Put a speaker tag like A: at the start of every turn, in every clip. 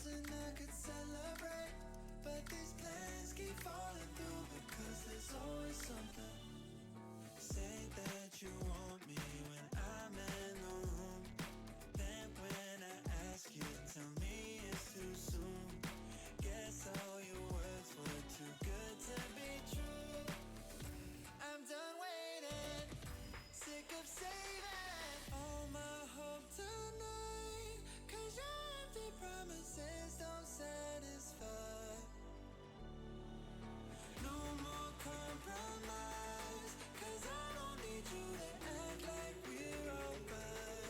A: and I could celebrate, but these plans keep falling through because there's always something. Say that you want me when I'm in the room, then when I ask you, tell me it's too soon. Guess all your words were too good to be true. I'm done waiting, sick of saving all my hope tonight, 'cause your empty promises don't satisfy. No more compromise, 'cause I don't need you to act like we're alright.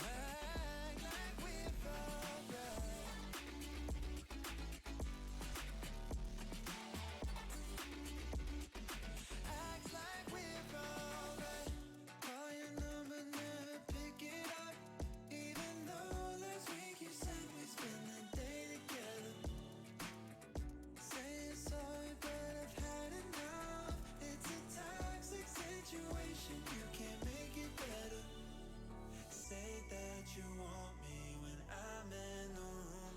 A: Act like we're alright. Act like we're alright. Call your number, never pick it up, even though last week you said we spend the day together. Saying sorry, but I've had enough. It's a toxic situation, you can't make it better. Say that you want me when I'm in the room,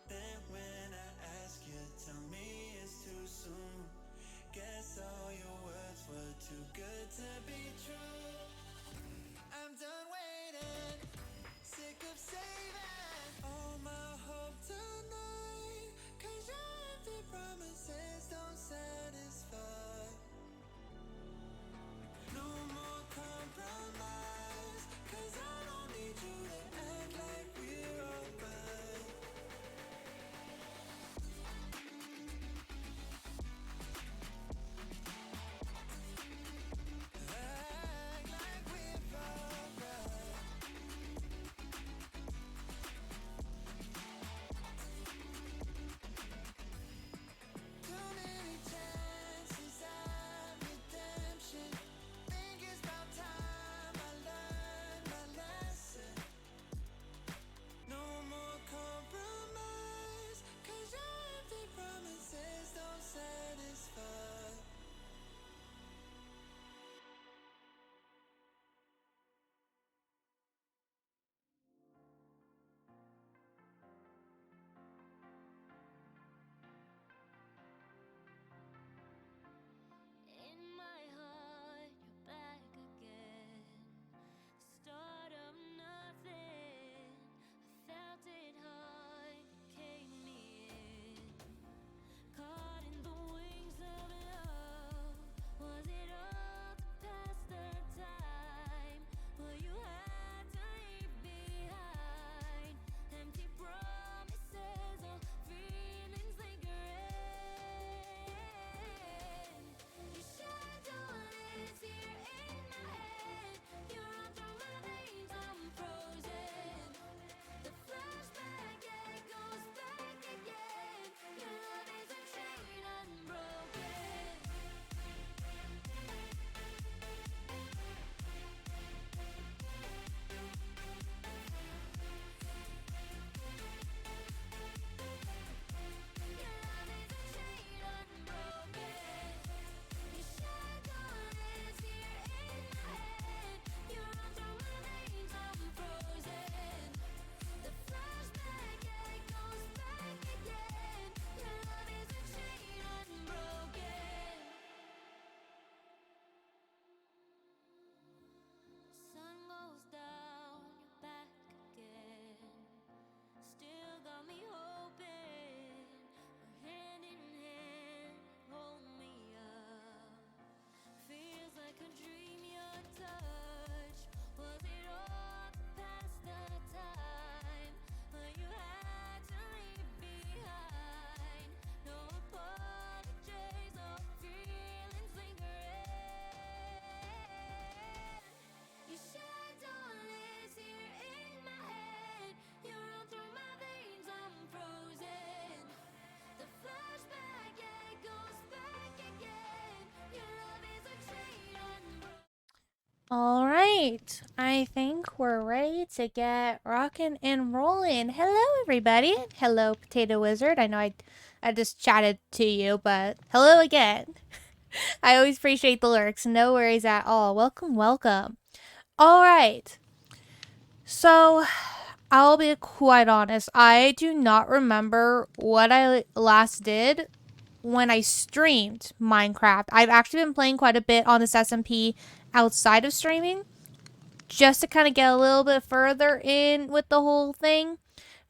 A: then when I ask you, tell me it's too soon. Guess all your words were too good to be true. I'm done waiting, sick of saving all my hope tonight, 'cause your empty promises don't satisfy. No more compromise, 'cause I don't need you to act like we're alright. Act like we're alright. Too many chances at redemption. Think it's about time I learned my lesson. No more compromise, 'cause your empty promises don't satisfy.
B: In my heart, you're back again. Start of nothing. I felt it hard, you came me in. Caught in the wings of love. Was it all to pass the time? But you had to leave behind empty promises or feelings lingering. Your shadow lives here in my head. You run through my veins, I'm frozen. The flashback echoes back again. Your love is a chain unbroken. Your love is a chain unbroken. Your shadow lives here in my head. You run through my veins, I'm frozen. The flashback echoes back again. Your love is a chain unbroken. Sun goes down, you're back again. Still got me hoping. We're hand in hand, hold me up. Feels like a dream, your touch. Was it all to pass the time? But you had to leave behind. No apologies, no feelings lingering. Your shadow lives here in my head. You run through my veins, I'm frozen. The flashback echoes back again. Your love is a chain unbroken.
C: All right, I think we're ready to get rocking and rolling. Hello, everybody. Hello, Potato Wizard. I know I just chatted to you, but hello again. I always appreciate the lurks. No worries at all. Welcome, welcome. All right. So, I'll be quite honest. I do not remember what I last did when I streamed Minecraft. I've actually been playing quite a bit on this SMP outside of streaming, just to kind of get a little bit further in with the whole thing.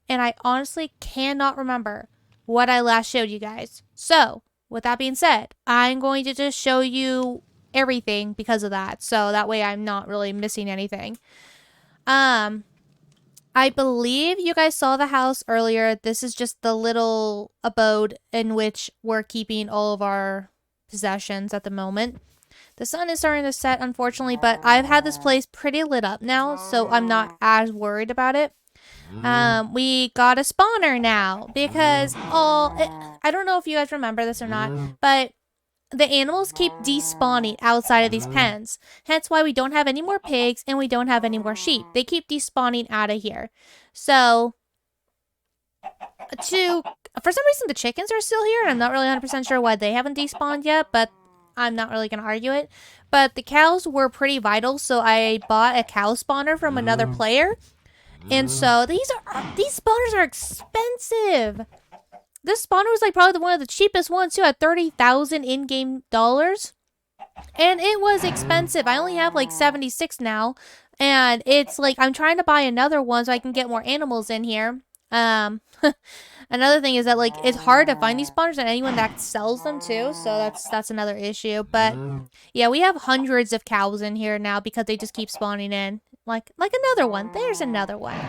C: And I honestly cannot remember what I last showed you guys. So, with that being said, I'm going to just show you everything because of that. So that way I'm not really missing anything. I believe you guys saw the house earlier. This is just the little abode in which we're keeping all of our possessions at the moment. The sun is starting to set, unfortunately, but I've had this place pretty lit up now, so I'm not as worried about it. We got a spawner now because I don't know if you guys remember this or not, but the animals keep despawning outside of these pens. Hence why we don't have any more pigs and we don't have any more sheep. They keep despawning out of here. So, for some reason the chickens are still here. I'm not really 100% sure why they haven't despawned yet, but I'm not really going to argue it. But the cows were pretty vital, so I bought a cow spawner from another player. And so these spawners are expensive. This spawner was like probably one of the cheapest ones too, at 30,000 in-game dollars. And it was expensive. I only have like 76 now. And it's like I'm trying to buy another one so I can get more animals in here. Another thing is that like it's hard to find these spawners and anyone that sells them too, so that's another issue. But yeah, we have hundreds of cows in here now because they just keep spawning in. Like another one. There's another one.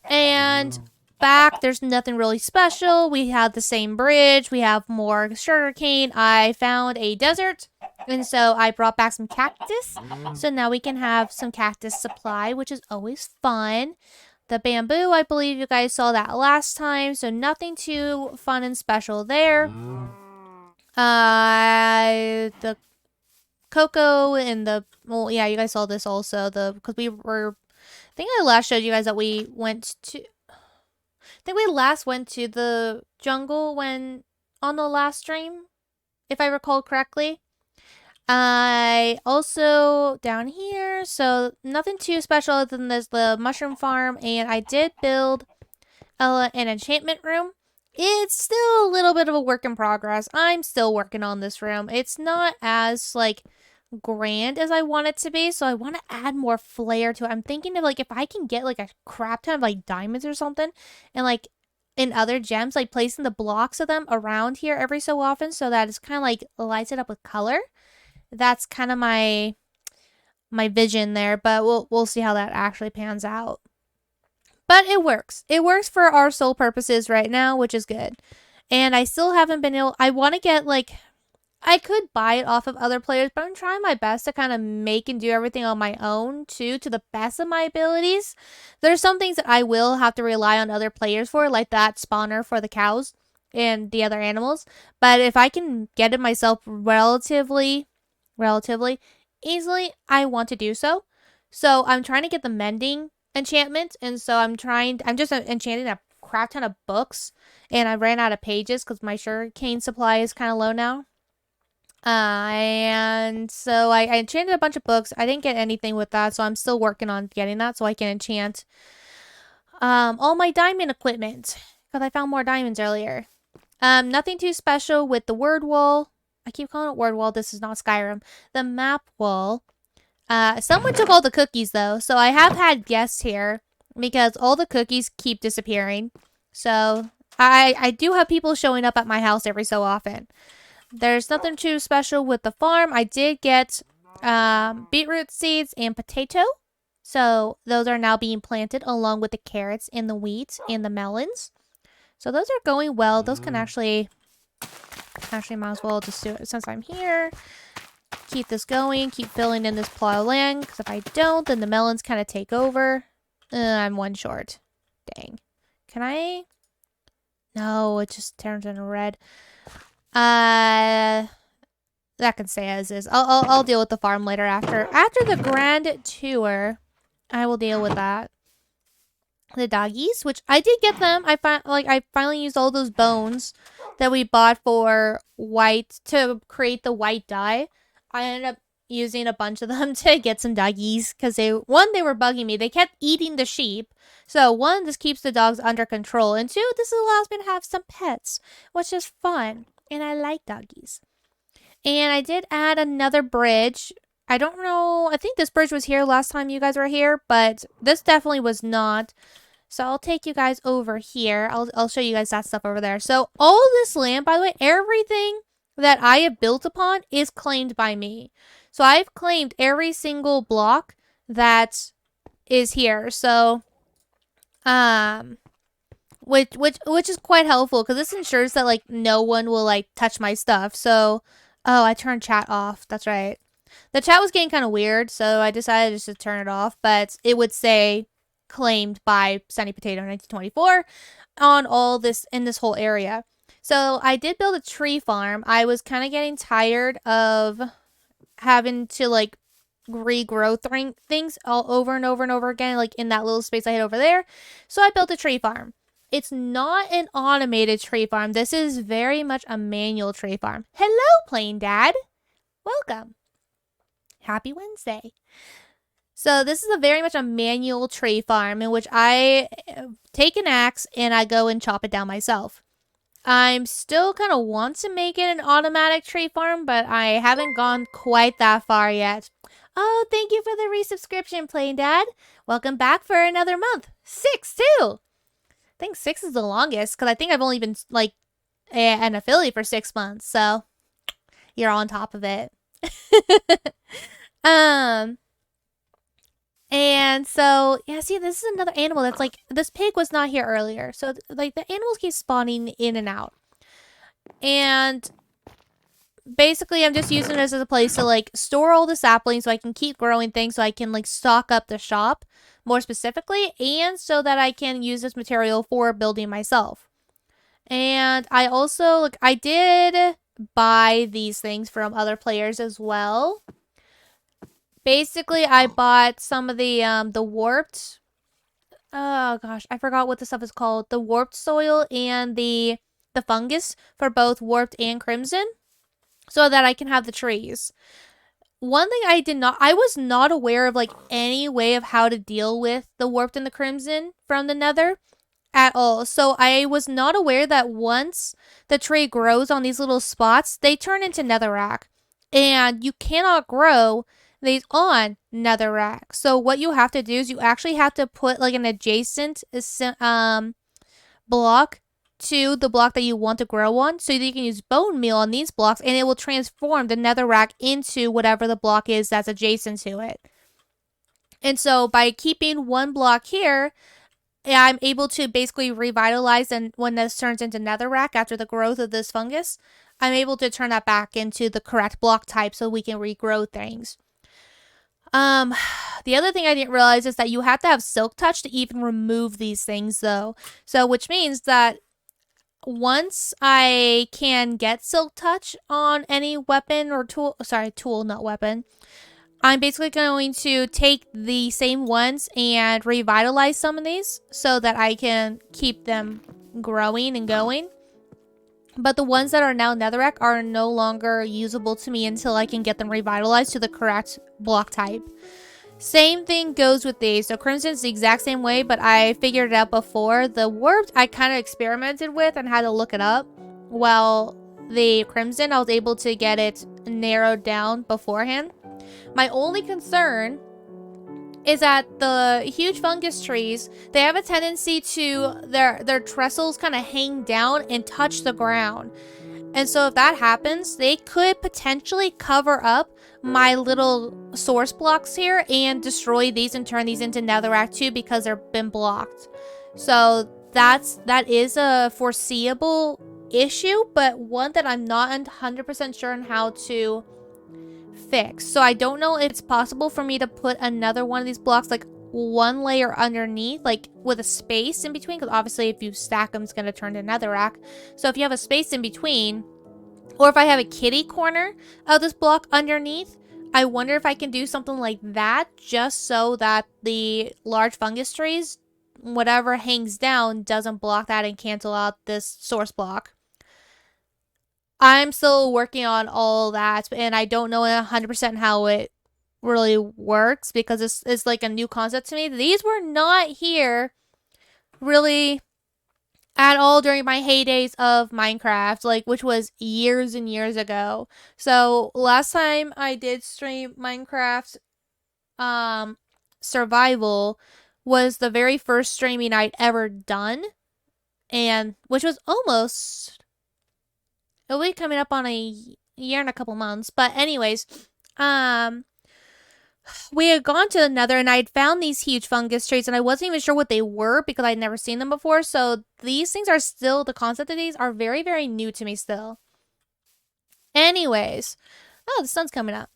C: And back, there's nothing really special. We have the same bridge. We have more sugarcane. I found a desert, and so I brought back some cactus. So now we can have some cactus supply, which is always fun. The bamboo, I believe you guys saw that last time, so nothing too fun and special there. The cocoa and well, yeah, you guys saw this also. Because we were, I think I last showed you guys that we went to, I think we last went to the jungle on the last stream, if I recall correctly. I also down here, so nothing too special other than the mushroom farm, and I did build an enchantment room. It's still a little bit of a work in progress. I'm still working on this room. It's not as like grand as I want it to be, so I want to add more flair to it. I'm thinking of like if I can get like a crap ton of like diamonds or something, and like in other gems, like placing the blocks of them around here every so often so that it's kind of like lights it up with color. That's kind of my vision there, but we'll see how that actually pans out. But it works. It works for our sole purposes right now, which is good. And I still haven't been able, I want to get like, I could buy it off of other players, but I'm trying my best to kind of make and do everything on my own too, to the best of my abilities. There's some things that I will have to rely on other players for, like that spawner for the cows and the other animals. But if I can get it myself relatively easily, I want to do so. So I'm trying to get the mending enchantment, and so I'm just enchanting a crap ton of books, and I ran out of pages because my sugarcane supply is kind of low now. And so I enchanted a bunch of books. I didn't get anything with that, so I'm still working on getting that so I can enchant all my diamond equipment because I found more diamonds earlier. Nothing too special with the word wall. I keep calling it word wall. This is not Skyrim. The map wall. Someone took all the cookies though, so I have had guests here because all the cookies keep disappearing. So I do have people showing up at my house every so often. There's nothing too special with the farm. I did get beetroot seeds and potato. So those are now being planted along with the carrots and the wheat and the melons. So those are going well. Those can actually might as well just do it since I'm here. Keep this going. Keep filling in this plot of land. Because if I don't, then the melons kind of take over. I'm one short. Dang. Can I? No, it just turns into red. That can stay as is. I'll deal with the farm later after the grand tour. I will deal with that. The doggies, which I did get them. I finally used all those bones that we bought for white to create the white dye. I ended up using a bunch of them to get some doggies because they were bugging me. They kept eating the sheep. So one, this keeps the dogs under control, and two, this allows me to have some pets, which is fun. And I like doggies. And I did add another bridge. I don't know. I think this bridge was here last time you guys were here, but this definitely was not. So I'll take you guys over here. I'll show you guys that stuff over there. So all this land, by the way, everything that I have built upon is claimed by me. So I've claimed every single block that is here. So, which is quite helpful because this ensures that like no one will like touch my stuff. So, oh, I turned chat off. That's right. The chat was getting kind of weird, so I decided just to turn it off. But it would say claimed by Sunny Potato 1924 on all this in this whole area. So I did build a tree farm. I was kind of getting tired of having to like regrow things all over and over and over again, like in that little space I had over there. So I built a tree farm. It's not an automated tree farm. This is very much a manual tree farm. Hello, Plain Dad. Welcome. Happy Wednesday. So this is a very much a manual tree farm in which I take an axe and I go and chop it down myself. I'm still kind of want to make it an automatic tree farm, but I haven't gone quite that far yet. Oh, thank you for the resubscription, Plain Dad. Welcome back for another month. 6 too. I think 6 is the longest because I think I've only been like an affiliate for 6 months. So you're on top of it. And so, yeah, see, this is another animal that's like, this pig was not here earlier. So, like, the animals keep spawning in and out. And basically, I'm just using this as a place to, like, store all the saplings so I can keep growing things so I can, like, stock up the shop more specifically. And so that I can use this material for building myself. And I also, like, I did buy these things from other players as well. Basically, I bought some of the warped, oh gosh, I forgot what the stuff is called. The warped soil and the fungus for both warped and crimson so that I can have the trees. One thing I was not aware of like any way of how to deal with the warped and the crimson from the nether at all. So I was not aware that once the tree grows on these little spots, they turn into netherrack. And you cannot grow these on netherrack. So what you have to do is you actually have to put like an adjacent block to the block that you want to grow on so that you can use bone meal on these blocks and it will transform the netherrack into whatever the block is that's adjacent to it. And so by keeping one block here, I'm able to basically revitalize, and when this turns into netherrack after the growth of this fungus, I'm able to turn that back into the correct block type so we can regrow things. The other thing I didn't realize is that you have to have silk touch to even remove these things though. So which means that once I can get silk touch on any weapon or tool, not weapon, I'm basically going to take the same ones and revitalize some of these so that I can keep them growing and going. But the ones that are now netherrack are no longer usable to me until I can get them revitalized to the correct block type. Same thing goes with these. So crimson's the exact same way, but I figured it out before. The warped I kind of experimented with and had to look it up. While the crimson, I was able to get it narrowed down beforehand. My only concern is that the huge fungus trees, they have a tendency to, their trestles kind of hang down and touch the ground. And so if that happens, they could potentially cover up my little source blocks here and destroy these and turn these into netherrack too because they've been blocked. So that is a foreseeable issue, but one that I'm not 100% sure on how to fix. So I don't know if it's possible for me to put another one of these blocks like one layer underneath, like with a space in between, because obviously if you stack them it's going to turn to netherrack. So if you have a space in between, or if I have a kitty corner of this block underneath, I wonder if I can do something like that just so that the large fungus trees, whatever hangs down, doesn't block that and cancel out this source block. I'm still working on all that, and I don't know 100% how it really works because it's like a new concept to me. These were not here really at all during my heydays of Minecraft, like which was years and years ago. So last time I did stream Minecraft survival was the very first streaming I'd ever done, and which was almost, it'll be coming up on a year and a couple months. But anyways, um we had gone to another and I'd found these huge fungus trees and I wasn't even sure what they were because I'd never seen them before. So these things are still, the concept of these are very, very new to me still. Anyways, oh, the sun's coming up.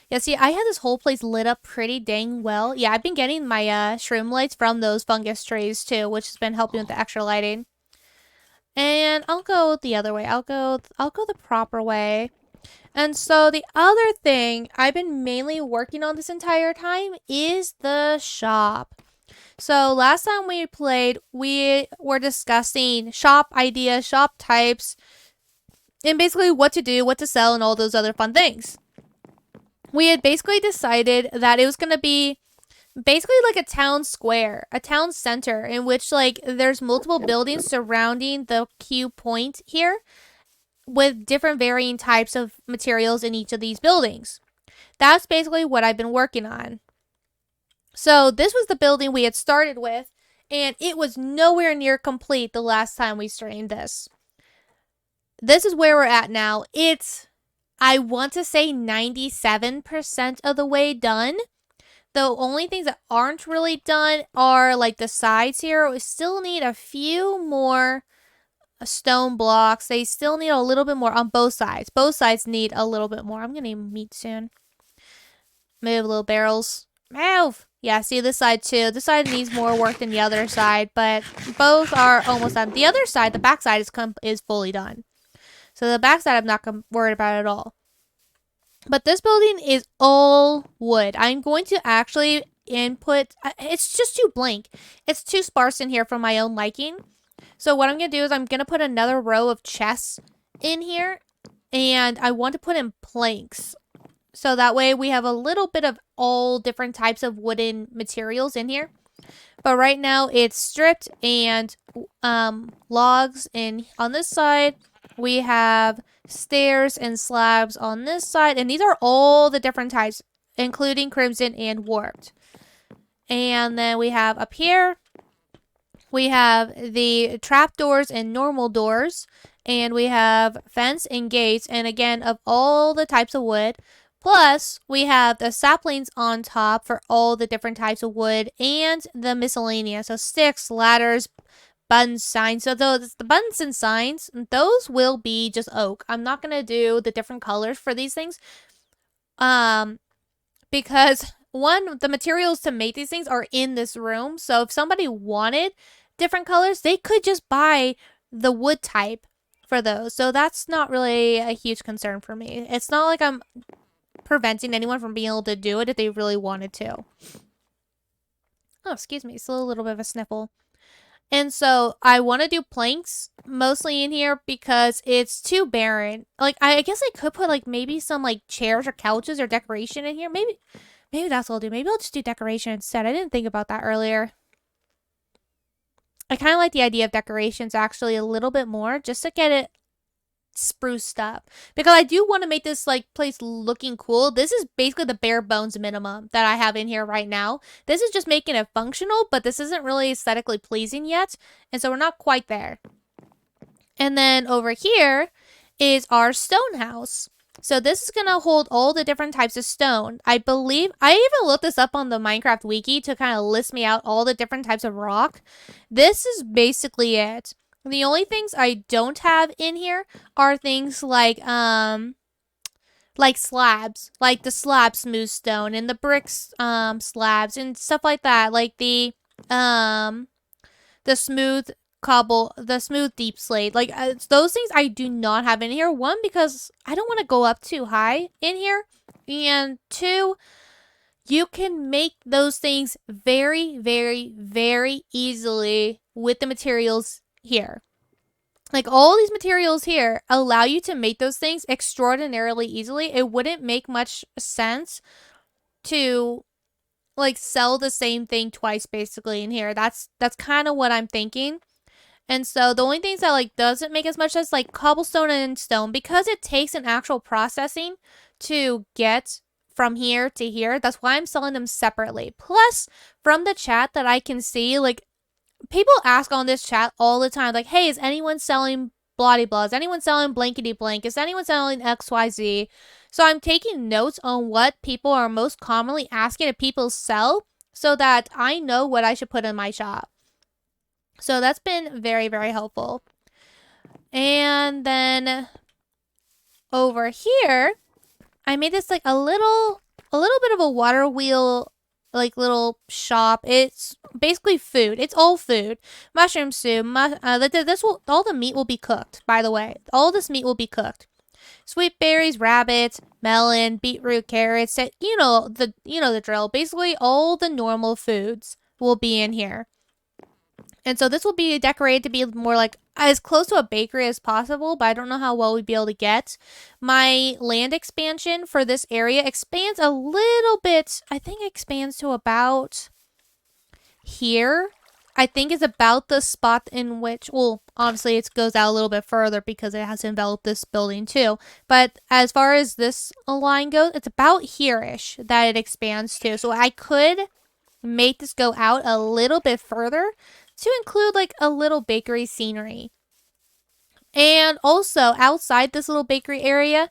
C: Yeah, see, I had this whole place lit up pretty dang well. Yeah, I've been getting my shroom lights from those fungus trees too, which has been helping with the extra lighting. And I'll go the other way. I'll go the proper way. And so the other thing I've been mainly working on this entire time is the shop. So last time we played, we were discussing shop ideas, shop types, and basically what to do, what to sell, and all those other fun things. We had basically decided that it was going to be basically like a town square, a town center in which like there's multiple buildings surrounding the Q point here, with different varying types of materials in each of these buildings. That's basically what I've been working on. So this was the building we had started with, and it was nowhere near complete the last time we streamed this. This is where we're at now. It's, I want to say 97% of the way done. The only things that aren't really done are like the sides here. We still need a few more stone blocks. They still need a little bit more on both sides. Both sides need a little bit more. I'm gonna need meat soon. Move, little barrels. Move! Yeah, see this side too. This side needs more work than the other side, but both are almost done. The other side, the back side, is fully done. So the back side I'm not worried about at all. But this building is all wood. I'm going to actually input, it's just too blank. It's too sparse in here for my own liking. So what I'm going to do is I'm going to put another row of chests in here. And I want to put in planks. So that way we have a little bit of all different types of wooden materials in here. But right now it's stripped and logs. And on this side we have stairs and slabs on this side. And these are all the different types, including crimson and warped. And then we have up here, we have the trapdoors and normal doors, and we have fence and gates, and again, of all the types of wood. Plus, we have the saplings on top for all the different types of wood, and the miscellaneous, so sticks, ladders, buttons, signs. So the buttons and signs, those will be just oak. I'm not going to do the different colors for these things, because one, the materials to make these things are in this room. So if somebody wanted different colors, they could just buy the wood type for those. So that's not really a huge concern for me. It's not like I'm preventing anyone from being able to do it if they really wanted to. Oh, excuse me. It's a little bit of a sniffle. And so I want to do planks mostly in here because it's too barren. Like, I guess I could put like maybe some like chairs or couches or decoration in here. Maybe that's what I'll do. Maybe I'll just do decoration instead. I didn't think about that earlier. I kind of like the idea of decorations actually a little bit more just to get it spruced up, because I do want to make this like place looking cool. This is basically the bare bones minimum that I have in here right now. This is just making it functional, but this isn't really aesthetically pleasing yet, and so we're not quite there. And then over here is our stone house. So this is going to hold all the different types of stone. I believe, I even looked this up on the Minecraft wiki to kind of list me out all the different types of rock. This is basically it. The only things I don't have in here are things like slabs, like the slab smooth stone and the bricks slabs and stuff like that, like the smooth cobble, the smooth deep slate, like those things I do not have in here. One, because I don't want to go up too high in here, and two, you can make those things very, very, very easily with the materials here. like all these materials here allow you to make those things extraordinarily easily. It wouldn't make much sense to like sell the same thing twice basically in here. That's kind of what I'm thinking. And so the only things that like doesn't make as much sense like cobblestone and stone, because it takes an actual processing to get from here to here. That's why I'm selling them separately. Plus, from the chat that I can see, like people ask on this chat all the time, like, hey, is anyone selling bloody blah? Is anyone selling blankety blank? Is anyone selling XYZ? So I'm taking notes on what people are most commonly asking if people sell so that I know what I should put in my shop. So that's been very, very helpful. And then over here, I made this like a little bit of a water wheel like little shop. It's basically food. It's all food. Mushroom soup. All the meat will be cooked. By the way, all this meat will be cooked. Sweet berries, rabbits, melon, beetroot, carrots. You know the drill. Basically, all the normal foods will be in here. And so this will be decorated to be more like as close to a bakery as possible, but I don't know how well we'd be able to get. My land expansion for this area expands a little bit. I think it expands to about here. I think is about the spot in which, well, obviously it goes out a little bit further because it has to envelop this building too. But as far as this line goes, it's about here-ish that it expands to. So I could make this go out a little bit further to include like a little bakery scenery. And also outside this little bakery area,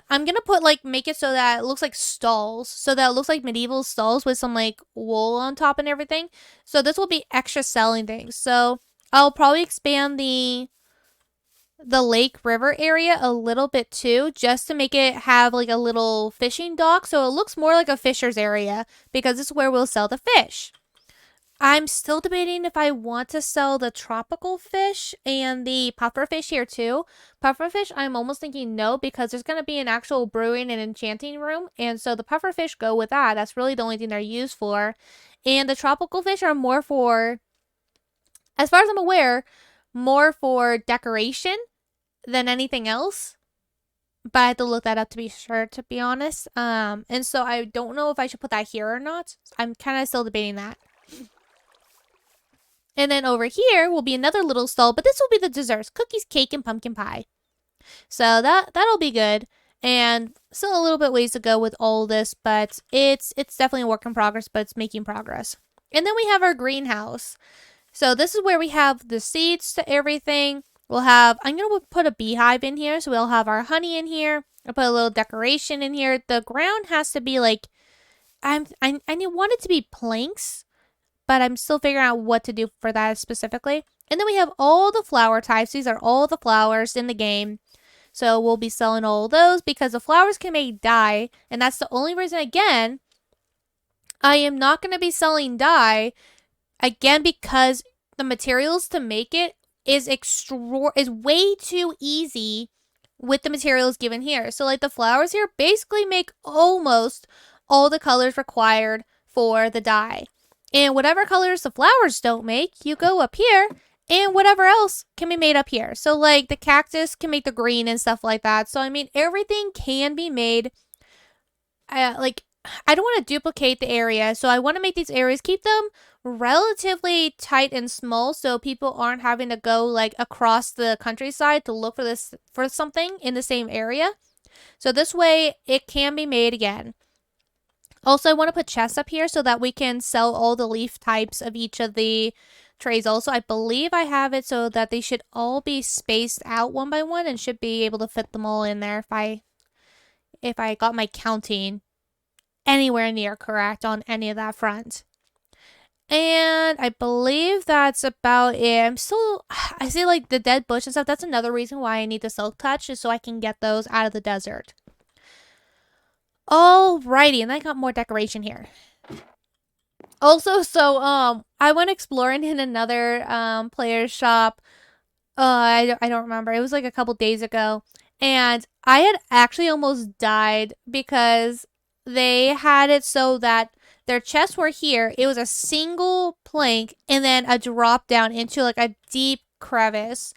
C: I'm gonna put like make it so that it looks like stalls, so that it looks like medieval stalls with some like wool on top and everything. So this will be extra selling things. So I'll probably expand the lake river area a little bit too, just to make it have like a little fishing dock, so it looks more like a fisher's area because this is where we'll sell the fish. I'm still debating if I want to sell the tropical fish and the puffer fish here too. Puffer fish, I'm almost thinking no, because there's going to be an actual brewing and enchanting room. And so the puffer fish go with that. That's really the only thing they're used for. And the tropical fish are more for, as far as I'm aware, more for decoration than anything else. But I have to look that up to be sure, to be honest. And so I don't know if I should put that here or not. I'm kind of still debating that. And then over here will be another little stall, but this will be the desserts: cookies, cake, and pumpkin pie. So that'll be good. And still a little bit ways to go with all this, but it's definitely a work in progress, but it's making progress. And then we have our greenhouse. So this is where we have the seeds to everything. We'll have, I'm going to put a beehive in here, so we'll have our honey in here. I'll put a little decoration in here. The ground has to be like, I want it to be planks, but I'm still figuring out what to do for that specifically. And then we have all the flower types. These are all the flowers in the game. So we'll be selling all those because the flowers can make dye. And that's the only reason, again, I am not going to be selling dye. Again, because the materials to make it is way too easy with the materials given here. So like the flowers here basically make almost all the colors required for the dye. And whatever colors the flowers don't make, you go up here, and whatever else can be made up here. So like the cactus can make the green and stuff like that. So I mean, everything can be made. Like, I don't want to duplicate the area, so I want to make these areas, keep them relatively tight and small, so people aren't having to go like across the countryside to look for something in the same area. So this way it can be made again. Also, I want to put chests up here so that we can sell all the leaf types of each of the trays. Also, I believe I have it so that they should all be spaced out one by one and should be able to fit them all in there if I got my counting anywhere near correct on any of that front. And I believe that's about it. I see like the dead bush and stuff. That's another reason why I need the silk touch, is so I can get those out of the desert. Alrighty, and I got more decoration here. Also, so I went exploring in another player's shop. I don't remember. It was like a couple days ago, and I had actually almost died because they had it so that their chests were here. It was a single plank and then a drop down into like a deep crevice.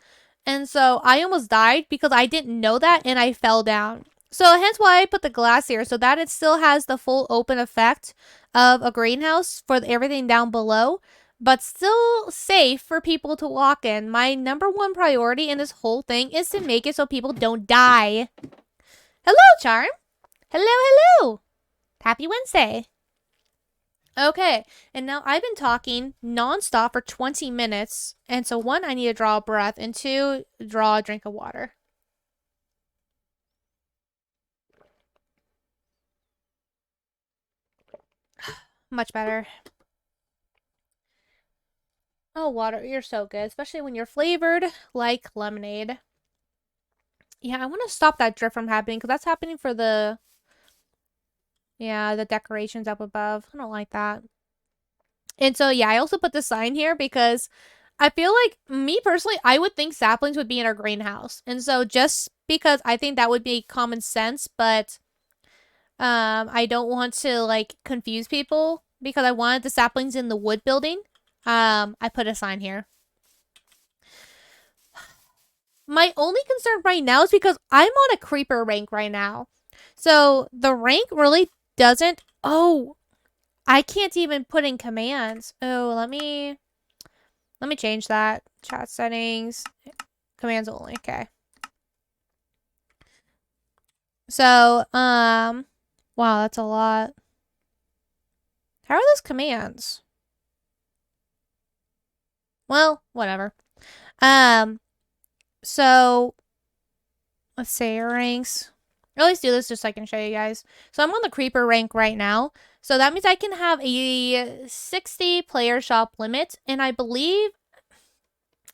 C: And so I almost died because I didn't know that and I fell down. So hence why I put the glass here so that it still has the full open effect of a greenhouse for everything down below, but still safe for people to walk in. My number one priority in this whole thing is to make it so people don't die. Hello, Charm. Hello, hello. Happy Wednesday. Okay, and now I've been talking nonstop for 20 minutes, and so one, I need to draw a breath, and two, draw a drink of water. Much better. Oh, water, you're so good, especially when you're flavored like lemonade. Yeah, I want to stop that drift from happening, because that's happening for the decorations up above. I don't like that. And so, yeah, I also put the sign here because I feel like, me personally, I would think saplings would be in our greenhouse. And so, just because I think that would be common sense, but I don't want to, like, confuse people because I wanted the saplings in the wood building. I put a sign here. My only concern right now is because I'm on a creeper rank right now. So the rank really doesn't... Oh, I can't even put in commands. Oh, let me change that. Chat settings. Commands only. Okay. So, wow, that's a lot. How are those commands? Well, whatever. So let's say ranks. I always do this just so I can show you guys. So I'm on the creeper rank right now. So that means I can have a 60 player shop limit. And I believe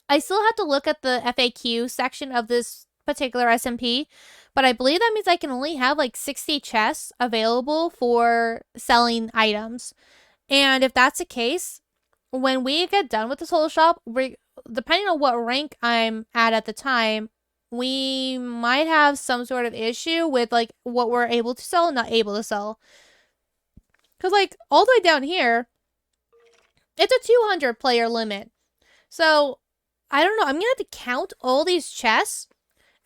C: I still have to look at the FAQ section of this particular SMP. But I believe that means I can only have like 60 chests available for selling items. And if that's the case, when we get done with this whole shop, depending on what rank I'm at the time, we might have some sort of issue with like what we're able to sell and not able to sell. Because like all the way down here, it's a 200 player limit. So I don't know. I'm going to have to count all these chests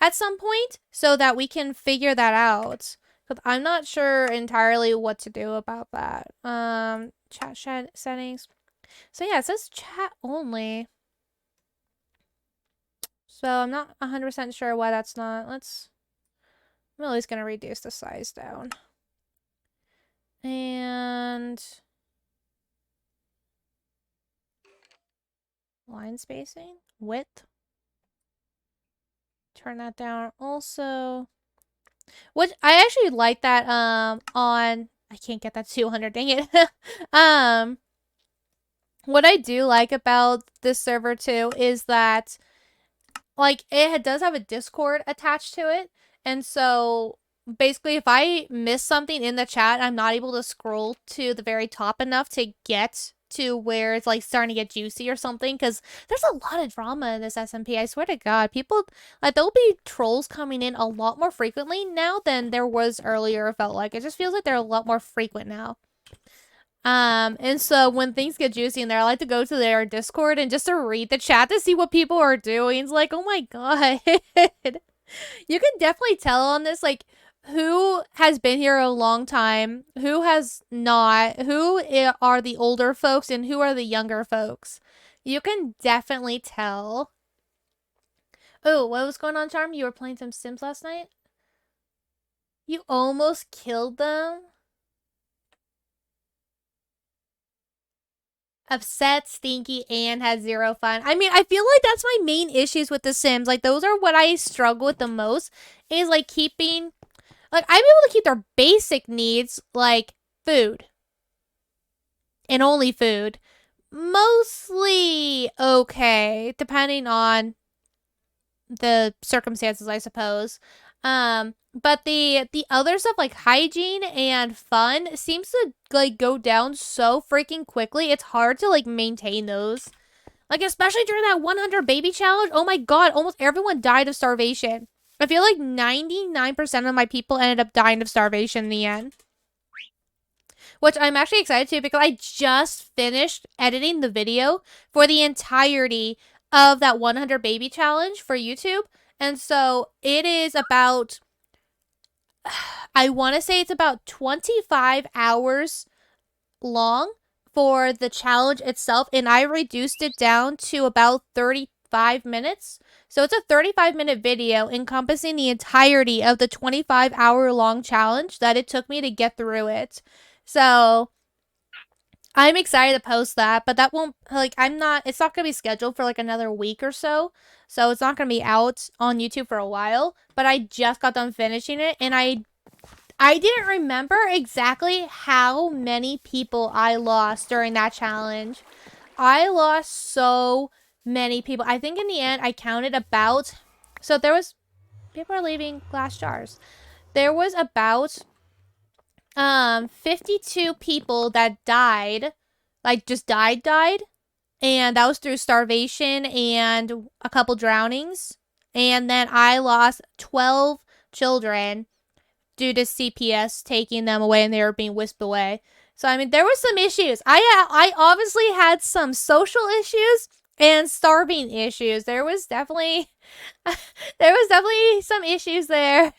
C: at some point so that we can figure that out. Because I'm not sure entirely what to do about that. Chat settings. So yeah, it says chat only. So I'm not 100% sure why that's not. I'm at least going to reduce the size down. And line spacing, width. Turn that down also. Which I actually like that on, I can't get that 200, dang it. What I do like about this server too is that like it does have a Discord attached to it. And so basically if I miss something in the chat, I'm not able to scroll to the very top enough to get to where it's like starting to get juicy or something, because there's a lot of drama in this SMP. I swear to God, people like there'll be trolls coming in a lot more frequently now than there was earlier. It felt like it just feels like they're a lot more frequent now. And so when things get juicy in there, I like to go to their Discord and just to read the chat to see what people are doing. It's like, oh my God. You can definitely tell on this, like, who has been here a long time, who has not, who are the older folks, and who are the younger folks. You can definitely tell. Oh, what was going on, Charm? You were playing some Sims last night? You almost killed them? Upset, stinky, and has zero fun. I mean, I feel like that's my main issues with The Sims. Like, those are what I struggle with the most, is, like, keeping... Like, I'm able to keep their basic needs, like food. And only food. Mostly okay, depending on the circumstances, I suppose. But the other stuff like hygiene and fun seems to like go down so freaking quickly. It's hard to like maintain those. Like especially during that 100 baby challenge. Oh my God, almost everyone died of starvation. I feel like 99% of my people ended up dying of starvation in the end. Which I'm actually excited to because I just finished editing the video for the entirety of that 100 baby challenge for YouTube. And so it is about, I want to say it's about 25 hours long for the challenge itself. And I reduced it down to about 35 minutes. So it's a 35-minute video encompassing the entirety of the 25-hour long challenge that it took me to get through it. So I'm excited to post that, but that won't, like, it's not going to be scheduled for like another week or so. So it's not going to be out on YouTube for a while, but I just got done finishing it, and I didn't remember exactly how many people I lost during that challenge. I lost so many people. I think in the end I counted about, so there was, people are leaving glass jars. There was about 52 people that died, like just died, and that was through starvation and a couple drownings. And then I lost 12 children due to CPS taking them away, and they were being whisked away. So I mean, there were some issues. I obviously had some social issues and starving issues. There was definitely some issues there,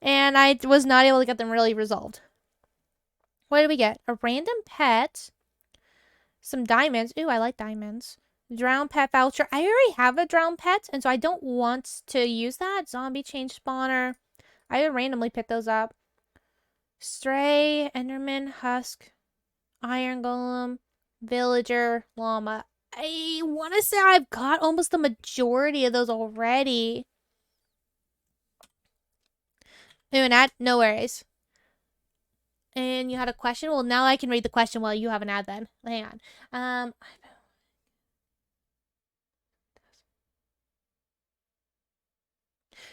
C: and I was not able to get them really resolved. What did we get? A random pet. Some diamonds. Ooh, I like diamonds. Drown pet voucher. I already have a drown pet, and so I don't want to use that. Zombie change spawner. I would randomly pick those up. Stray, Enderman, Husk, Iron Golem, Villager, Llama. I want to say I've got almost the majority of those already. Ooh, an ad? No worries. And you had a question? Well, now I can read the question while you have an ad then. Hang on.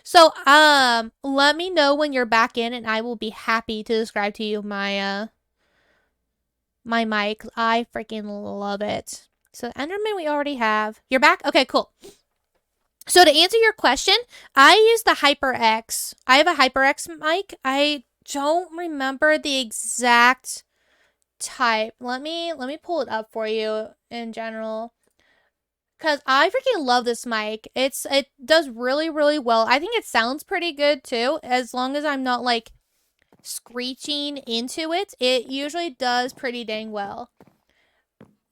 C: So, let me know when you're back in, and I will be happy to describe to you my, my mic. I freaking love it. So, Enderman we already have. You're back? Okay, cool. So, to answer your question, I use the HyperX. I have a HyperX mic. I don't remember the exact type. Let me pull it up for you in general, because I freaking love this mic. It does really, really well. I think it sounds pretty good too, as long as I'm not like screeching into it. It usually does pretty dang well.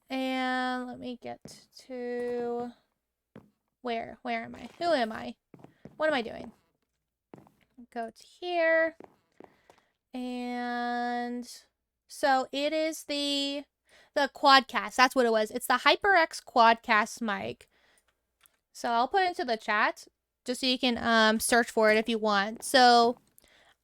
C: And let me get to where am I? Who am I? What am I doing? Go to here. And so it is the Quadcast. That's what it was. It's the HyperX Quadcast mic. So I'll put it into the chat just so you can search for it if you want. So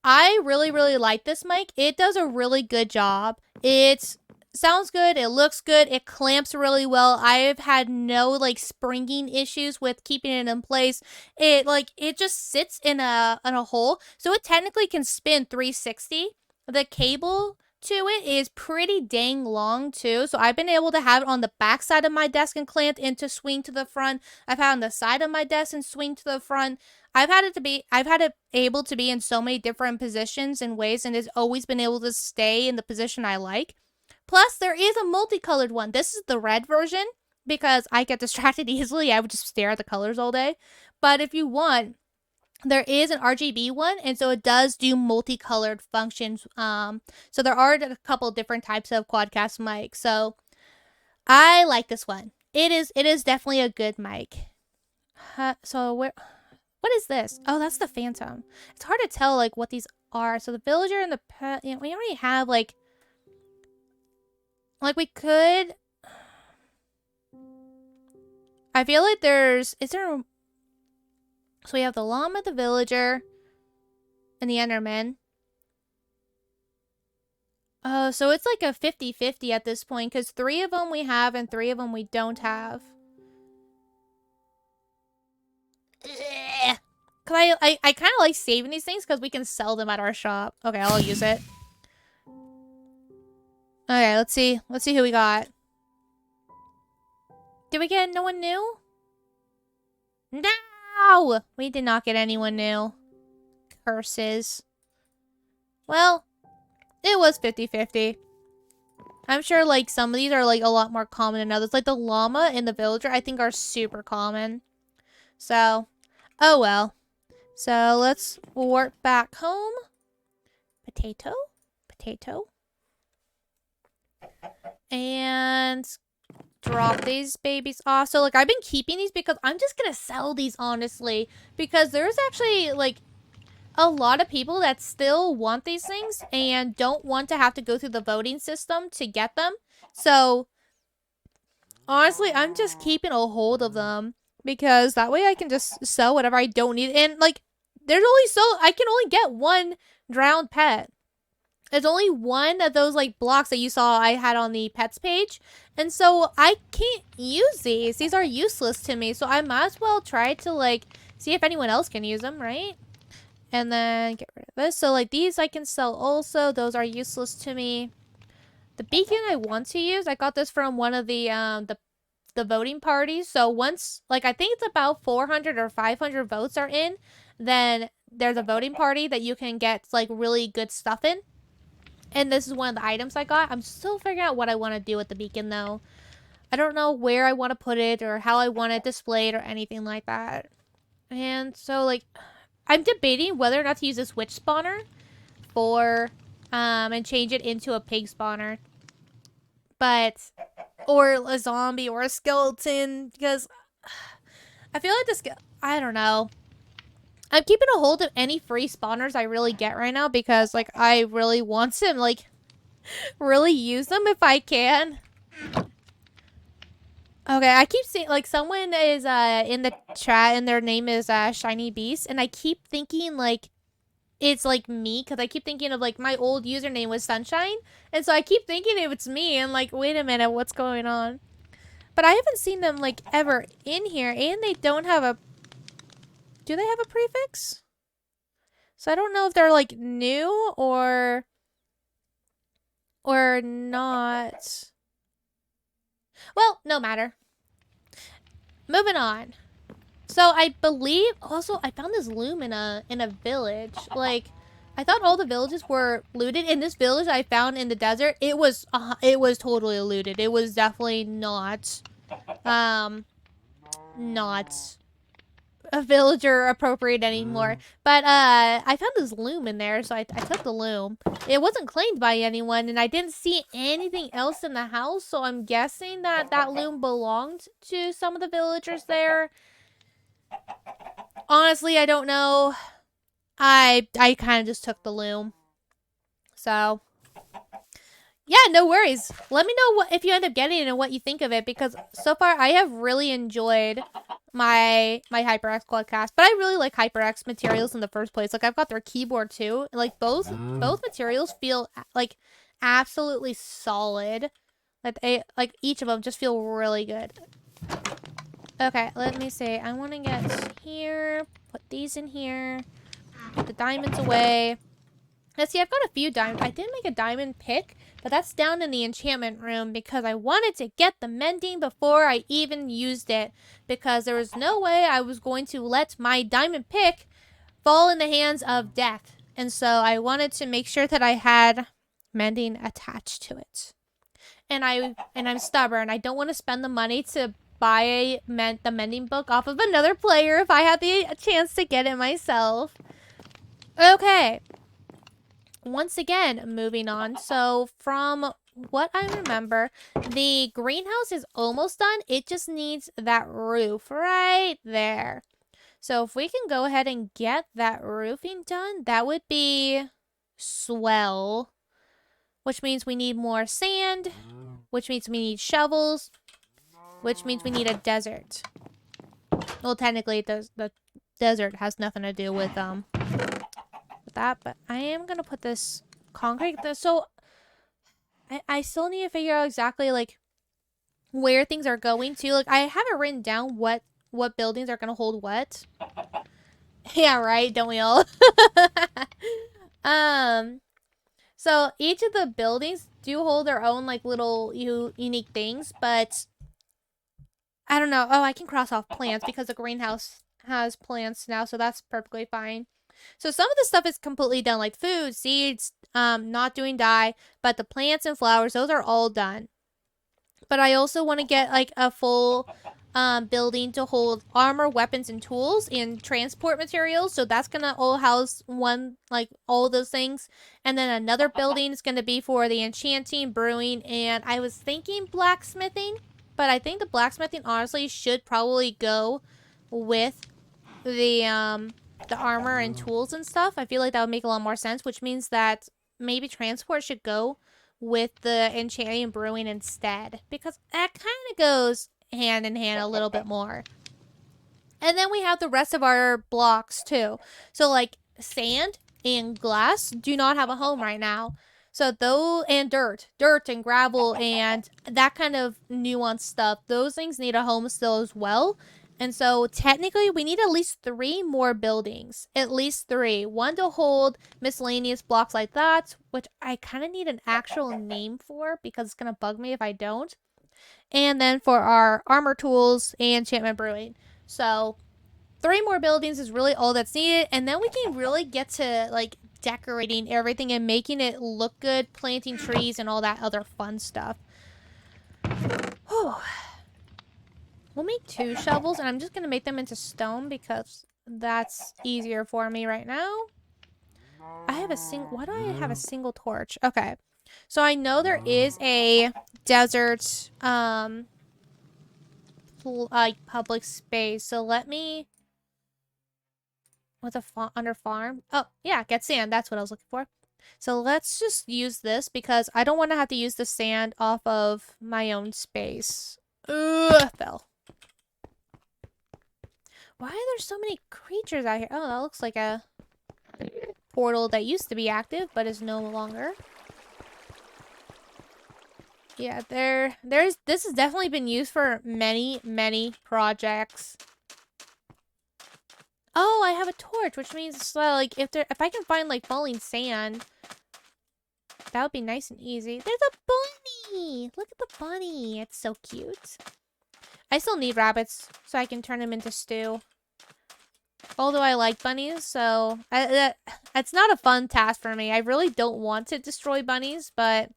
C: I really, really like this mic. It does a really good job. It sounds good. It looks good. It clamps really well. I've had no like springing issues with keeping it in place. It just sits in a hole, so it technically can spin 360. The cable to it is pretty dang long too, so I've been able to have it on the back side of my desk and clamp and to swing to the front. I've had it on the side of my desk and swing to the front. I've had it able to be in so many different positions and ways, and it's always been able to stay in the position I like. Plus, there is a multicolored one. This is the red version because I get distracted easily. I would just stare at the colors all day. But if you want, there is an RGB one, and so it does do multicolored functions. So there are a couple different types of Quadcast mics. So I like this one. It is definitely a good mic. So what is this? Oh, that's the Phantom. It's hard to tell like what these are. So the Villager and the pet. You know, we already have like we could. I feel like is there. So we have the Llama, the Villager, and the Enderman. Oh, so it's like a 50-50 at this point, because 3 of them we have and 3 of them we don't have. Cause I kind of like saving these things because we can sell them at our shop. Okay, I'll use it. Okay, let's see who we got. Did we get no one new? No! We did not get anyone new. Curses. Well, it was 50-50. I'm sure like some of these are like a lot more common than others. Like the llama and the villager, I think are super common. So, oh well. So let's warp back home. Potato, potato, and drop these babies off. So like I've been keeping these because I'm just gonna sell these honestly, because there's actually like a lot of people that still want these things and don't want to have to go through the voting system to get them. So honestly, I'm just keeping a hold of them because that way I can just sell whatever I don't need. And like there's only I can only get one drowned pet. There's only one of those like blocks that you saw I had on the pets page. And so I can't use these. These are useless to me. So I might as well try to like see if anyone else can use them, right? And then get rid of this. So like these I can sell also. Those are useless to me. The beacon I want to use, I got this from one of the voting parties. So once, like I think it's about 400 or 500 votes are in, then there's a voting party that you can get like really good stuff in. And this is one of the items I got. I'm still figuring out what I want to do with the beacon though. I don't know where I want to put it or how I want it displayed or anything like that. And so like I'm debating whether or not to use this witch spawner for and change it into a pig spawner. But or a zombie or a skeleton, because I feel like I don't know. I'm keeping a hold of any free spawners I really get right now because like I really want to like really use them if I can. Okay, I keep seeing like someone is in the chat and their name is Shiny Beast, and I keep thinking like it's like me because I keep thinking of like my old username was Sunshine, and so I keep thinking if it's me and like wait a minute, what's going on? But I haven't seen them like ever in here, and they don't have a. Do they have a prefix? So I don't know if they're like new or not. Well, no matter. Moving on. So I believe also I found this loom in a village. Like I thought all the villages were looted. In this village I found in the desert, it was totally looted. It was definitely not not a villager appropriate anymore. But I found this loom in there, so I took the loom. It wasn't claimed by anyone, and I didn't see anything else in the house, so I'm guessing that that loom belonged to some of the villagers there. Honestly, I don't know. I kind of just took the loom. So yeah, no worries. Let me know if you end up getting it and what you think of it, because so far I have really enjoyed my HyperX Quadcast, but I really like HyperX materials in the first place. Like I've got their keyboard too. Like both materials feel like absolutely solid. Like each of them just feel really good. Okay, let me see. I want to get here, put these in here, put the diamonds away. Let's see, I've got a few diamonds. I did make a diamond pick, but that's down in the enchantment room because I wanted to get the mending before I even used it, because there was no way I was going to let my diamond pick fall in the hands of death. And so I wanted to make sure that I had mending attached to it. And I'm stubborn. I don't want to spend the money to buy the mending book off of another player if I had the chance to get it myself. Okay. Once again, moving on. So from what I remember, the greenhouse is almost done. It just needs that roof right there. So if we can go ahead and get that roofing done, that would be swell. Which means we need more sand, which means we need shovels, which means we need a desert. Well, technically, the desert has nothing to do with that, but I am gonna put this concrete. So I still need to figure out exactly like where things are going to. Like I haven't written down what buildings are gonna hold what. Yeah, right. Don't we all? So each of the buildings do hold their own like little unique things, but I don't know. Oh, I can cross off plants because the greenhouse has plants now, so that's perfectly fine. So some of the stuff is completely done, like food, seeds, not doing dye, but the plants and flowers, those are all done. But I also want to get like a full building to hold armor, weapons, and tools and transport materials. So that's gonna all house one, like all those things. And then another building is gonna be for the enchanting, brewing, and I was thinking blacksmithing, but I think the blacksmithing honestly should probably go with the armor and tools and stuff. I feel like that would make a lot more sense, which means that maybe transport should go with the enchanting and brewing instead, because that kind of goes hand in hand a little bit more. And then we have the rest of our blocks too. So like sand and glass do not have a home right now. So though, and dirt and gravel and that kind of nuanced stuff, those things need a home still as well. And so technically we need at least 3 more buildings. At least 3. One to hold miscellaneous blocks like that, which I kind of need an actual name for because it's going to bug me if I don't. And then for our armor tools and enchantment brewing. So 3 more buildings is really all that's needed. And then we can really get to like decorating everything and making it look good, planting trees and all that other fun stuff. Whew. We'll make 2 shovels, and I'm just going to make them into stone because that's easier for me right now. I have a why do I have a single torch? Okay. So I know there is a desert, like public space. So let me, what's under farm? Oh, yeah, get sand. That's what I was looking for. So let's just use this because I don't want to have to use the sand off of my own space. Ugh, fell. Why are there so many creatures out here? Oh, that looks like a portal that used to be active, but is no longer. Yeah, this has definitely been used for many projects. Oh, I have a torch, which means like if I can find like falling sand, that would be nice and easy. There's a bunny. Look at the bunny. It's so cute. I still need rabbits so I can turn them into stew. Although I like bunnies, so it's not a fun task for me. I really don't want to destroy bunnies, but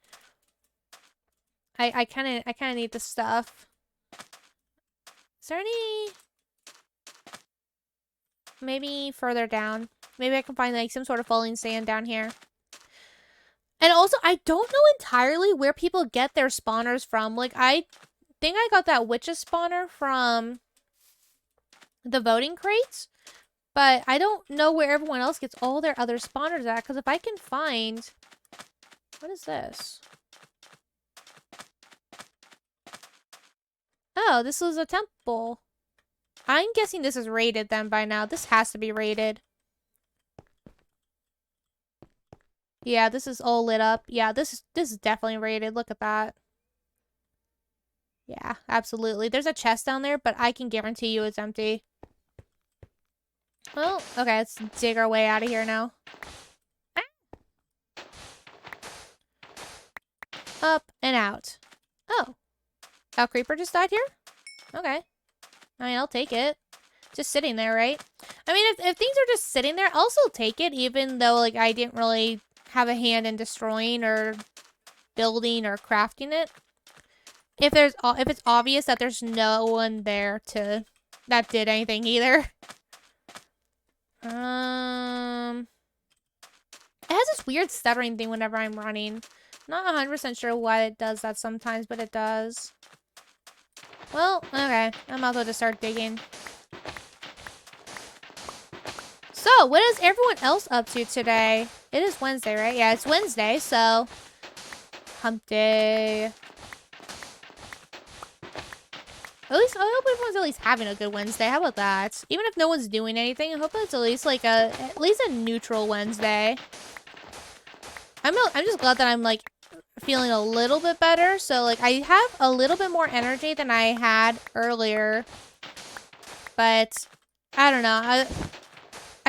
C: I kind of need the stuff. Is there any? Maybe further down. Maybe I can find like some sort of falling sand down here. And also, I don't know entirely where people get their spawners from. Like, I think I got that witch's spawner from the voting crates. But I don't know where everyone else gets all their other spawners at. Because if I can find... What is this? Oh, this was a temple. I'm guessing this is raided then by now. This has to be raided. Yeah, this is all lit up. Yeah, this is definitely raided. Look at that. Yeah, absolutely. There's a chest down there, but I can guarantee you it's empty. Well, okay, let's dig our way out of here now. Up and out. Oh. A creeper just died here? Okay. I mean, I'll take it. Just sitting there, right? I mean, if things are just sitting there, I'll still take it, even though, like, I didn't really have a hand in destroying or building or crafting it. If it's obvious that there's no one there that did anything either. It has this weird stuttering thing whenever I'm running. Not 100% sure why it does that sometimes, but it does. Well, okay. I might as well just start digging. So, what is everyone else up to today? It is Wednesday, right? Yeah, it's Wednesday, so... Hump day. At least, I hope everyone's at least having a good Wednesday. How about that? Even if no one's doing anything, I hope it's at least like at least a neutral Wednesday. I'm just glad that I'm like feeling a little bit better. So like I have a little bit more energy than I had earlier. But I don't know. I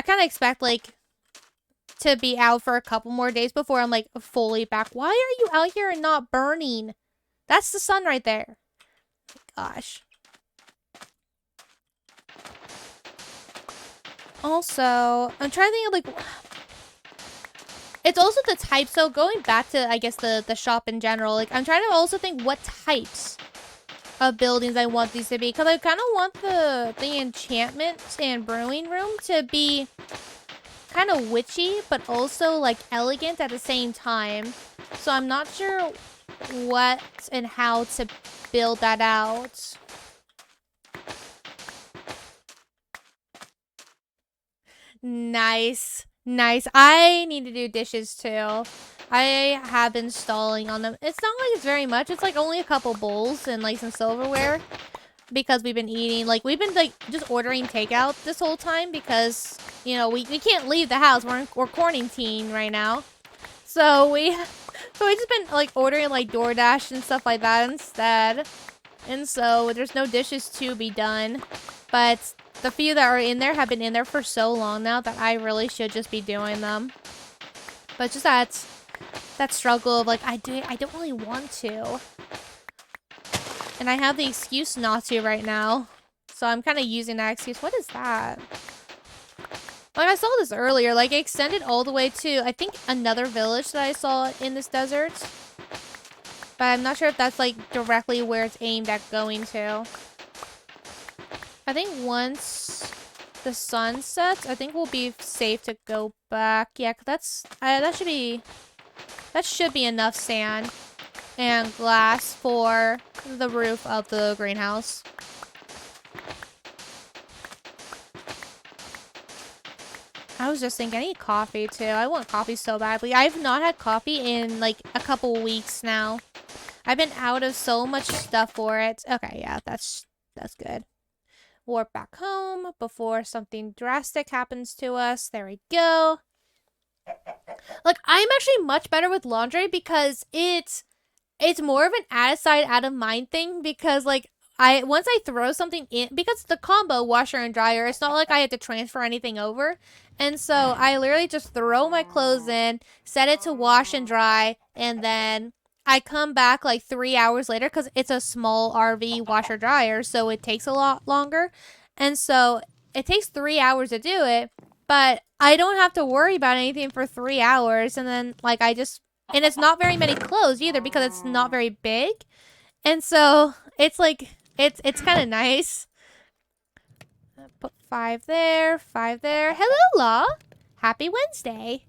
C: kind of expect like to be out for a couple more days before I'm like fully back. Why are you out here and not burning? That's the sun right there. Gosh. Also, I'm trying to think of like, it's also the type. So going back to, I guess, the shop in general, like I'm trying to also think what types of buildings I want these to be, because I kind of want the enchantment and brewing room to be kind of witchy, but also like elegant at the same time. So I'm not sure what and how to build that out. Nice. Nice. I need to do dishes too. I have been stalling on them. It's not like it's very much. It's like only a couple bowls and like some silverware. Because we've been eating, like we've been like just ordering takeout this whole time because, you know, we can't leave the house. We're quarantined right now. So we just been like ordering like DoorDash and stuff like that instead. And so there's no dishes to be done. But the few that are in there have been in there for so long now that I really should just be doing them. But just that struggle of like I don't really want to. And I have the excuse not to right now. So I'm kind of using that excuse. What is that? Like I saw this earlier. Like it extended all the way to, I think, another village that I saw in this desert. But I'm not sure if that's like directly where it's aimed at going to. I think once the sun sets, I think we'll be safe to go back. Yeah, 'cause that should be enough sand and glass for the roof of the greenhouse. I was just thinking I need coffee too. I want coffee so badly. I've not had coffee in like a couple weeks now. I've been out of so much stuff for it. Okay, yeah, that's good. Warp back home before something drastic happens to us. There we go. Like I'm actually much better with laundry because it's more of an out of sight, out of mind thing because like once I throw something in, because the combo washer and dryer, it's not like I had to transfer anything over. And so I literally just throw my clothes in, set it to wash and dry, and then I come back like 3 hours later because it's a small RV washer dryer, so it takes a lot longer. And so it takes 3 hours to do it, but I don't have to worry about anything for 3 hours. And then like and it's not very many clothes either because it's not very big. And so it's like, it's kind of nice. Put 5 there, 5 there. Hello, Law. Happy Wednesday.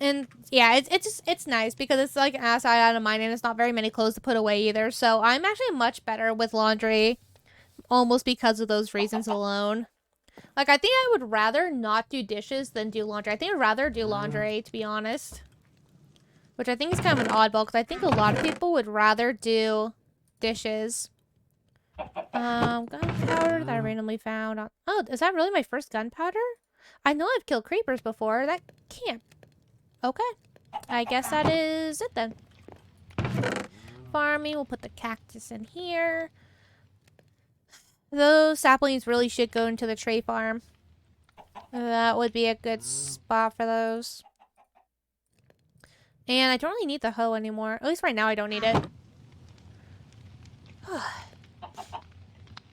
C: And yeah, it's nice because it's like an outside out of mind and it's not very many clothes to put away either. So I'm actually much better with laundry almost because of those reasons alone. Like I think I would rather not do dishes than do laundry. I think I'd rather do laundry, to be honest. Which I think is kind of an oddball because I think a lot of people would rather do dishes. Gunpowder that I randomly found. Oh, is that really my first gunpowder? I know I've killed creepers before. That can't. Okay. I guess that is it then. Farming. We'll put the cactus in here. Those saplings really should go into the tree farm. That would be a good spot for those. And I don't really need the hoe anymore. At least right now I don't need it.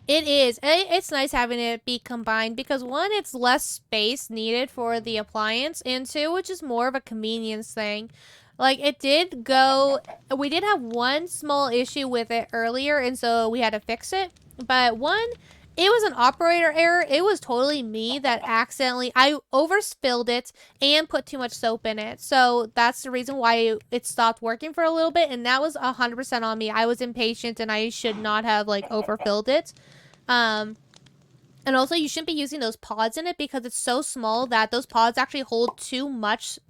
C: It is. It's nice having it be combined because one, it's less space needed for the appliance, and two, which is more of a convenience thing. Like, it did go... We did have one small issue with it earlier, and so we had to fix it. But one, it was an operator error. It was totally me that accidentally... I overspilled it and put too much soap in it. So that's the reason why it stopped working for a little bit, and that was 100% on me. I was impatient, and I should not have, like, overfilled it. And also, you shouldn't be using those pods in it because it's so small that those pods actually hold too much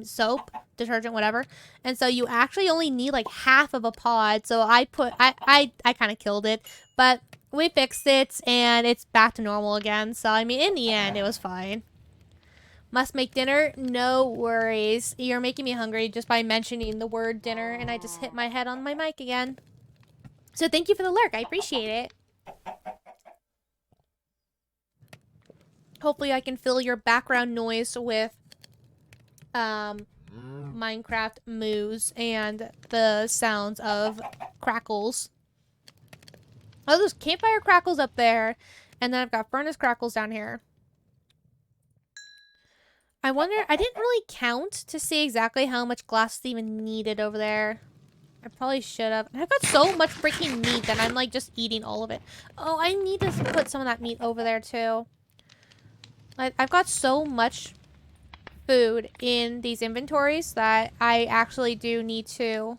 C: soap, detergent, whatever. And so you actually only need like half of a pod. So I kind of killed it, but we fixed it and it's back to normal again. So, I mean, in the end, it was fine. Must make dinner? No worries. You're making me hungry just by mentioning the word dinner, and I just hit my head on my mic again. So thank you for the lurk. I appreciate it. Hopefully I can fill your background noise with Minecraft moos and the sounds of crackles. Oh, there's campfire crackles up there. And then I've got furnace crackles down here. I wonder, I didn't really count to see exactly how much glass is even needed over there. I probably should have. I've got so much freaking meat that I'm like just eating all of it. Oh, I need to put some of that meat over there too. I've got so much food in these inventories that I actually do need to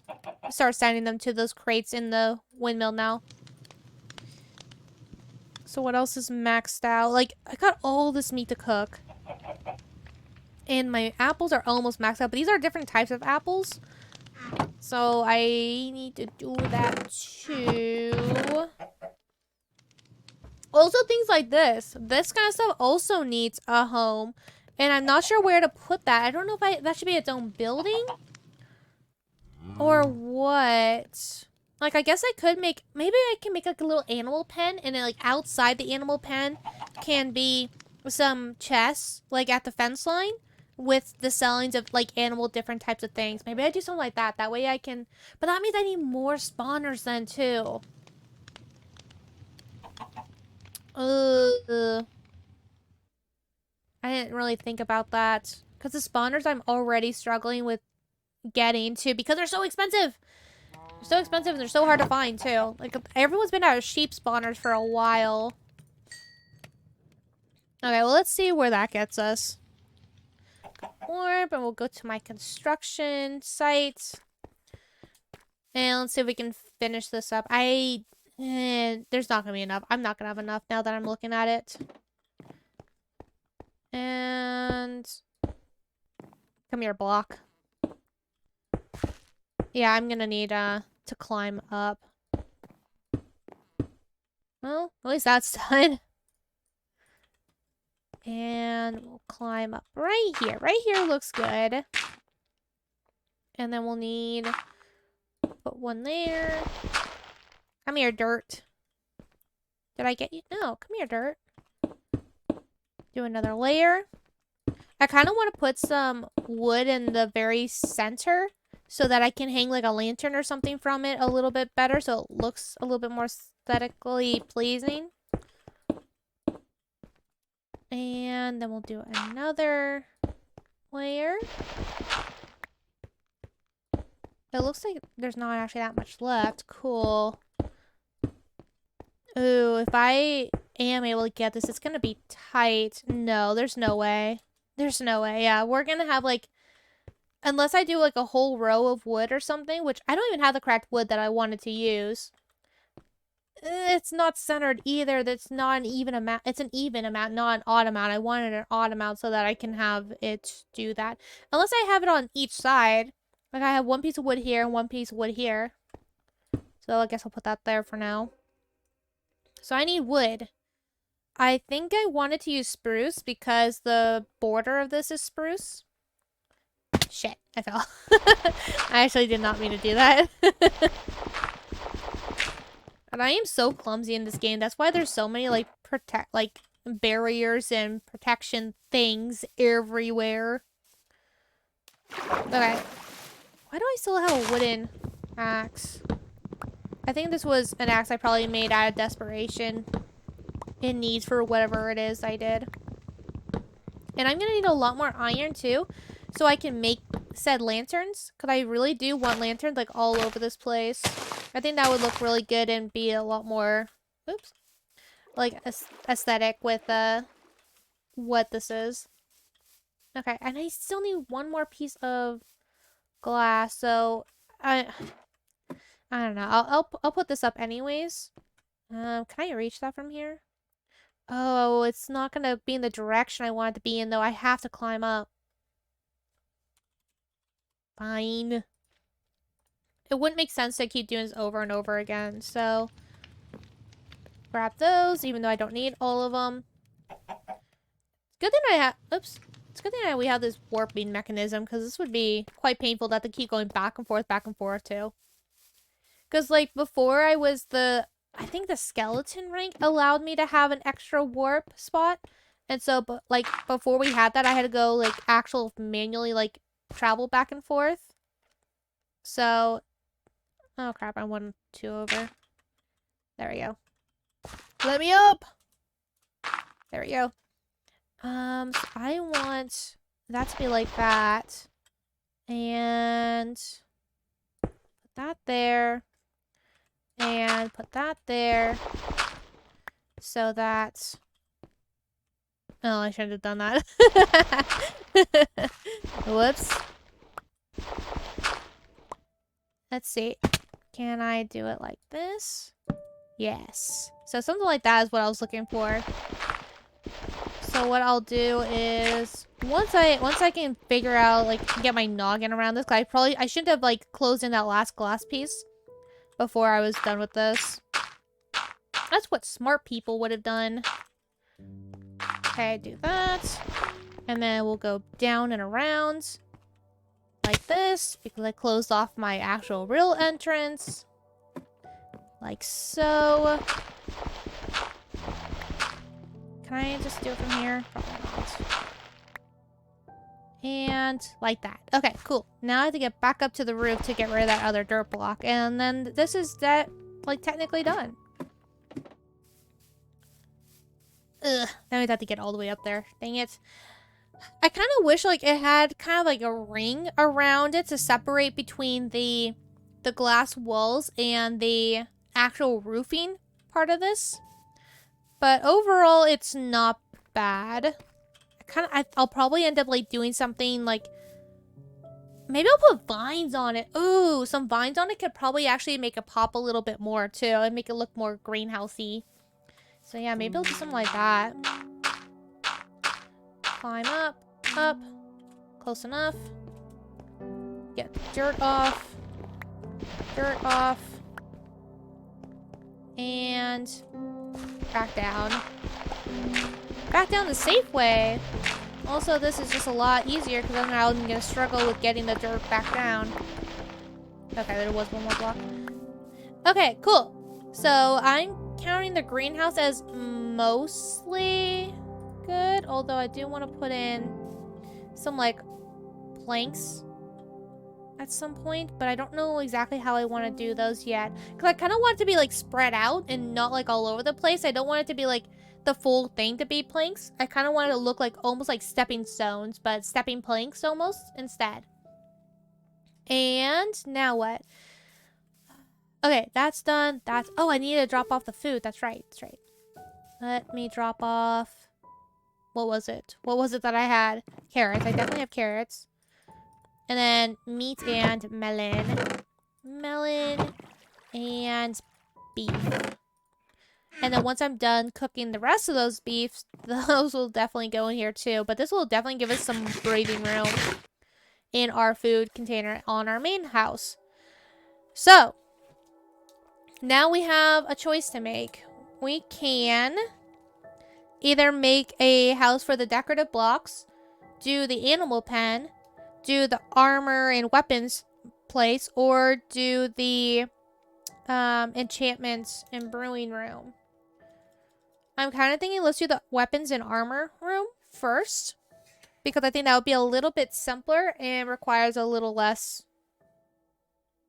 C: start sending them to those crates in the windmill now. So what else is maxed out? Like, I got all this meat to cook. And my apples are almost maxed out, but these are different types of apples. So I need to do that too. Also, things like this. This kind of stuff also needs a home. And I'm not sure where to put that. I don't know if that should be its own building. Or what. Like, I guess I could make... Maybe I can make like a little animal pen. And then like outside the animal pen can be some chests. Like at the fence line. With the sellings of like animal different types of things. Maybe I do something like that. That way I can... But that means I need more spawners then too. I didn't really think about that. Because the spawners I'm already struggling with getting to. Because they're so expensive. They're so expensive and they're so hard to find too. Like everyone's been out of sheep spawners for a while. Okay, well let's see where that gets us. Orb, and we'll go to my construction site. And let's see if we can finish this up. There's not gonna be enough. I'm not gonna have enough now that I'm looking at it. And come here, block. Yeah, I'm gonna need to climb up. Well, at least that's done. And we'll climb up right here. Right here looks good. And then we'll need... Put one there. Come here, dirt. Did I get you? No, come here, dirt. Do another layer. I kind of want to put some wood in the very center so that I can hang like a lantern or something from it a little bit better so it looks a little bit more aesthetically pleasing. And then we'll do another layer. It looks like there's not actually that much left. Cool. Ooh, if I am able to get this, it's gonna be tight. No, there's no way. There's no way. Yeah, we're gonna have like... Unless I do like a whole row of wood or something, which I don't even have the correct wood that I wanted to use. It's not centered either. That's not an even amount. It's an even amount, not an odd amount. I wanted an odd amount so that I can have it do that. Unless I have it on each side. Like I have one piece of wood here and one piece of wood here. So I guess I'll put that there for now. So I need wood. I think I wanted to use spruce because the border of this is spruce. Shit, I fell. I actually did not mean to do that. And I am so clumsy in this game. That's why there's so many like barriers and protection things everywhere. Okay. Why do I still have a wooden axe? I think this was an axe I probably made out of desperation. In need for whatever it is I did. And I'm gonna need a lot more iron too. So I can make said lanterns. Because I really do want lanterns like all over this place. I think that would look really good and be a lot more, oops, like aesthetic with what this is. Okay, and I still need one more piece of glass, so I don't know. I'll put this up anyways. Can I reach that from here? Oh, it's not gonna be in the direction I want it to be in, though. I have to climb up. Fine. It wouldn't make sense to keep doing this over and over again, so... Grab those, even though I don't need all of them. Good thing I have... Oops. It's good thing we have this warping mechanism, because this would be quite painful to have to keep going back and forth, too. Because, like, before I was the... I think the skeleton rank allowed me to have an extra warp spot. And so, but like, before we had that, I had to go, like, manually, like, travel back and forth. So... Oh, crap. I won 2 over. There we go. Let me up! There we go. So I want that to be like that. And put that there. And put that there. So that... Oh, I shouldn't have done that. Whoops. Let's see. Can I do it like this? Yes. So something like that is what I was looking for. So what I'll do is once I can figure out, like, get my noggin around this, I shouldn't have, like, closed in that last glass piece before I was done with this. That's what smart people would have done. Okay, do that. And then we'll go down and around like this because I closed off my actual real entrance. Like so. Can I just do it from here? Probably not. And like that. Okay, cool. Now I have to get back up to the roof to get rid of that other dirt block. And then this is that, like, technically done. Ugh. Then we'd have to get all the way up there. Dang it. I kind of wish, like, it had kind of like a ring around it to separate between the glass walls and the actual roofing part of this. But overall, it's not bad. I'll probably end up, like, doing something like... Maybe I'll put vines on it. Ooh, some vines on it could probably actually make it pop a little bit more, too. And make it look more greenhousey. So, yeah, maybe I'll do something like that. Climb up, up. Close enough. Get the dirt off. Dirt off. And... back down. Back down the safe way. Also, this is just a lot easier because I'm now going to struggle with getting the dirt back down. Okay, there was one more block. Okay, cool. So, I'm counting the greenhouse as mostly good. Although, I do want to put in some, like, planks at some point. But I don't know exactly how I want to do those yet. Because I kind of want it to be, like, spread out and not, like, all over the place. I don't want it to be, like, the full thing to be planks. I kind of want it to look like almost like stepping stones, but stepping planks almost instead. And now what? Okay, that's done. That's... Oh, I need to drop off the food. That's right. That's right. Let me drop off... What was it? What was it that I had? Carrots. I definitely have carrots. And then meat and melon. Melon and beef. And then once I'm done cooking the rest of those beefs, those will definitely go in here too. But this will definitely give us some breathing room in our food container on our main house. So, now we have a choice to make. We can either make a house for the decorative blocks, do the animal pen, do the armor and weapons place, or do the enchantments and brewing room. I'm kind of thinking let's do the weapons and armor room first. Because I think that would be a little bit simpler and requires a little less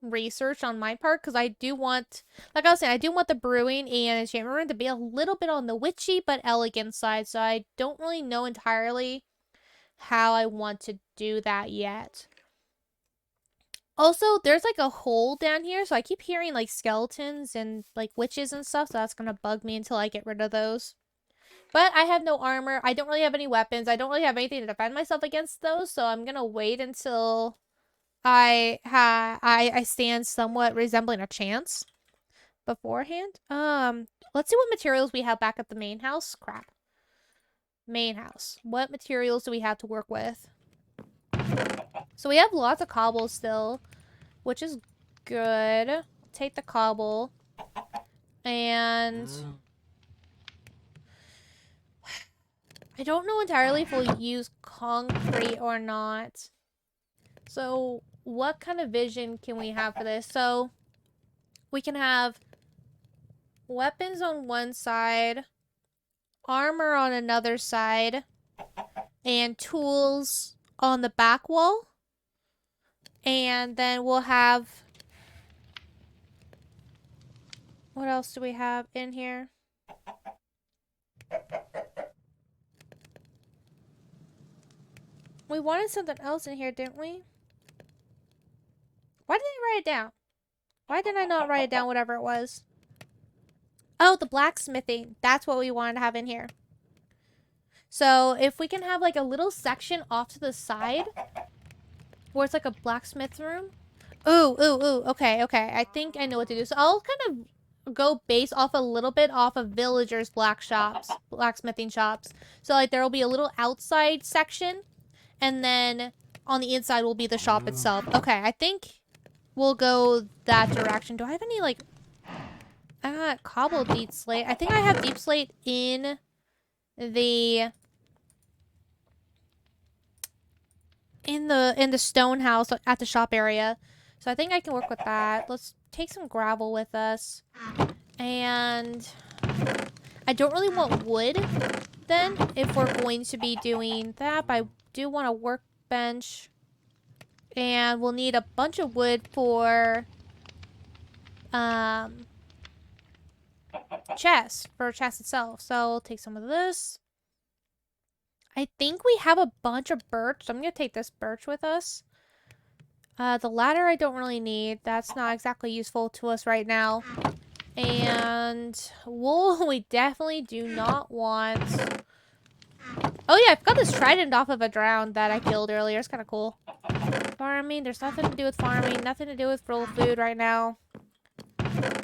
C: research on my part. Because I do want, like I was saying, I do want the brewing and enchantment room to be a little bit on the witchy but elegant side. So I don't really know entirely how I want to do that yet. Also, there's like a hole down here, so I keep hearing like skeletons and like witches and stuff, so that's gonna bug me until I get rid of those. But I have no armor. I don't really have any weapons. I don't really have anything to defend myself against those, so I'm gonna wait until I stand somewhat resembling a chance beforehand. Let's see what materials we have back at the main house. Crap. Main house. What materials do we have to work with? So we have lots of cobble still, which is good. Take the cobble. And I don't know entirely if we'll use concrete or not. So what kind of vision can we have for this? So we can have weapons on one side, armor on another side, and tools on the back wall. And then we'll have... What else do we have in here? We wanted something else in here, didn't we? Why didn't I write it down? Why did I not write it down, whatever it was? Oh, the blacksmithing. That's what we wanted to have in here. So if we can have like a little section off to the side where it's like a blacksmith room. Ooh, ooh, ooh. Okay, okay. I think I know what to do. So I'll kind of go base off a little bit off of villagers' blacksmithing shops. So like there will be a little outside section, and then on the inside will be the shop itself. Okay, I think we'll go that direction. Do I have any like... I got cobble deep slate. I think I have deep slate in the stone house at the shop area. So I think I can work with that. Let's take some gravel with us. And I don't really want wood then if we're going to be doing that, but I do want a workbench. And we'll need a bunch of wood for chest itself. So I'll take some of this. I think we have a bunch of birch, so I'm gonna take this birch with us. The ladder I don't really need. That's not exactly useful to us right now. And wool we definitely do not want. Oh yeah, I've got this trident off of a drown that I killed earlier. It's kind of cool. Farming, there's nothing to do with farming. Nothing to do with real food right now.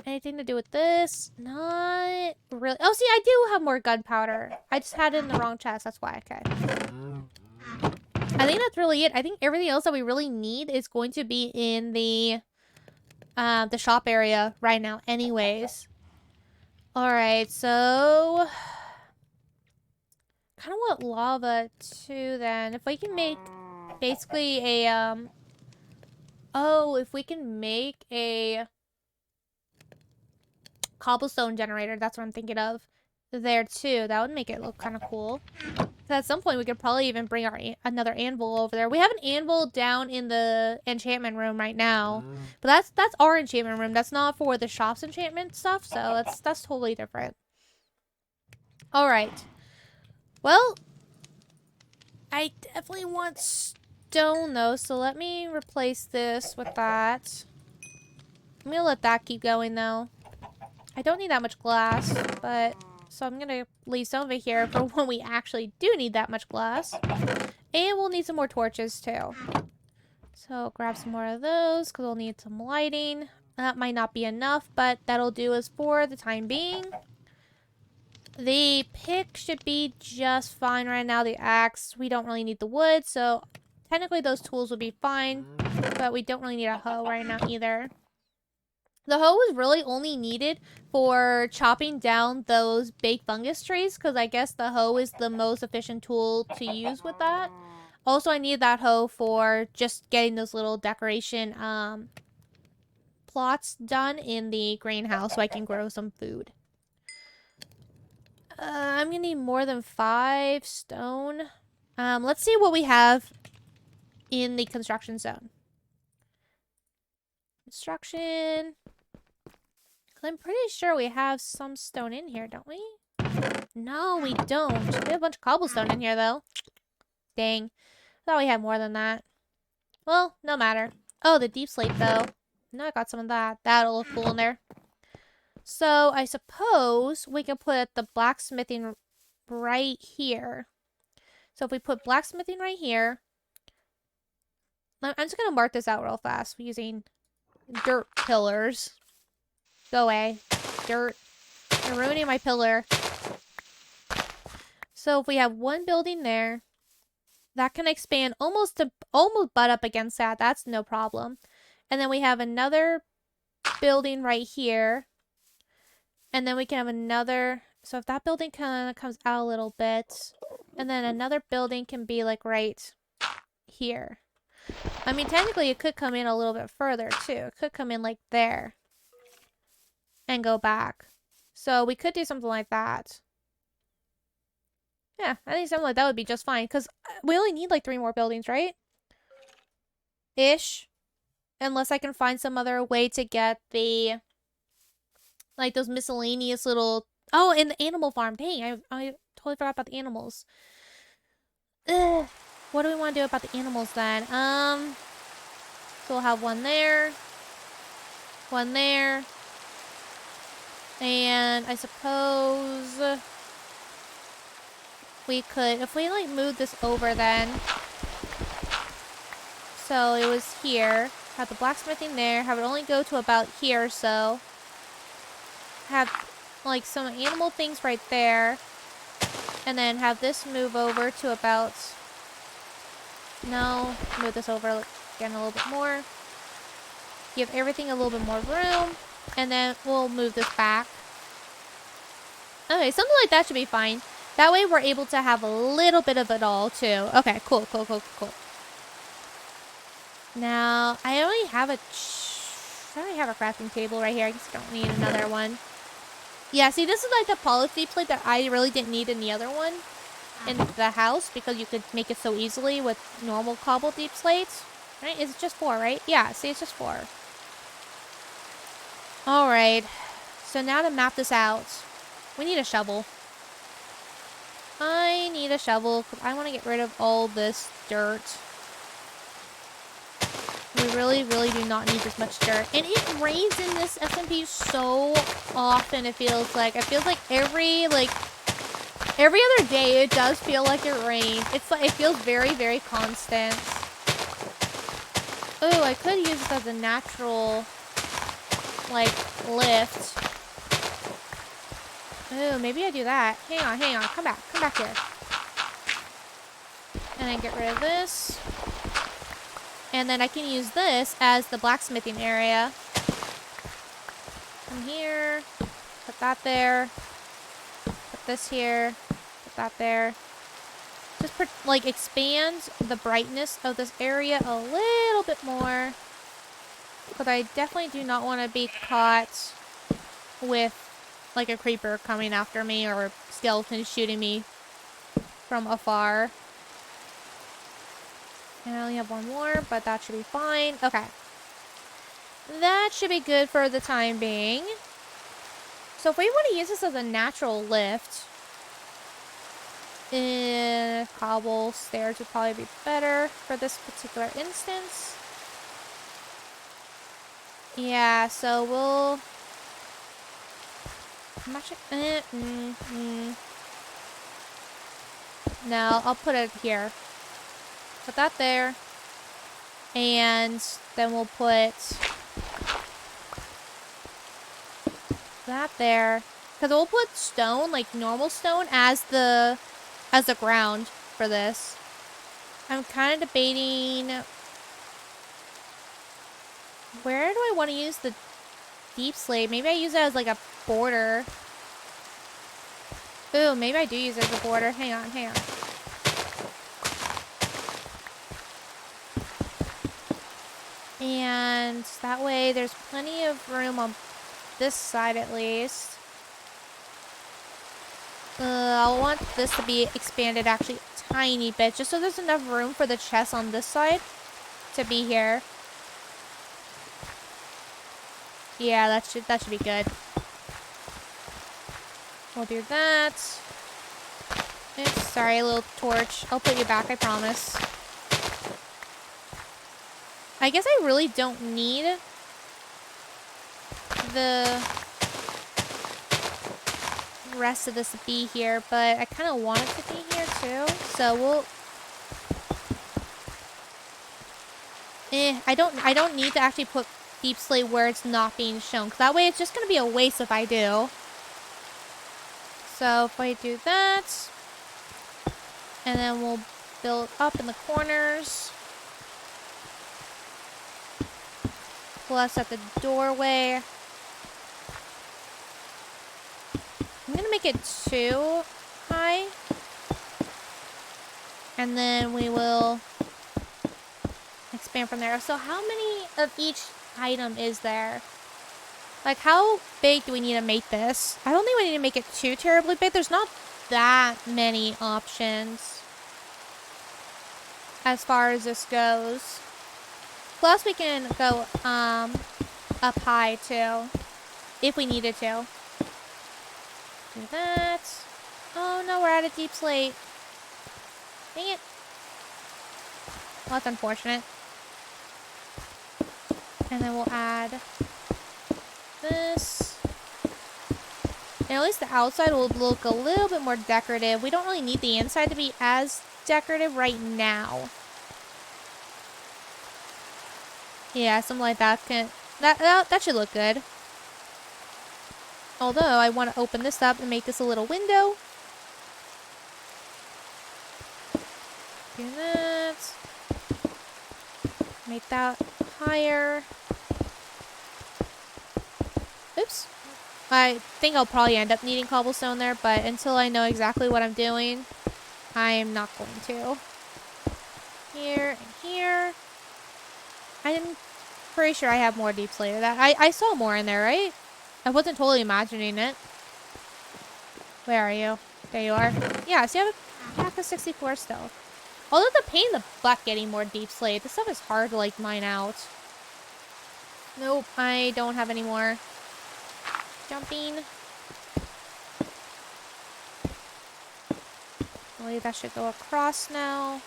C: Anything to do with this? Not really. Oh, see, I do have more gunpowder. I just had it in the wrong chest. That's why. Okay. I think that's really it. I think everything else that we really need is going to be in the shop area right now anyways. Alright, so... kind of want lava too then. If we can make basically a, oh, if we can make a cobblestone generator, that's what I'm thinking of. There too, that would make it look kind of cool. So at some point we could probably even bring our another anvil over there. We have an anvil down in the enchantment room right now, but that's our enchantment room. That's not for the shop's enchantment stuff, so that's totally different. All right. Well, I definitely want stone though, so let me replace this with that. I'm gonna let that keep going though. I don't need that much glass, but so I'm gonna leave some of it here for when we actually do need that much glass. And we'll need some more torches too. So grab some more of those because we'll need some lighting. That might not be enough, but that'll do us for the time being. The pick should be just fine right now. The axe, we don't really need the wood, so technically those tools would be fine, but we don't really need a hoe right now either. The hoe is really only needed for chopping down those big fungus trees, because I guess the hoe is the most efficient tool to use with that. Also, I need that hoe for just getting those little decoration plots done in the greenhouse so I can grow some food. I'm gonna need more than 5 stone. Let's see what we have in the construction zone. Construction. I'm pretty sure we have some stone in here, don't we? No, we don't. We have a bunch of cobblestone in here, though. Dang. Thought we had more than that. Well, no matter. Oh, the deep slate, though. No, I got some of that. That'll look cool in there. So, I suppose we can put the blacksmithing right here. So, if we put blacksmithing right here. I'm just going to mark this out real fast using dirt pillars. Go away. Dirt. You're ruining my pillar. So, if we have one building there, that can expand almost butt up against that. That's no problem. And then we have another building right here. And then we can have another... So if that building kind of comes out a little bit. And then another building can be like right here. I mean, technically it could come in a little bit further too. It could come in like there. And go back. So we could do something like that. Yeah, I think something like that would be just fine. Because we only need like 3 more buildings, right? Ish. Unless I can find some other way to get the... like those miscellaneous little... Oh, and the animal farm. Dang, I totally forgot about the animals. Ugh. what do we want to do about the animals then? So we'll have one there. One there. And I suppose we could, if we like move this over then. So it was here. Have the blacksmithing there. Have it only go to about here, so. Have like some animal things right there. And then have this move over to about. No. Move this over again a little bit more. Give everything a little bit more room. And then we'll move this back. Okay, something like that should be fine. That way we're able to have a little bit of it all too. Okay, cool. Now, I already have a crafting table right here. I guess I don't need another one. Yeah, see, this is like the policy plate that I really didn't need in the other one. In the house, because you could make it so easily with normal cobble deep slates. Right? It's just 4, right? Yeah, see, it's just 4. Alright. So now to map this out. We need a shovel. I need a shovel because I want to get rid of all this dirt. We really do not need this much dirt. And it rains in this SMP so often, it feels like. It feels like every other day it does feel like it rains. It's like, it feels very constant. Oh, I could use this as a natural, like, lift. Oh, maybe I do that. Hang on. Come back here. And then get rid of this. And then I can use this as the blacksmithing area. Come here. Put that there. Put this here. Put that there. Just like expand the brightness of this area a little bit more. Because I definitely do not want to be caught with like a creeper coming after me or a skeleton shooting me from afar. And I only have one more, but that should be fine. Okay. That should be good for the time being. So if we want to use this as a natural lift, cobble stairs would probably be better for this particular instance. Yeah, so we'll... I'm actually... No, I'll put it here. Put that there. And then we'll put that there. Because we'll put stone, like normal stone, as the ground for this. I'm kind of debating... Where do I want to use the deep slate? Maybe I use it as like a border. Ooh, maybe I do use it as a border. Hang on. And that way there's plenty of room on this side at least. I'll want this to be expanded actually a tiny bit, just so there's enough room for the chest on this side to be here. Yeah, that should be good. We'll do that. Oops, sorry, little torch. I'll put you back, I promise. I guess I really don't need the rest of this to be here, but I kind of want it to be here too. So we'll... I don't need to actually put deep slate where it's not being shown, because that way it's just going to be a waste if I do. So if I do that, and then we'll build up in the corners. Plus at the doorway. I'm going to make it 2 high. And then we will expand from there. So how many of each item is there? Like, how big do we need to make this? I don't think we need to make it too terribly big. There's not that many options as far as this goes. Plus, we can go up high, too, if we needed to. Do that. Oh, no, we're out of deep slate. Dang it. Well, that's unfortunate. And then we'll add this. And at least the outside will look a little bit more decorative. We don't really need the inside to be as decorative right now. Yeah, something like that that should look good. Although I want to open this up and make this a little window. Do that. Make that higher. Oops. I think I'll probably end up needing cobblestone there, but until I know exactly what I'm doing, I am not going to. Here and here. I'm pretty sure I have more deep slate. I saw more in there, right? I wasn't totally imagining it. Where are you? There you are. Yeah, so you have a pack of 64 still. Although the pain in the butt getting more deep slate. This stuff is hard to, like, mine out. Nope, I don't have any more. Jumping. I believe that should go across now.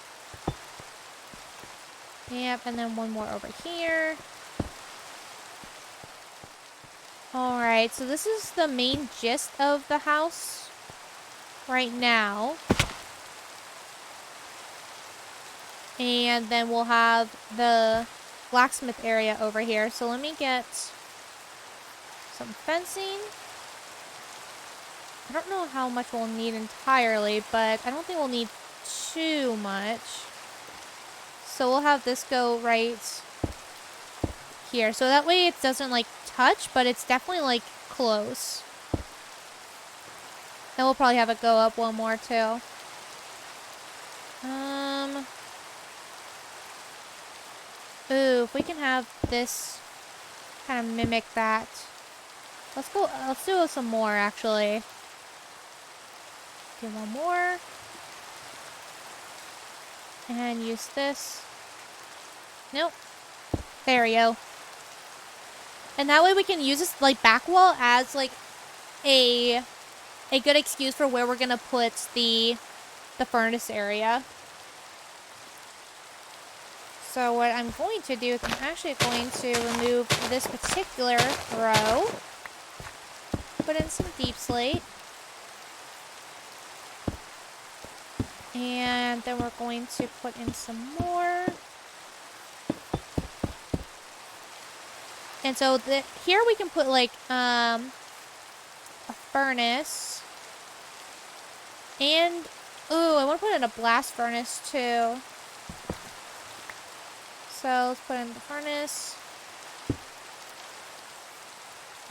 C: Yep, and then one more over here. Alright, so this is the main gist of the house right now. And then we'll have the blacksmith area over here. So let me get some fencing. I don't know how much we'll need entirely, but I don't think we'll need too much. So we'll have this go right here. So that way it doesn't like touch, but it's definitely like close. Then we'll probably have it go up one more too. Ooh, if we can have this kind of mimic that. Let's do some more actually. Do one more. And use this. Nope. There we go. And that way we can use this like back wall as like a good excuse for where we're gonna put the furnace area. So what I'm going to do is I'm actually going to remove this particular row. Put in some deep slate. And then we're going to put in some more. And so here we can put like a furnace. And, ooh, I want to put in a blast furnace too. So let's put in the furnace.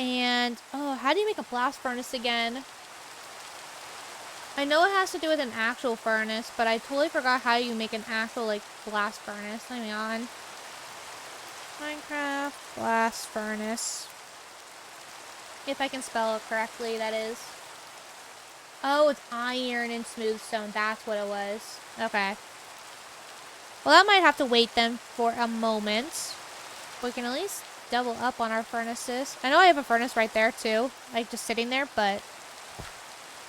C: And, oh, how do you make a blast furnace again? I know it has to do with an actual furnace, but I totally forgot how you make an actual, like, blast furnace. Let me on. Minecraft blast furnace. If I can spell it correctly, that is. Oh, it's iron and smooth stone. That's what it was. Okay. Well, that might have to wait then for a moment. We can at least double up on our furnaces. I know I have a furnace right there, too. Like, just sitting there, but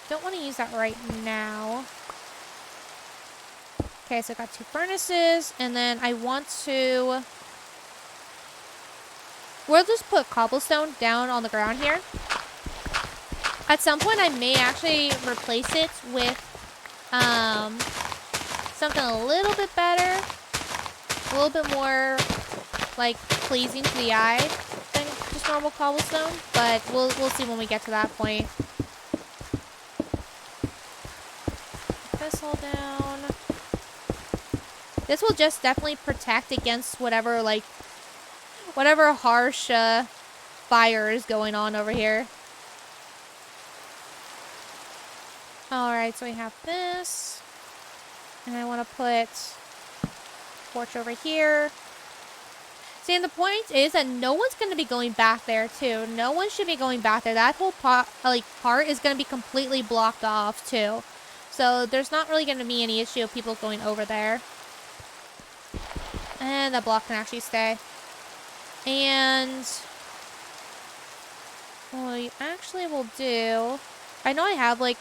C: don't want to use that right now. Okay, so I got 2 furnaces, and then I want to... We'll just put cobblestone down on the ground here. At some point, I may actually replace it with something a little bit better. A little bit more, like, pleasing to the eye than just normal cobblestone. But we'll see when we get to that point. Put this all down. This will just definitely protect against whatever, like, whatever harsh fire is going on over here. Alright, so we have this. And I want to put torch over here. See, and the point is that no one's going to be going back there, too. No one should be going back there. That whole part is going to be completely blocked off, too. So there's not really going to be any issue of people going over there. And that block can actually stay. And what we actually will do... I know I have, like,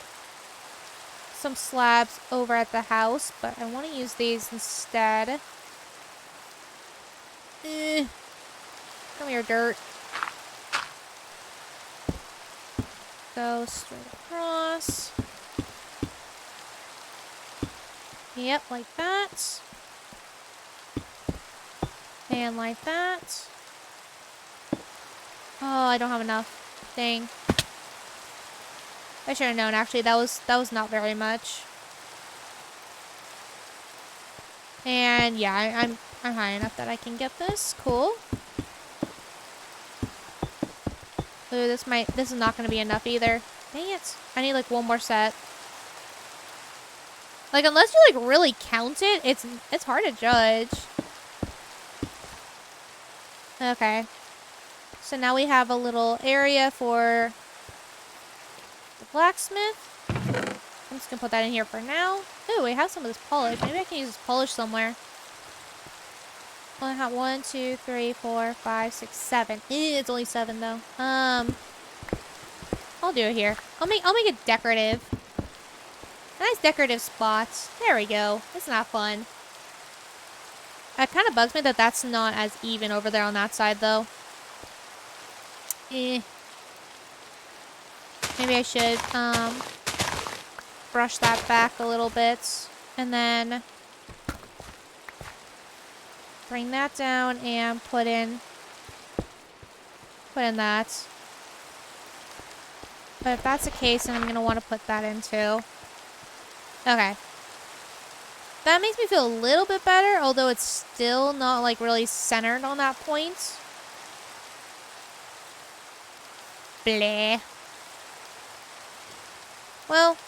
C: some slabs over at the house, but I want to use these instead. Come here, dirt. Go straight across. Yep, like that. And like that. Oh, I don't have enough. Dang. I should have known, actually. That was not very much. And yeah, I'm high enough that I can get this. Cool. Ooh, this is not gonna be enough either. Dang it. I need like one more set. Like, unless you like really count it, it's hard to judge. Okay. So now we have a little area for the blacksmith. I'm just gonna put that in here for now. Ooh, we have some of this polish. Maybe I can use this polish somewhere. I have 1, 2, 3, 4, 5, 6, 7. It's only 7 though. I'll do it here. I'll make it decorative. A nice decorative spot. There we go. It's not fun. It kind of bugs me that that's not as even over there on that side though. Maybe I should brush that back a little bit and then bring that down and put in that. But if that's the case, then I'm going to want to put that in too. Okay. That makes me feel a little bit better, although it's still not like really centered on that point. Bleh. Well,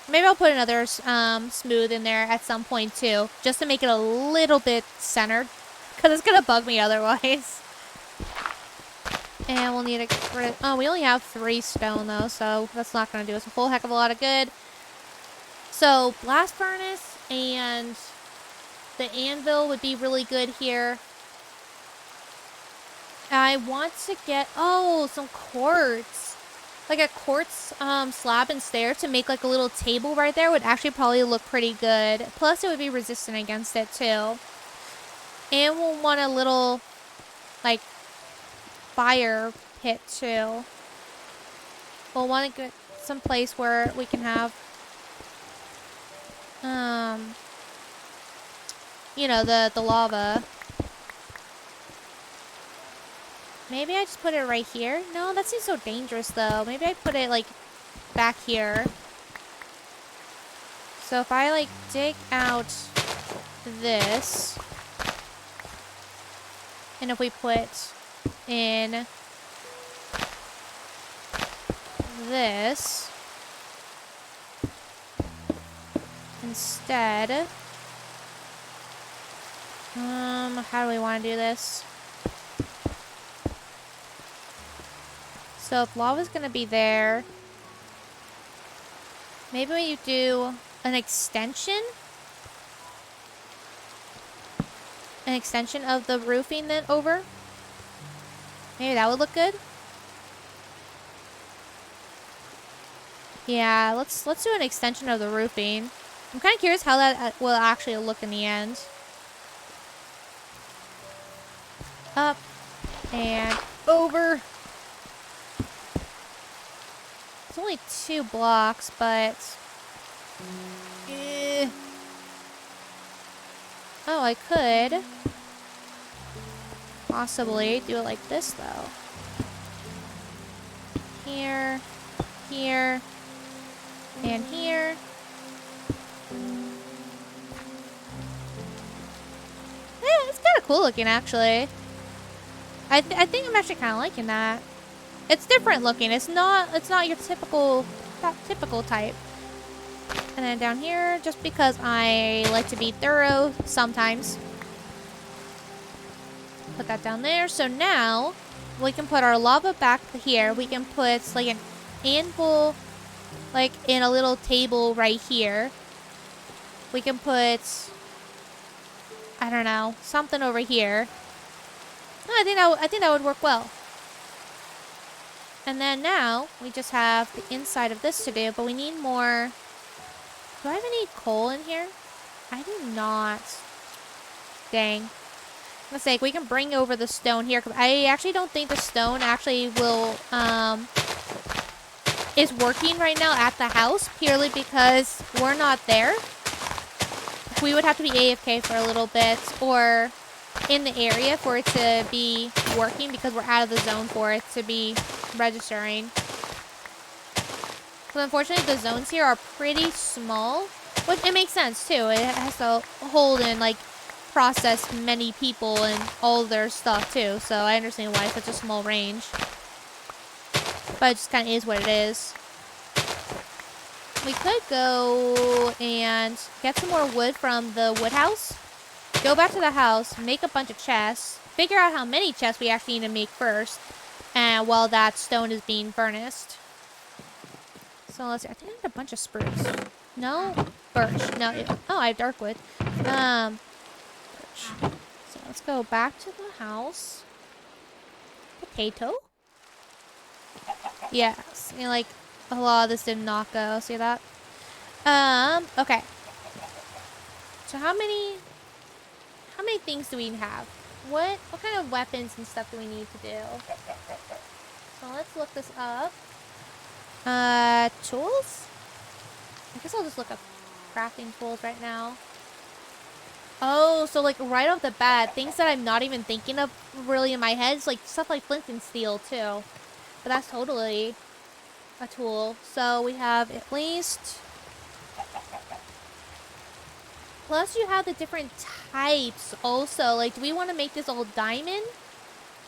C: maybe I'll put another smooth in there at some point too, just to make it a little bit centered, because it's gonna bug me otherwise. And we'll need a oh, we only have 3 stone though, so that's not gonna do us a whole heck of a lot of good. So blast furnace and the anvil would be really good here. I want to get some quartz. Like a quartz slab and stair to make like a little table right there would actually probably look pretty good. Plus it would be resistant against it too. And we'll want a little like fire pit too. We'll want to get some place where we can have you know, the lava. Maybe I just put it right here? No, that seems so dangerous though. Maybe I put it like back here. So if I like dig out this, and if we put in this instead, how do we want to do this? So if lava's gonna be there, maybe when you do an extension of the roofing then over, maybe that would look good. Yeah, let's do an extension of the roofing. I'm kind of curious how that will actually look in the end. Up and over. It's only 2 blocks, but oh, I could possibly do it like this though. Here, here, and here. Yeah, it's kind of cool looking actually. I think I'm actually kind of liking that. It's different looking. It's not your typical type. And then down here, just because I like to be thorough sometimes. Put that down there. So now we can put our lava back here. We can put like an anvil like in a little table right here. We can put, I don't know, something over here. I think that would work well. And then now we just have the inside of this to do, but we need more. Do I have any coal in here? I do not. Dang. let's say we can bring over the stone here. 'Cause I actually don't think the stone actually will, is working right now at the house purely because we're not there. We would have to be AFK for a little bit or in the area for it to be working because we're out of the zone for it to be registering. So unfortunately the zones here are pretty small, which it makes sense too. It has to hold and like process many people and all their stuff too. So I understand why it's such a small range. But it just kind of is what it is. We could go and get some more wood from the wood house. Go back to the house, make a bunch of chests. Figure out how many chests we actually need to make first. And while that stone is being furnaced. So let's see. I think I need a bunch of spruce. No? Birch. No. Oh, I have dark wood. Birch. So let's go back to the house. Potato? Yes. You know, like, a lot of this did not go. See that? Okay. So how many things do we have? What kind of weapons and stuff do we need to do? So let's look this up. Tools? I guess I'll just look up crafting tools right now. Oh, so like right off the bat, things that I'm not even thinking of really in my head is like stuff like flint and steel too. But that's totally a tool. So we have at least... Plus you have the different types also. Like, do we want to make this all diamond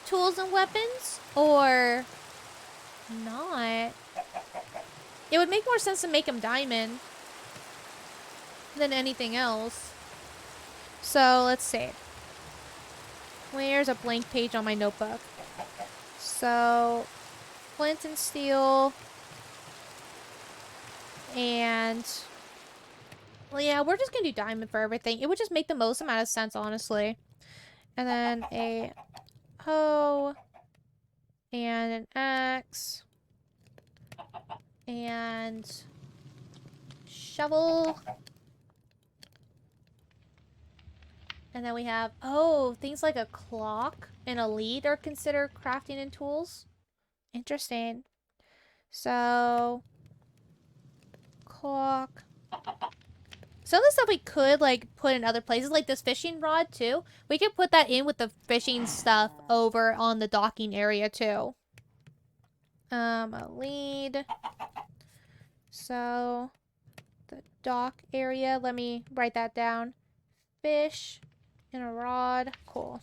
C: tools and weapons? Or not? It would make more sense to make them diamond than anything else. So, let's see. Where's a blank page on my notebook? So, flint and steel. And... well, yeah, we're just gonna do diamond for everything. It would just make the most amount of sense, honestly. And then a hoe. And an axe. And... shovel. And then we have... oh, things like a clock and a lead are considered crafting and tools. Interesting. So... clock... some of the stuff we could, like, put in other places, like this fishing rod, too. We could put that in with the fishing stuff over on the docking area, too. A lead. So, the dock area, let me write that down. Fish and a rod. Cool.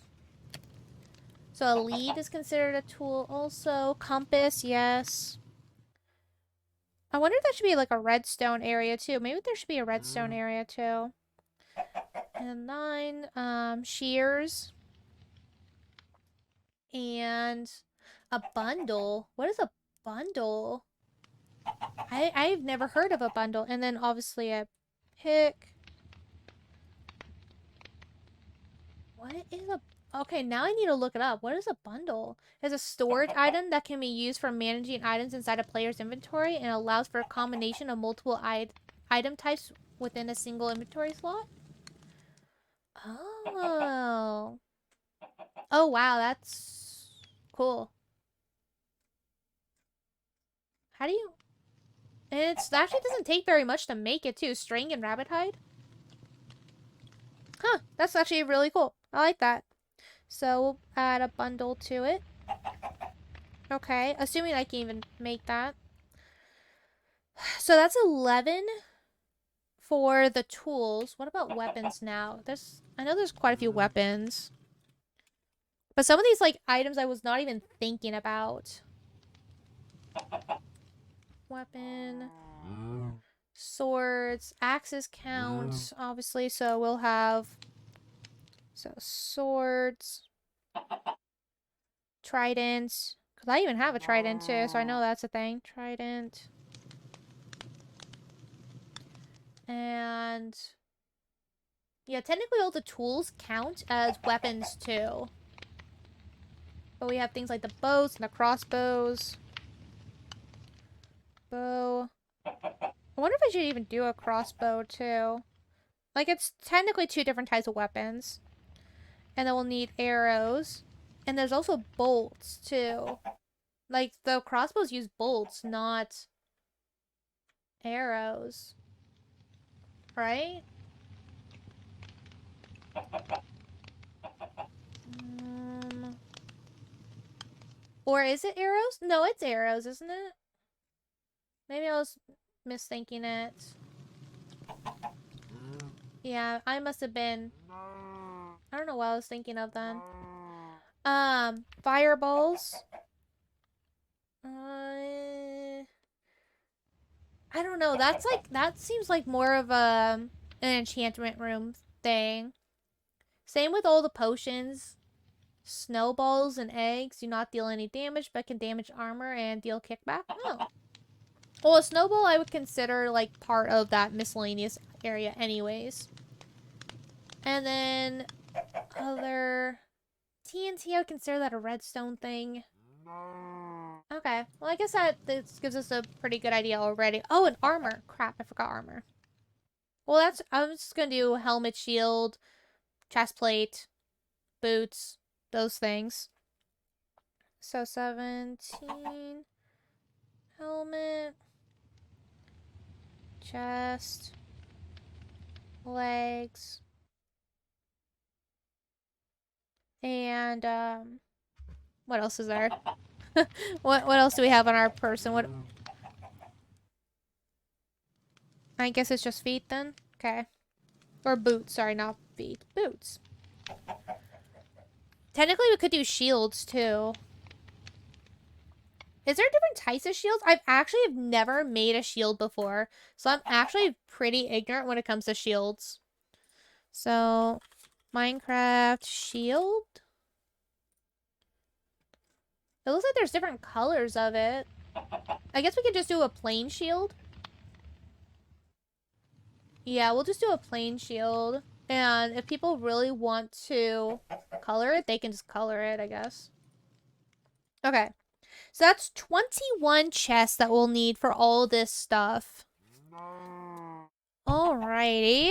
C: So, a lead is considered a tool also. Compass, yes. I wonder if that should be like a redstone area too. Maybe there should be a redstone area too. And 9, shears. And a bundle. What is a bundle? I've never heard of a bundle. And then obviously a pick. What is a... okay, now I need to look it up. What is a bundle? It's a storage item that can be used for managing items inside a player's inventory and allows for a combination of multiple item types within a single inventory slot. Oh. Oh, wow, that's cool. How do you... and it actually doesn't take very much to make it, too. String and rabbit hide. Huh, that's actually really cool. I like that. So we'll add a bundle to it. Okay, assuming I can even make that. So that's 11 for the tools. What about weapons now? I know there's quite a few weapons. But some of these like items I was not even thinking about. Weapon. Swords. Axes count, obviously, so we'll have... so swords. Tridents. Because I even have a trident too, so I know that's a thing. Trident. And... yeah, technically all the tools count as weapons too. But we have things like the bows and the crossbows. Bow. I wonder if I should even do a crossbow too. Like, it's technically 2 different types of weapons. And then we'll need arrows. And there's also bolts, too. Like, the crossbows use bolts, not arrows. Right? Or is it arrows? No, it's arrows, isn't it? Maybe I was misthinking it. Yeah, I must have been. I don't know what I was thinking of then. Fireballs. I don't know. That's like, that seems like more of an enchantment room thing. Same with all the potions. Snowballs and eggs do not deal any damage, but can damage armor and deal kickback. Oh. Well, a snowball I would consider like part of that miscellaneous area anyways. And then other TNT, I would consider that a redstone thing. Okay. Well, I guess that this gives us a pretty good idea already. Oh, and armor. Crap, I forgot armor. Well, I'm just gonna do helmet, shield, chest plate, boots, those things. So 17. Helmet. Chest. Legs. And, what else is there? What else do we have on our person? What? I guess it's just feet then? Okay. Or boots, sorry, not feet. Boots. Technically, we could do shields, too. Is there different types of shields? I've actually have never made a shield before. So I'm actually pretty ignorant when it comes to shields. So, Minecraft shield? It looks like there's different colors of it. I guess we could just do a plain shield. Yeah, we'll just do a plain shield. And if people really want to color it, they can just color it, I guess. Okay. So that's 21 chests that we'll need for all this stuff. Alrighty.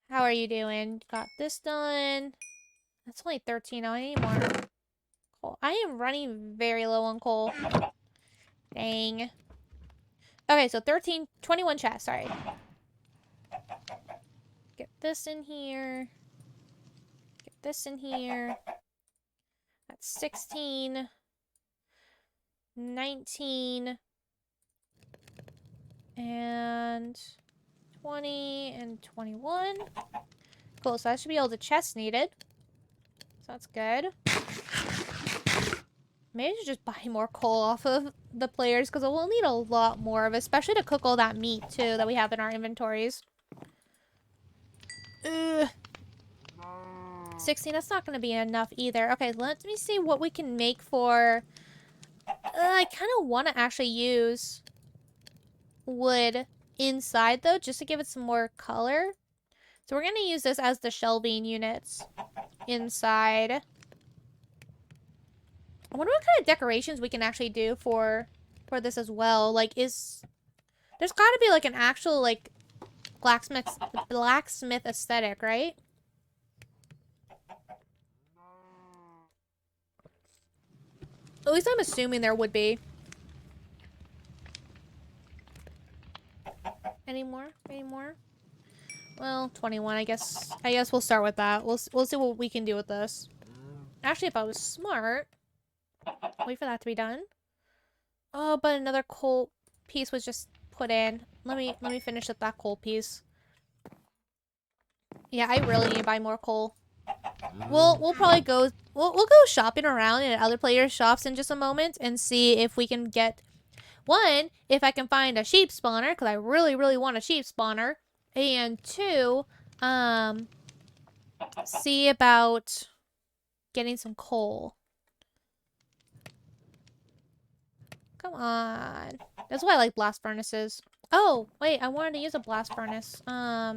C: How are you doing? Got this done. That's only 13. I need more coal. I am running very low on coal. Dang. Okay, so 21 chests. Sorry. Get this in here. Get this in here. That's 16. 19. And 20 and 21. Cool, so that should be all the chests needed. So that's good. Maybe I should just buy more coal off of the players because we'll need a lot more of it, especially to cook all that meat too that we have in our inventories. Ugh. 16, that's not going to be enough either. Okay, let me see what we can make for... I kind of want to actually use wood inside though, just to give it some more color. So we're going to use this as the shelving units inside. I wonder what kind of decorations we can actually do for this as well. Like, there's got to be like an actual like blacksmith aesthetic, right? At least I'm assuming there would be. Any more? Any more? Well, 21, I guess. I guess we'll start with that. We'll see what we can do with this. Actually, if I was smart, wait for that to be done. Oh, but another coal piece was just put in. Let me finish up that coal piece. Yeah, I really need to buy more coal. We'll probably go we'll go shopping around in other players' shops in just a moment and see if we can get one, if I can find a sheep spawner, because I really, really want a sheep spawner. And two, see about getting some coal. Come on. That's why I like blast furnaces. Oh, wait, I wanted to use a blast furnace. I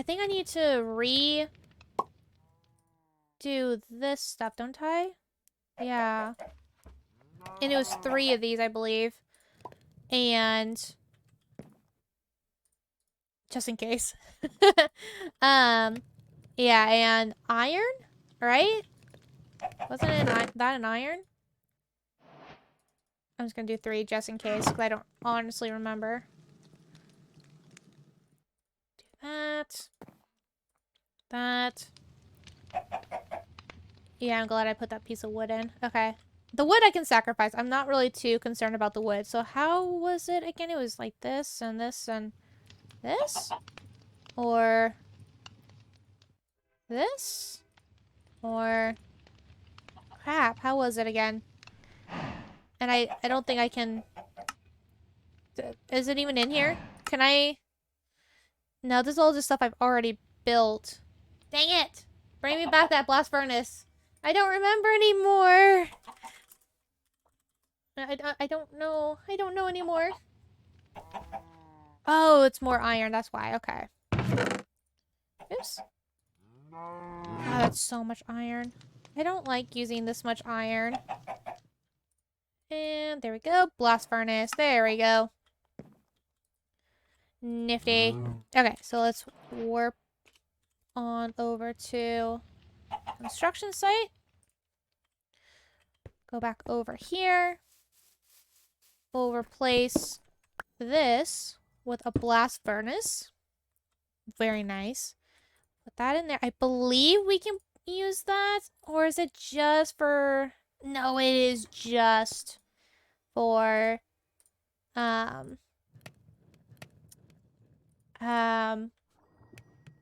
C: think I need to do this stuff, don't I? Yeah. And it was 3 of these, I believe. And just in case. Yeah, and iron, right? Wasn't it that an iron? I'm just gonna do 3 just in case, because I don't honestly remember. Do that. That. Yeah, I'm glad I put that piece of wood in. Okay. The wood I can sacrifice. I'm not really too concerned about the wood. So how was it again? It was like this and this and this? Or this? Or... Crap, how was it again? And I don't think I can... Is it even in here? Can I... No, this is all just stuff I've already built. Dang it! Bring me back that blast furnace. I don't remember anymore. I don't know. I don't know anymore. Oh, it's more iron. That's why. Okay. Oops. Oh, that's so much iron. I don't like using this much iron. And there we go. Blast furnace. There we go. Nifty. Okay, so let's warp on over to construction site. Go back over here. We'll replace this with a blast furnace. Very nice. Put that in there. I believe we can use that. Or is it just for... No, it is just for...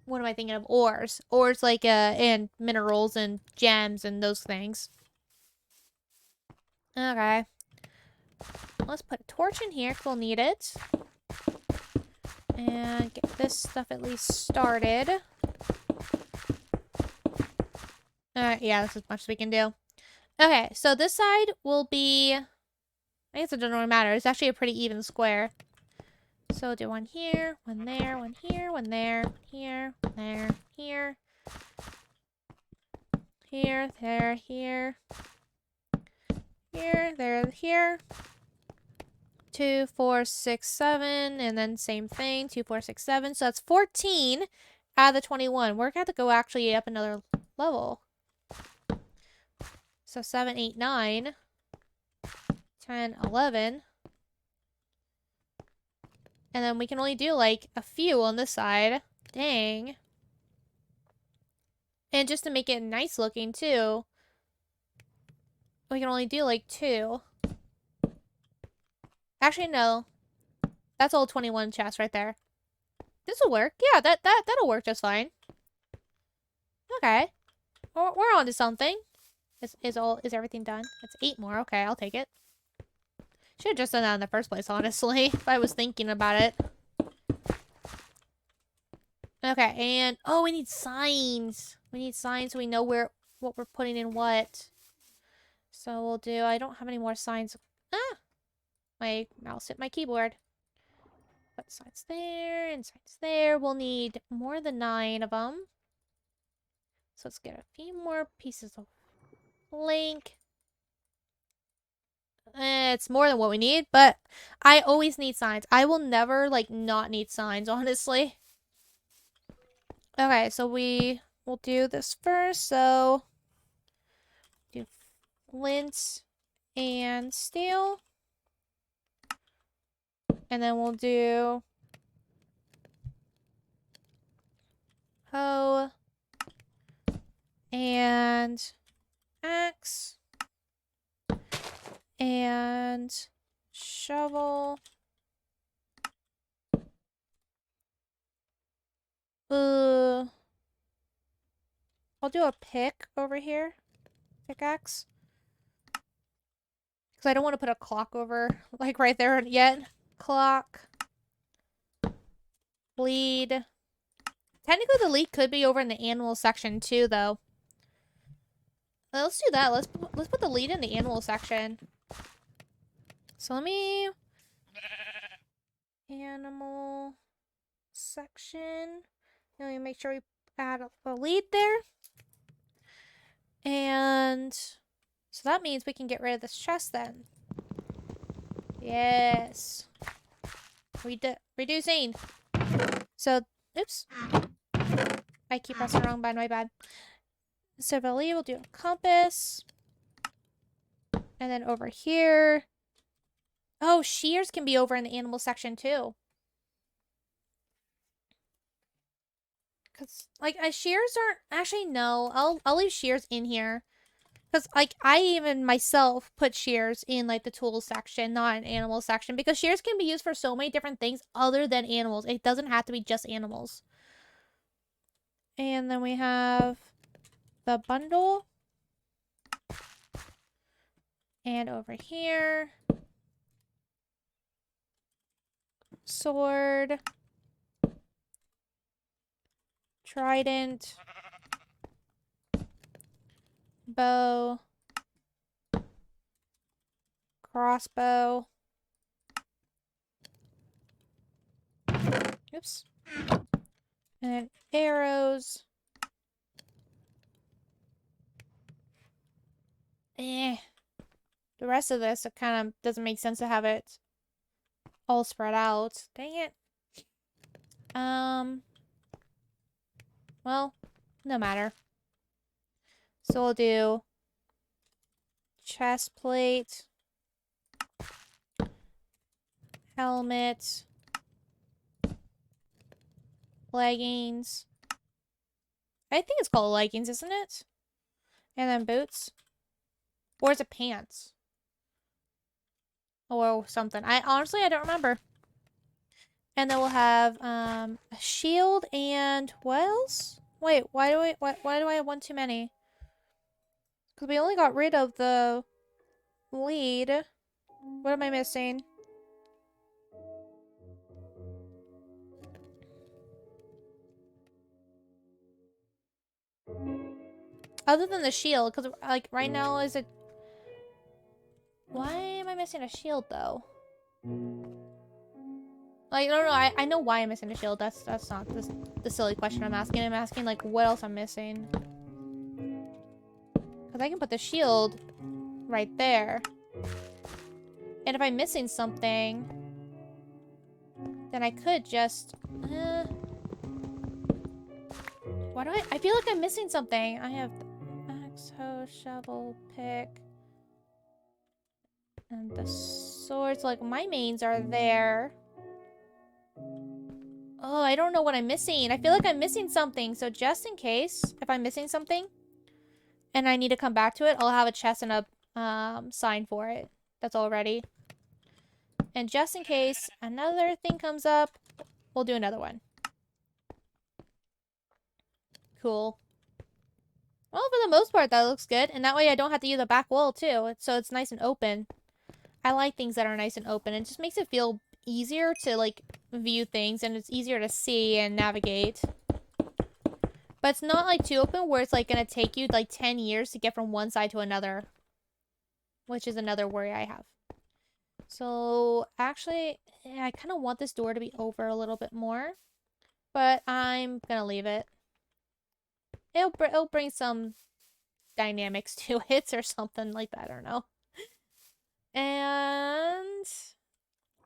C: What am I thinking of? Ores. Ores like, and minerals and gems and those things. Okay. Let's put a torch in here, 'cause we'll need it. And get this stuff at least started. Yeah, that's as much as we can do. Okay, so this side will be... I guess it doesn't really matter. It's actually a pretty even square. So we'll do one here, one there, one here, one there, here, there, here. Here, there, here. Here, there, here. 2, 4, 6, 7, and then same thing, 2, 4, 6, 7. So that's 14 out of the 21. We're gonna have to go actually up another level. So 7, 8, 9, 10, 11. And then we can only do like a few on this side. Dang. And just to make it nice looking too, we can only do like 2. Actually, no. That's all 21 chests right there. This will work. Yeah, that'll work just fine. Okay. We're on to something. Is everything done? It's 8 more. Okay, I'll take it. Should have just done that in the first place, honestly, if I was thinking about it. Okay, and oh, we need signs. We need signs so we know what we're putting in what. So we'll do. I don't have any more signs. Ah, my mouse hit my keyboard. Put signs there and signs there. We'll need more than 9 of them. So let's get a few more pieces of link. It's more than what we need, but I always need signs. I will never, like, not need signs, honestly. Okay, so we will do this first. So, do flint and steel. And then we'll do hoe and axe. And shovel. I'll do a pick over here. Pickaxe. Because I don't want to put a clock over, like, right there yet. Clock. Lead. Technically, the lead could be over in the animal section, too, though. Let's do that. Let's put the lead in the animal section. So let me... Animal section. Let me make sure we add a lead there. And so that means we can get rid of this chest then. Yes. Reducing. So, oops. I keep pressing the wrong button, my bad. So Valia will do a compass. And then over here. Oh, shears can be over in the animal section too. Cause like shears aren't actually no. I'll leave shears in here. Cause like I even myself put shears in like the tools section, not an animal section, because shears can be used for so many different things other than animals. It doesn't have to be just animals. And then we have the bundle. And over here, sword, trident, bow, crossbow. Oops. And then arrows. The rest of this, it kind of doesn't make sense to have it all spread out. Dang it. Well, no matter. So we'll do chest plate, helmet, leggings. I think it's called leggings, isn't it? And then boots. Or is it pants? Or something. I don't remember. And then we'll have a shield and what else? Wait, why do I have one too many? Because we only got rid of the lead. What am I missing? Other than the shield, because like right now is it... Why am I missing a shield though? Like, no, I know why I'm missing a shield. That's not the silly question I'm asking. I'm asking like what else I'm missing. Because I can put the shield right there. And if I'm missing something, then I could just... Why do I feel like I'm missing something. I have axe, hoe, shovel, pick. And the swords, like my mains are there. Oh, I don't know what I'm missing. I feel like I'm missing something. So just in case, if I'm missing something and I need to come back to it, I'll have a chest and a sign for it. That's all ready. And just in case another thing comes up, we'll do another one. Cool. Well, for the most part, that looks good. And that way I don't have to use the back wall, too. So it's nice and open. I like things that are nice and open. It just makes it feel easier to, like, view things. And it's easier to see and navigate. But it's not, like, too open where it's, like, going to take you, like, 10 years to get from one side to another. Which is another worry I have. So, actually, I kind of want this door to be over a little bit more. But I'm going to leave it. It'll bring some dynamics to it or something like that. I don't know. And...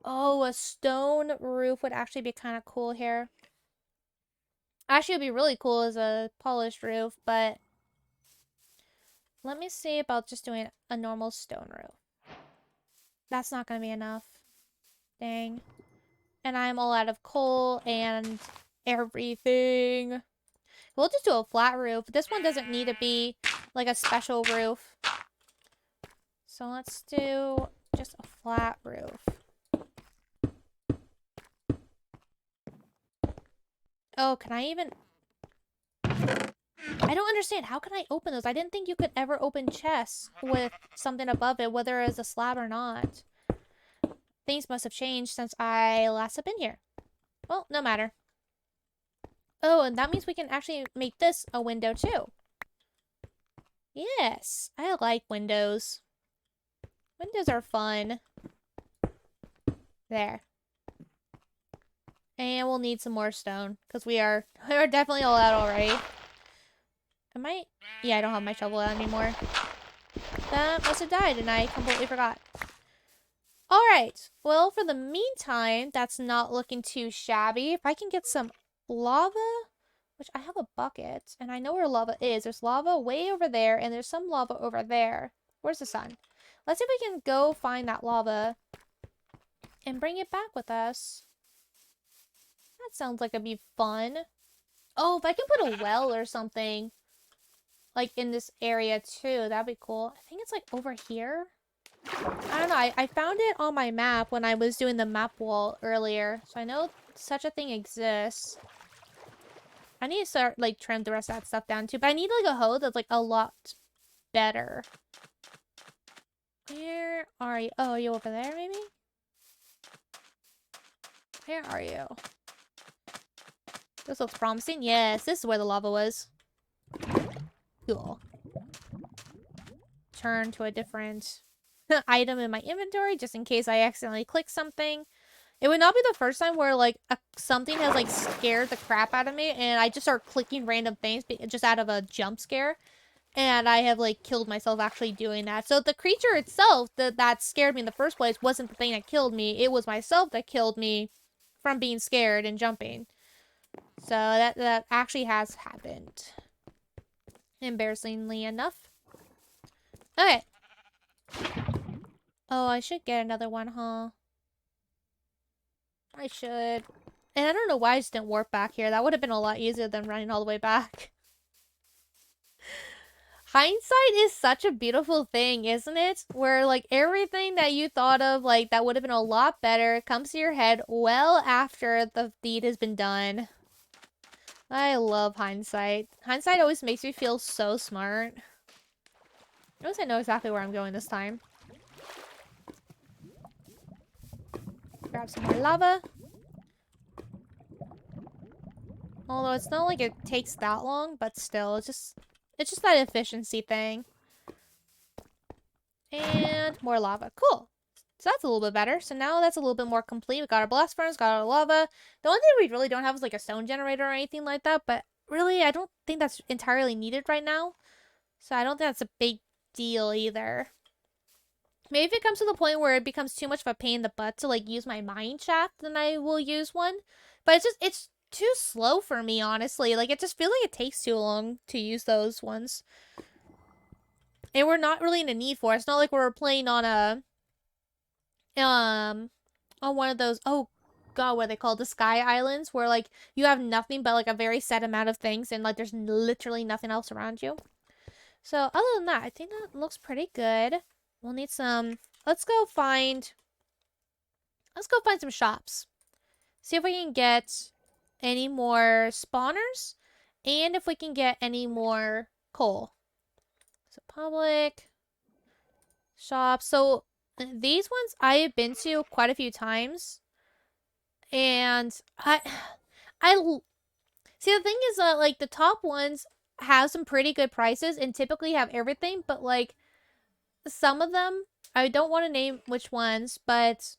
C: oh, a stone roof would actually be kind of cool here. Actually, it would be really cool as a polished roof, but... let me see about just doing a normal stone roof. That's not going to be enough. Dang. And I'm all out of coal and everything. We'll just do a flat roof. This one doesn't need to be like a special roof. So let's do just a flat roof. Oh, can I even... I don't understand. How can I open those? I didn't think you could ever open chests with something above it, whether it's a slab or not. Things must have changed since I last have been here. Well, no matter. Oh, and that means we can actually make this a window too. Yes, I like windows. Windows are fun. There. And we'll need some more stone because we're definitely all out already. Am I? Yeah, I don't have my shovel out anymore. That must have died and I completely forgot. Alright, well, for the meantime, that's not looking too shabby. If I can get some lava, which I have a bucket, and I know where lava is. There's lava way over there, and there's some lava over there. Where's the sun? Let's see if we can go find that lava and bring it back with us. That sounds like it'd be fun. Oh, if I can put a well or something, like, in this area, too, that'd be cool. I think it's, like, over here. I don't know. I found it on my map when I was doing the map wall earlier. So I know such a thing exists. I need to start, like, trim the rest of that stuff down, too. But I need, like, a hoe that's, like, a lot better. Where are you? Oh, are you over there, maybe? Where are you? This looks promising. Yes, this is where the lava was. Cool. Turn to a different item in my inventory just in case I accidentally click something. It would not be the first time where, like, something has, like, scared the crap out of me and I just start clicking random things just out of a jump scare. And I have, like, killed myself actually doing that. So the creature itself that scared me in the first place wasn't the thing that killed me. It was myself that killed me from being scared and jumping. So that actually has happened. Embarrassingly enough. Okay. Oh, I should get another one, huh? I should. And I don't know why I just didn't warp back here. That would have been a lot easier than running all the way back. Hindsight is such a beautiful thing, isn't it? Where, like, everything that you thought of, like, that would have been a lot better comes to your head well after the deed has been done. I love hindsight. Hindsight always makes me feel so smart. Notice I know exactly where I'm going this time. Grab some more lava. Although it's not like it takes that long, but still, it's just that efficiency thing. And more lava. Cool. So that's a little bit better. So now that's a little bit more complete. We got our blast furnace, got our lava. The only thing we really don't have is like a stone generator or anything like that. But really, I don't think that's entirely needed right now. So I don't think that's a big deal either. Maybe if it comes to the point where it becomes too much of a pain in the butt to like use my mine shaft, then I will use one. But it's too slow for me, honestly. Like, it just feels like it takes too long to use those ones. And we're not really in a need for it. It's not like we're playing on a on one of those, oh god, what are they called, the sky islands, where like you have nothing but like a very set amount of things and like there's literally nothing else around you. So other than that, I think that looks pretty good. We'll need some, let's go find some shops, see if we can get any more spawners and if we can get any more coal. So public shop. So these ones I have been to quite a few times, and I see, the thing is that like the top ones have some pretty good prices and typically have everything, but like some of them, I don't want to name which ones, but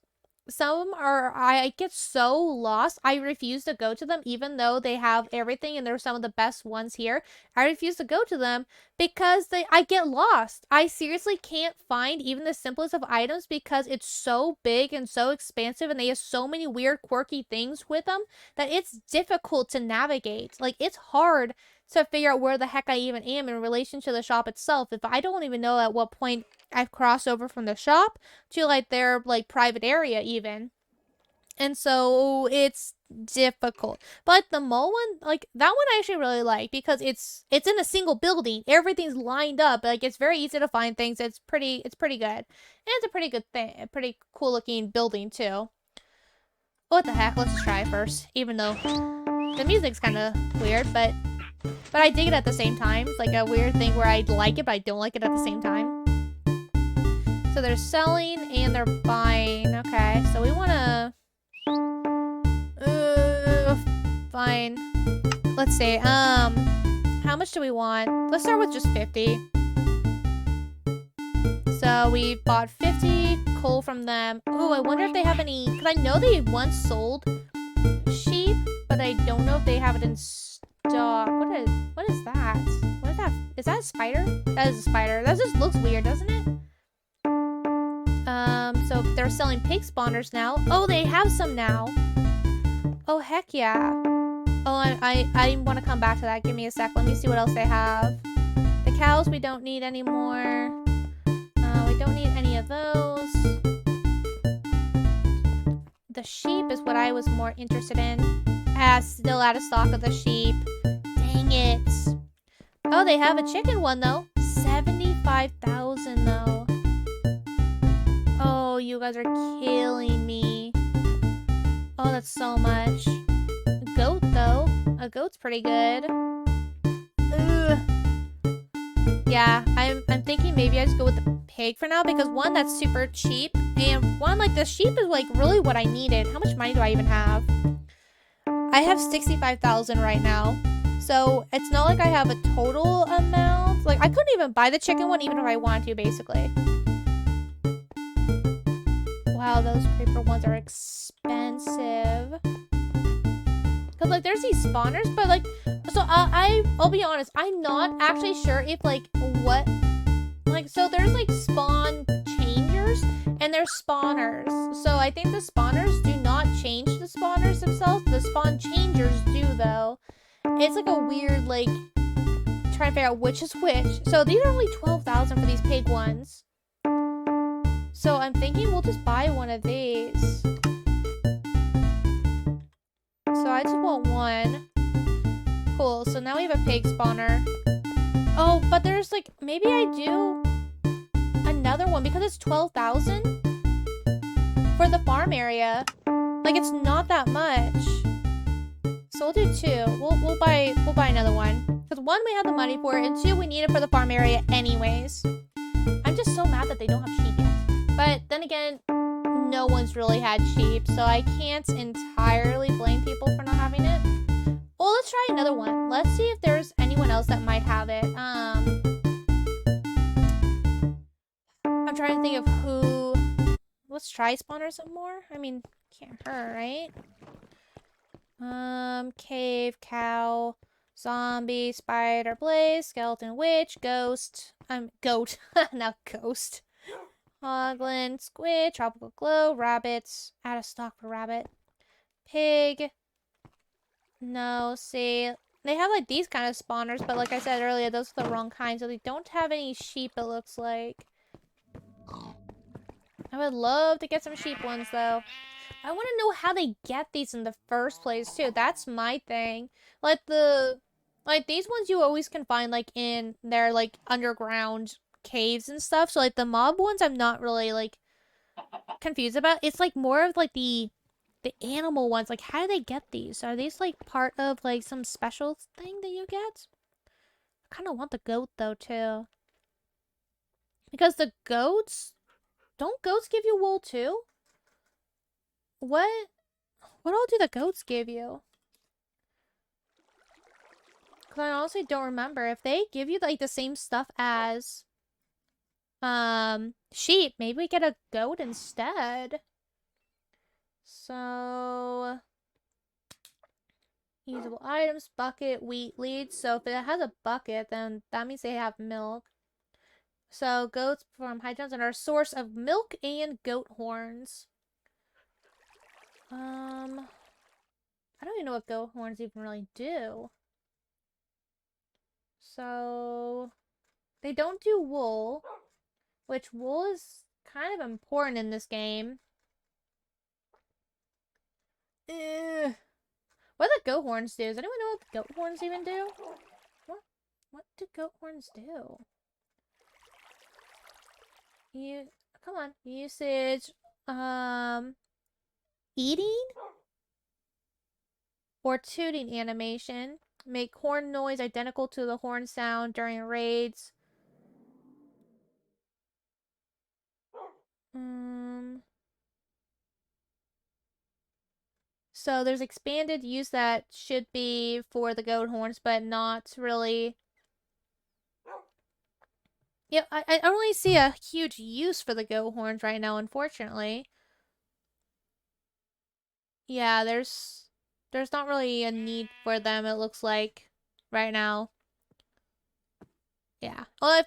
C: some are, I get so lost. I refuse to go to them even though they have everything and they're some of the best ones here. I refuse to go to them because I get lost. I seriously can't find even the simplest of items because it's so big and so expansive and they have so many weird quirky things with them that it's difficult to navigate. Like, it's hard to figure out where the heck I even am in relation to the shop itself if I don't even know at what point I've crossed over from the shop to like their like private area even. And so it's difficult. But like the mole one, like that one I actually really like because it's in a single building. Everything's lined up. Like, it's very easy to find things. It's pretty good. And it's a pretty good thing. A pretty cool looking building too. What the heck? Let's try first. Even though the music's kind of weird, but I dig it at the same time. It's like a weird thing where I like it, but I don't like it at the same time. So they're selling and they're buying. Okay, so we want to... fine. Let's see. How much do we want? Let's start with just 50. So we bought 50 coal from them. Oh, I wonder if they have any... Because I know they once sold sheep, but I don't know if they have it in stock. What is that? What is that? Is that a spider? That is a spider. That just looks weird, doesn't it? So they're selling pig spawners now. Oh, they have some now. Oh, heck yeah. Oh, I want to come back to that. Give me a sec. Let me see what else they have. The cows we don't need anymore. We don't need any of those. The sheep is what I was more interested in. Still out of stock of the sheep. Dang it. Oh, they have a chicken one though. 75,000 though. Oh, you guys are killing me. Oh, that's so much. A goat though. A goat's pretty good. Ugh. Yeah, I'm thinking maybe I just go with the pig for now because one, that's super cheap, and one, like the sheep is like really what I needed. How much money do I even have? I have 65,000 right now. So it's not like I have a total amount. Like I couldn't even buy the chicken one even if I wanted to, basically. Wow, those creeper ones are expensive. Cause like there's these spawners, but like, so I'll be honest, I'm not actually sure if like what, like, so there's like spawn changers and there's spawners. So I think the spawners do not change the spawners themselves. The spawn changers do though. It's like a weird, like, trying to figure out which is which. So these are only 12,000 for these pig ones. So I'm thinking we'll just buy one of these. So I just want one. Cool, so now we have a pig spawner. Oh, but there's like, maybe I do another one because it's 12,000 for the farm area. Like it's not that much. So we'll do two. We'll buy another one. Because one, we have the money for it, and two, we need it for the farm area anyways. I'm just so mad that they don't have sheep yet. But then again, no one's really had sheep, so I can't entirely blame people for not having it. Well, let's try another one. Let's see if there's anyone else that might have it. I'm trying to think of who. Let's try spawner some more. I mean, can't hurt, right? Cave, cow, zombie, spider, blaze, skeleton, witch, ghost. Goat, not ghost. Hoglin, squid, tropical glow, rabbits. Out of stock for rabbit. Pig. No, see, they have like these kind of spawners, but like I said earlier, those are the wrong kind, so they don't have any sheep, it looks like. I would love to get some sheep ones though. I want to know how they get these in the first place too. That's my thing. Like these ones you always can find like in their like underground caves and stuff. So like the mob ones I'm not really like confused about. It's like more of like the animal ones. Like how do they get these? Are these like part of like some special thing that you get? I kind of want the goat though too. Because the goats, don't goats give you wool too? What all do the goats give you? Because I honestly don't remember. If they give you like the same stuff as sheep, maybe we get a goat instead. So usable items, bucket, wheat, leads. So if it has a bucket, then that means they have milk. So goats perform high jumps and are a source of milk and goat horns. I don't even know what goat horns even really do. So they don't do wool, which wool is kind of important in this game. What do the goat horns do? Does anyone know what the goat horns even do? What do goat horns do? Come on. Usage. Eating? Or tooting animation. Make horn noise identical to the horn sound during raids. So there's expanded use that should be for the goat horns, but not really. Yeah, I don't really see a huge use for the goat horns right now, unfortunately. Yeah, there's not really a need for them, it looks like, right now. Yeah. Well,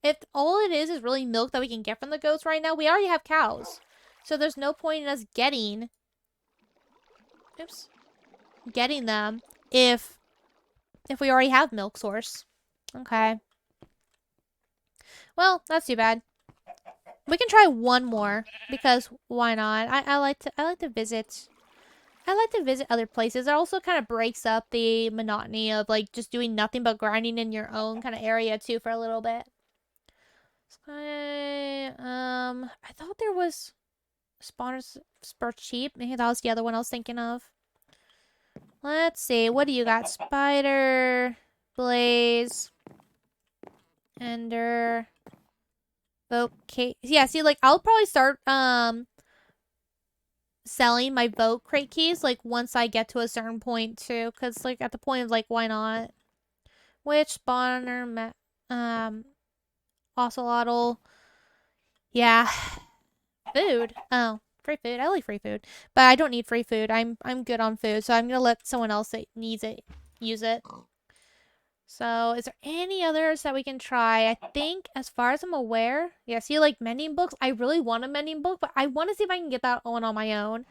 C: if all it is really milk that we can get from the goats right now, we already have cows. So there's no point in us getting them if we already have milk source. Okay. Well, that's too bad. We can try one more because why not? I like to visit. I like to visit other places. It also kind of breaks up the monotony of like just doing nothing but grinding in your own kind of area too for a little bit. Okay, I thought there was spawners for cheap. Maybe that was the other one I was thinking of. Let's see. What do you got? Spider, Blaze, Ender, Vote Case. Yeah, see, like, I'll probably start, selling my Vote Crate keys, like, once I get to a certain point, too. Because, like, at the point of, like, why not? Which spawner, Ocelotl. Yeah. Food. Oh, free food. I like free food. But I don't need free food. I'm good on food, so I'm gonna let someone else that needs it use it. So, is there any others that we can try? I think, as far as I'm aware, yeah, see, like, mending books. I really want a mending book, but I want to see if I can get that one on my own.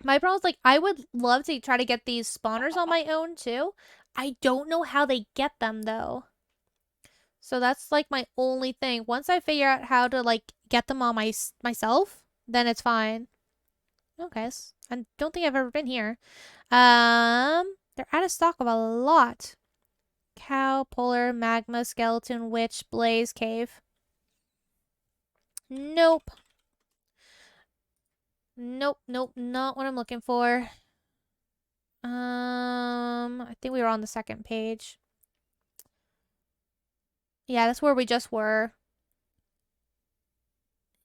C: My problem is, like, I would love to try to get these spawners on my own, too. I don't know how they get them, though. So that's, like, my only thing. Once I figure out how to, like, get them on myself, then it's fine. Okay, I don't think I've ever been here. They're out of stock of a lot. Cow, Polar, Magma, Skeleton, Witch, Blaze, Cave. Nope. Nope, not what I'm looking for. I think we were on the second page. Yeah, that's where we just were.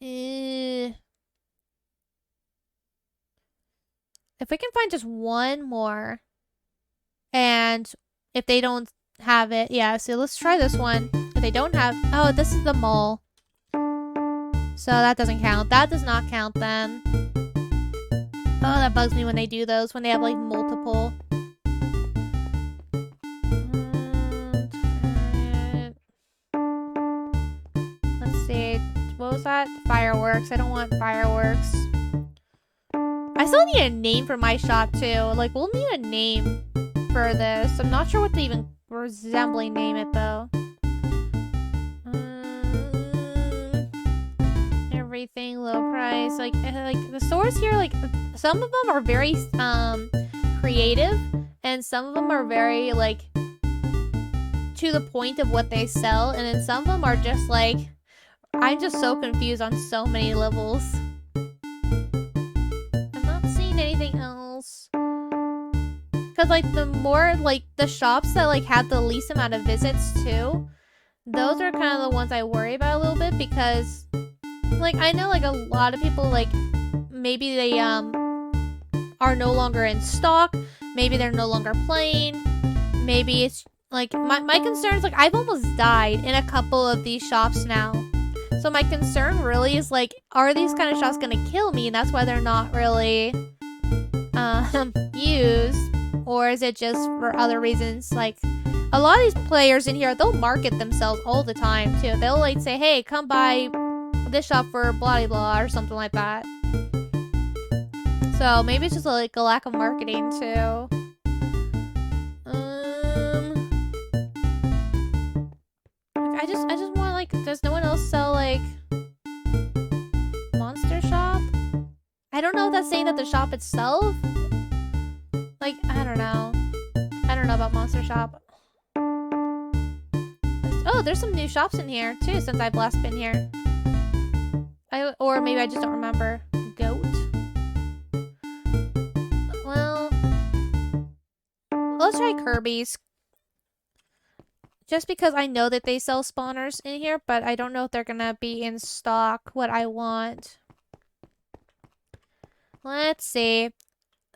C: If we can find just one more, and if they don't have it, yeah, so let's try this one. If they don't have, oh, this is the mole. So that doesn't count. That does not count then. Oh, that bugs me when they do those, when they have like multiple. Let's see. What was that? Fireworks. I don't want fireworks. I still need a name for my shop too. Like, we'll need a name for this. I'm not sure what to even resembling name it though. Everything low price. Like the stores here, like some of them are very creative, and some of them are very like to the point of what they sell, and then some of them are just like, I'm just so confused on so many levels. I'm not seeing anything else. Cause like the more like the shops that like have the least amount of visits too, those are kind of the ones I worry about a little bit, because like I know like a lot of people like maybe they are no longer in stock, maybe they're no longer playing, maybe it's like my concern is like I've almost died in a couple of these shops now. So my concern really is like, are these kind of shops gonna kill me and that's why they're not really used? Or is it just for other reasons? Like, a lot of these players in here, they'll market themselves all the time too. They'll like say, hey, come buy this shop for blah blah or something like that. So maybe it's just like a lack of marketing too. I just want like, does no one else sell like Monster Shop? I don't know if that's saying that the shop itself. Like, I don't know. I don't know about Monster Shop. Oh, there's some new shops in here too since I've last been here. Or maybe I just don't remember. Goat. Well, let's try Kirby's. Just because I know that they sell spawners in here, but I don't know if they're gonna be in stock what I want. Let's see.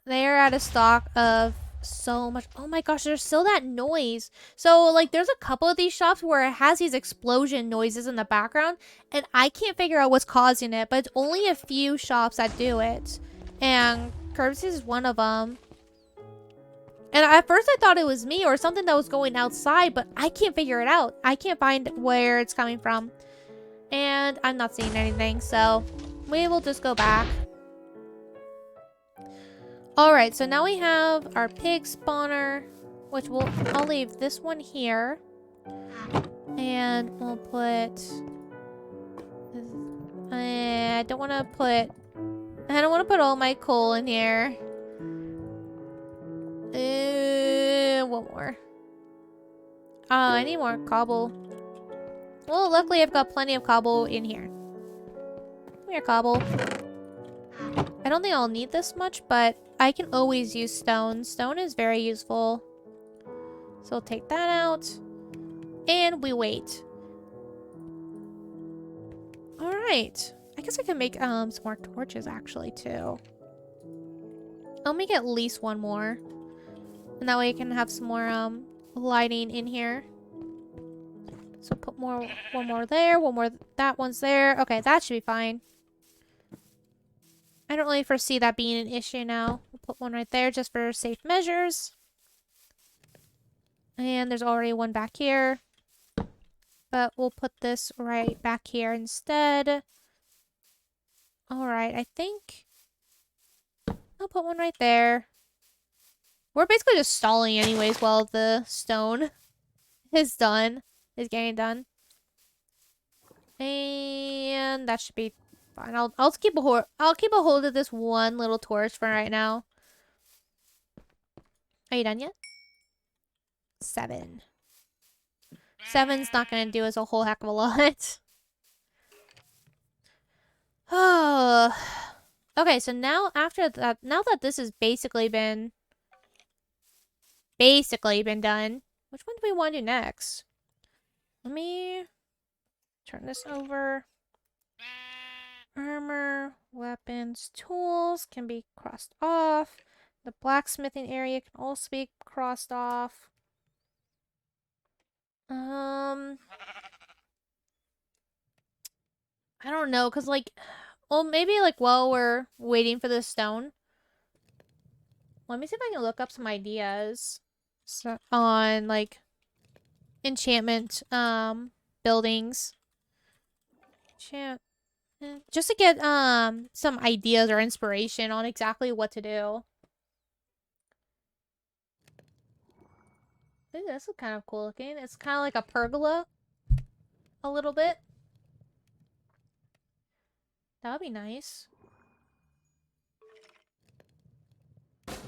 C: They're out of stock of so much. Oh my gosh, there's still that noise. So, like, there's a couple of these shops where it has these explosion noises in the background, and I can't figure out what's causing it, but it's only a few shops that do it. And Kirby's is one of them. And at first I thought it was me or something that was going outside, but I can't figure it out. I can't find where it's coming from. And I'm not seeing anything, so we will just go back. Alright, so now we have our pig spawner, which I'll leave this one here. And we'll put... I don't want to put all my coal in here. One more. I need more cobble. Well, luckily I've got plenty of cobble in here. Come here, cobble. I don't think I'll need this much, but I can always use stone. Stone is very useful. So we'll take that out. And we wait. Alright. I guess I can make some more torches actually too. I'll make at least one more. And that way I can have some more lighting in here. So put one more there, one more, that one's there. Okay, that should be fine. I don't really foresee that being an issue now. We'll put one right there just for safe measures. And there's already one back here. But we'll put this right back here instead. Alright, I think I'll put one right there. We're basically just stalling anyways while the stone is getting done. And that should be fine. I'll keep a hold of this one little torch for right now. Are you done yet? 7. 7's not gonna do us a whole heck of a lot. Oh. Okay, so now after that, now that this has basically been done, which one do we want to do next? Let me turn this over. Armor, weapons, tools can be crossed off. The blacksmithing area can also be crossed off. I don't know, because, like, well, maybe, like, while we're waiting for the stone, let me see if I can look up some ideas on, like, enchantment, buildings. Just to get, some ideas or inspiration on exactly what to do. Ooh, this is kind of cool looking. It's kind of like a pergola. A little bit. That would be nice.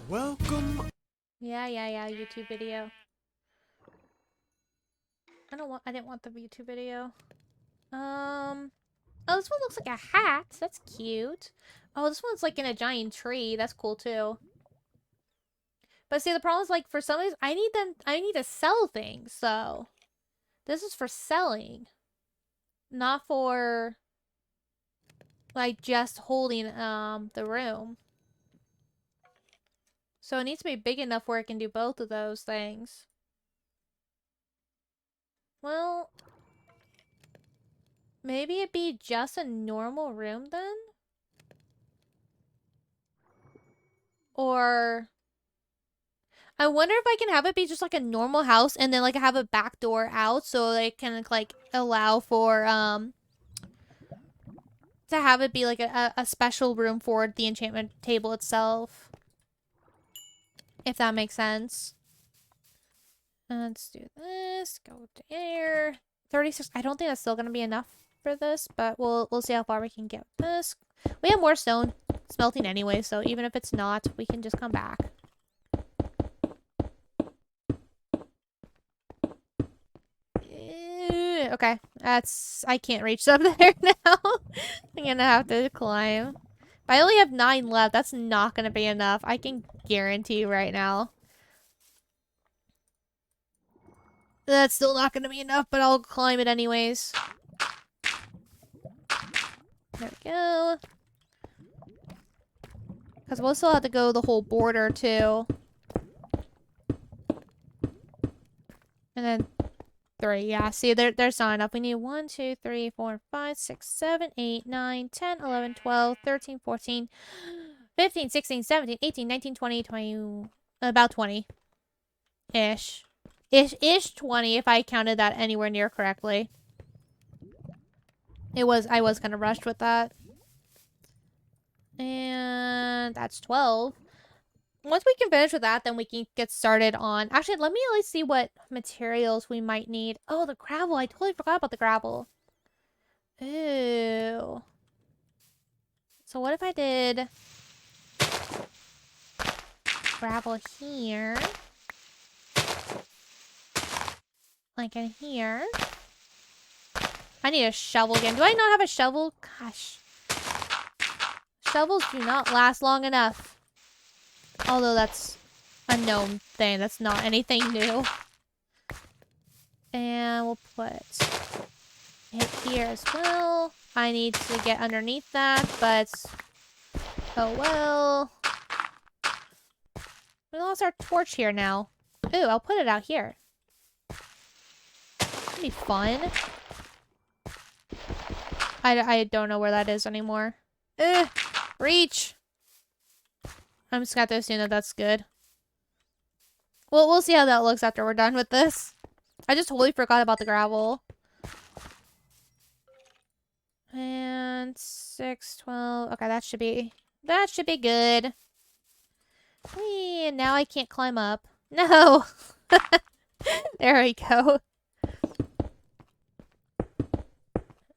A: Welcome.
C: Yeah, YouTube video. I didn't want the YouTube video. Oh, this one looks like a hat. That's cute. Oh, this one's like in a giant tree. That's cool too. But see, the problem is, like, for some reason, I need to sell things, so this is for selling. Not for, like, just holding, the room. So it needs to be big enough where it can do both of those things. Well, maybe it'd be just a normal room then? Or... I wonder if I can have it be just like a normal house and then like have a back door out so they can like allow for to have it be like a special room for the enchantment table itself. If that makes sense. Let's do this. Go there. 36. I don't think that's still gonna be enough for this, but we'll see how far we can get with this. We have more stone smelting anyway, so even if it's not, we can just come back. Okay, I can't reach up there now. I'm gonna have to climb. But I only have 9 left. That's not gonna be enough. I can guarantee you right now. That's still not gonna be enough, but I'll climb it anyways. There we go. Because we'll still have to go the whole border too. And then 3. Yeah, see, there's not enough. We need 1, 2, 3, 4, 5, 6, 7, 8, 9, 10, 11, 12, 13, 14, 15, 16, 17, 18, 19, 20, 20... About 20. Ish 20 if I counted that anywhere near correctly. I was kind of rushed with that. And that's 12. once we can finish with that, then we can get started on... Actually, let me at least see what materials we might need. Oh, the gravel. I totally forgot about the gravel. Ooh. So what if I did gravel here? Like in here. I need a shovel again. Do I not have a shovel? Gosh. Shovels do not last long enough. Although that's a known thing. That's not anything new. And we'll put it here as well. I need to get underneath that, but oh well. We lost our torch here now. Ooh, I'll put it out here. That'd be fun. I don't know where that is anymore. Ugh, reach. I'm just gonna have to assume that that's good. Well, we'll see how that looks after we're done with this. I just totally forgot about the gravel. And 6, 12. Okay, that should be good. Whee, and now I can't climb up. No. There we go.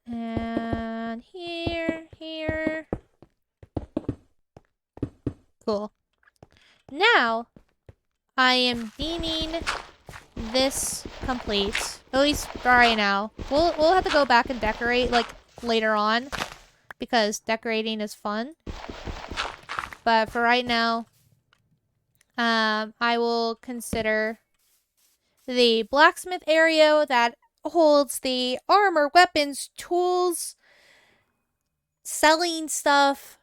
C: And here. Cool. Now, I am deeming this complete. At least for right now. We'll have to go back and decorate like later on because decorating is fun. But for right now, I will consider the blacksmith area that holds the armor, weapons, tools, selling stuff.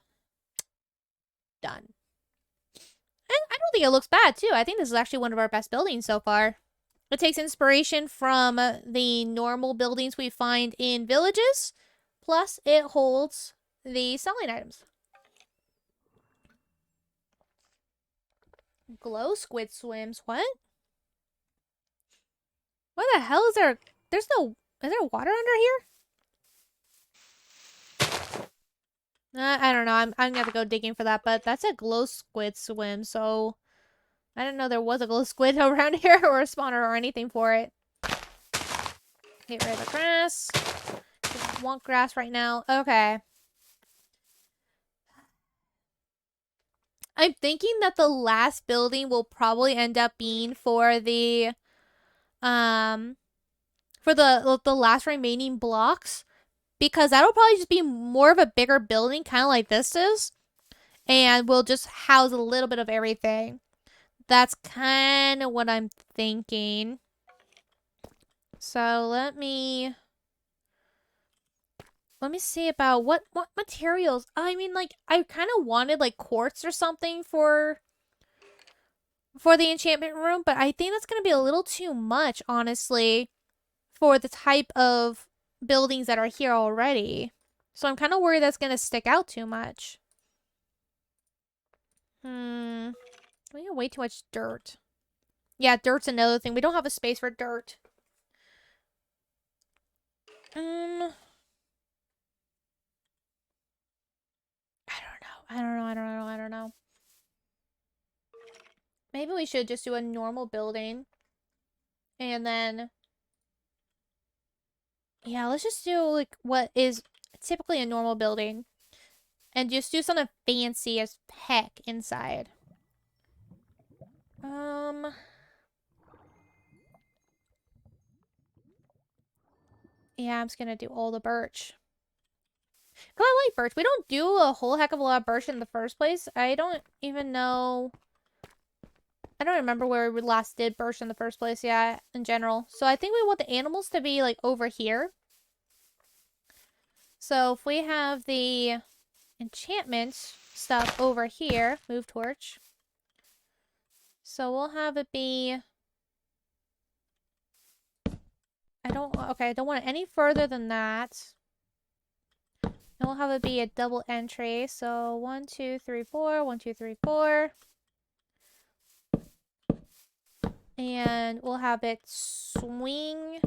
C: Done. And I don't think it looks bad, too. I think this is actually one of our best buildings so far. It takes inspiration from the normal buildings we find in villages. Plus, it holds the selling items. Glow squid swims. What? What the hell is there? Is there water under here? I don't know. I'm gonna have to go digging for that, but that's a glow squid swim, so I didn't know there was a glow squid around here or a spawner or anything for it. Get rid of the grass. Don't want grass right now. Okay. I'm thinking that the last building will probably end up being for the last remaining blocks, because that'll probably just be more of a bigger building, kind of like this is, and we'll just house a little bit of everything. That's kind of what I'm thinking. So let me see about what materials. I mean, like, I kind of wanted like quartz or something for the enchantment room, but I think that's going to be a little too much, honestly, for the type of buildings that are here already. So I'm kind of worried that's going to stick out too much. We have way too much dirt. Yeah, dirt's another thing. We don't have a space for dirt. I don't know. Maybe we should just do a normal building. And then... yeah, let's just do, like, what is typically a normal building. And just do something fancy as heck inside. Yeah, I'm just gonna do all the birch. Cause I like birch. We don't do a whole heck of a lot of birch in the first place. I don't even know... I don't remember where we last did birch in the first place, yeah, in general. So I think we want the animals to be, like, over here. So if we have the enchantment stuff over here, move torch. So we'll have it be... I don't want it any further than that. And we'll have it be a double entry. So 1, 2, 3, 4. 1, 2, 3, 4. And we'll have it swing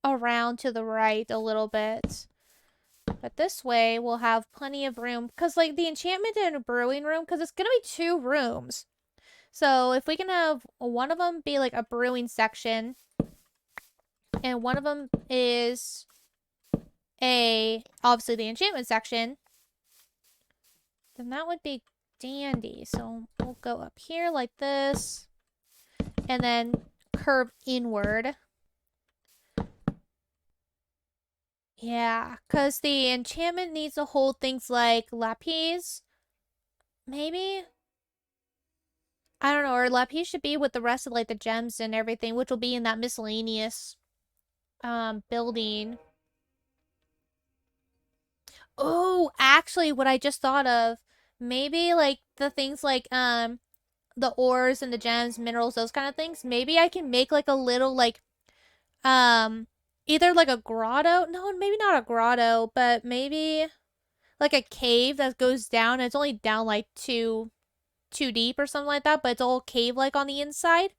C: around to the right a little bit. But this way, we'll have plenty of room. Because, like, the enchantment and brewing room, because it's going to be 2 rooms. So if we can have one of them be like a brewing section, and one of them is obviously the enchantment section, then that would be dandy. So we'll go up here like this, and then curve inward. Yeah, because the enchantment needs to hold things like lapis. Maybe? I don't know, or lapis should be with the rest of like the gems and everything, which will be in that miscellaneous building. Oh, actually what I just thought of, maybe like the things like the ores and the gems, minerals, those kind of things. Maybe I can make like a little like either like a grotto. No, maybe not a grotto, but maybe like a cave that goes down. And it's only down like two deep or something like that, but it's all cave like on the inside.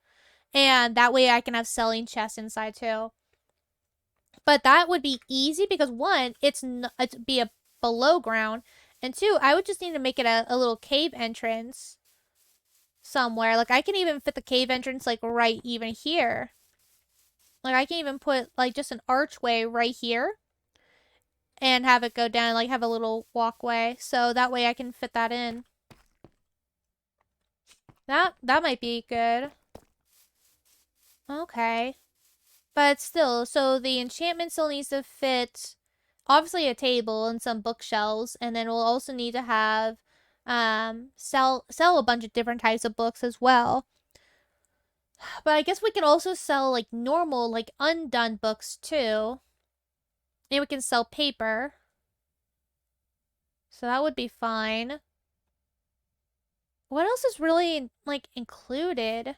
C: And that way I can have selling chests inside too. But that would be easy because one, it'd be a below ground, and two, I would just need to make it a little cave entrance somewhere. Like I can even fit the cave entrance like right even here. Like I can even put like just an archway right here and have it go down, like have a little walkway. So that way I can fit that in. That might be good. Okay. But still, so the enchantment still needs to fit obviously a table and some bookshelves, and then we'll also need to have sell a bunch of different types of books as well. But I guess we can also sell like normal, like undone books too. And we can sell paper. So that would be fine. What else is really like included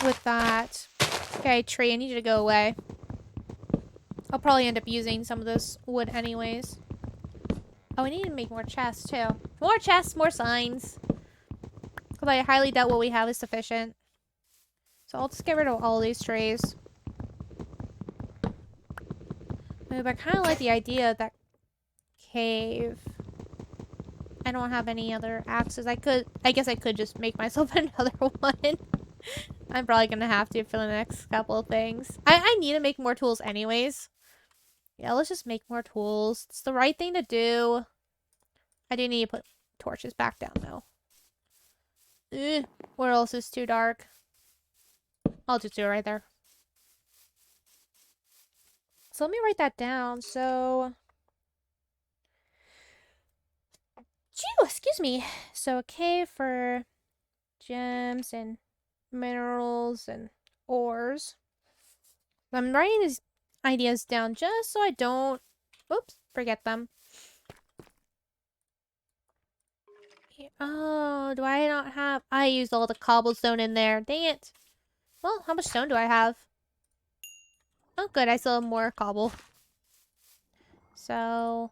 C: with that? Okay, tree, I need you to go away. I'll probably end up using some of this wood anyways. Oh, I need to make more chests too. More chests, more signs. Because I highly doubt what we have is sufficient. So I'll just get rid of all these trees. But I kind of like the idea of that cave. I don't have any other axes. I guess I could just make myself another one. I'm probably gonna have to for the next couple of things. I need to make more tools anyways. Yeah, let's just make more tools. It's the right thing to do. I do need to put torches back down though. Where else is too dark? I'll just do it right there. So let me write that down. So, excuse me. So a cave for gems and minerals and ores. I'm writing these ideas down just so I don't, forget them. Oh, do I not have? I used all the cobblestone in there. Dang it. Well, how much stone do I have? Oh, good. I still have more cobble. So,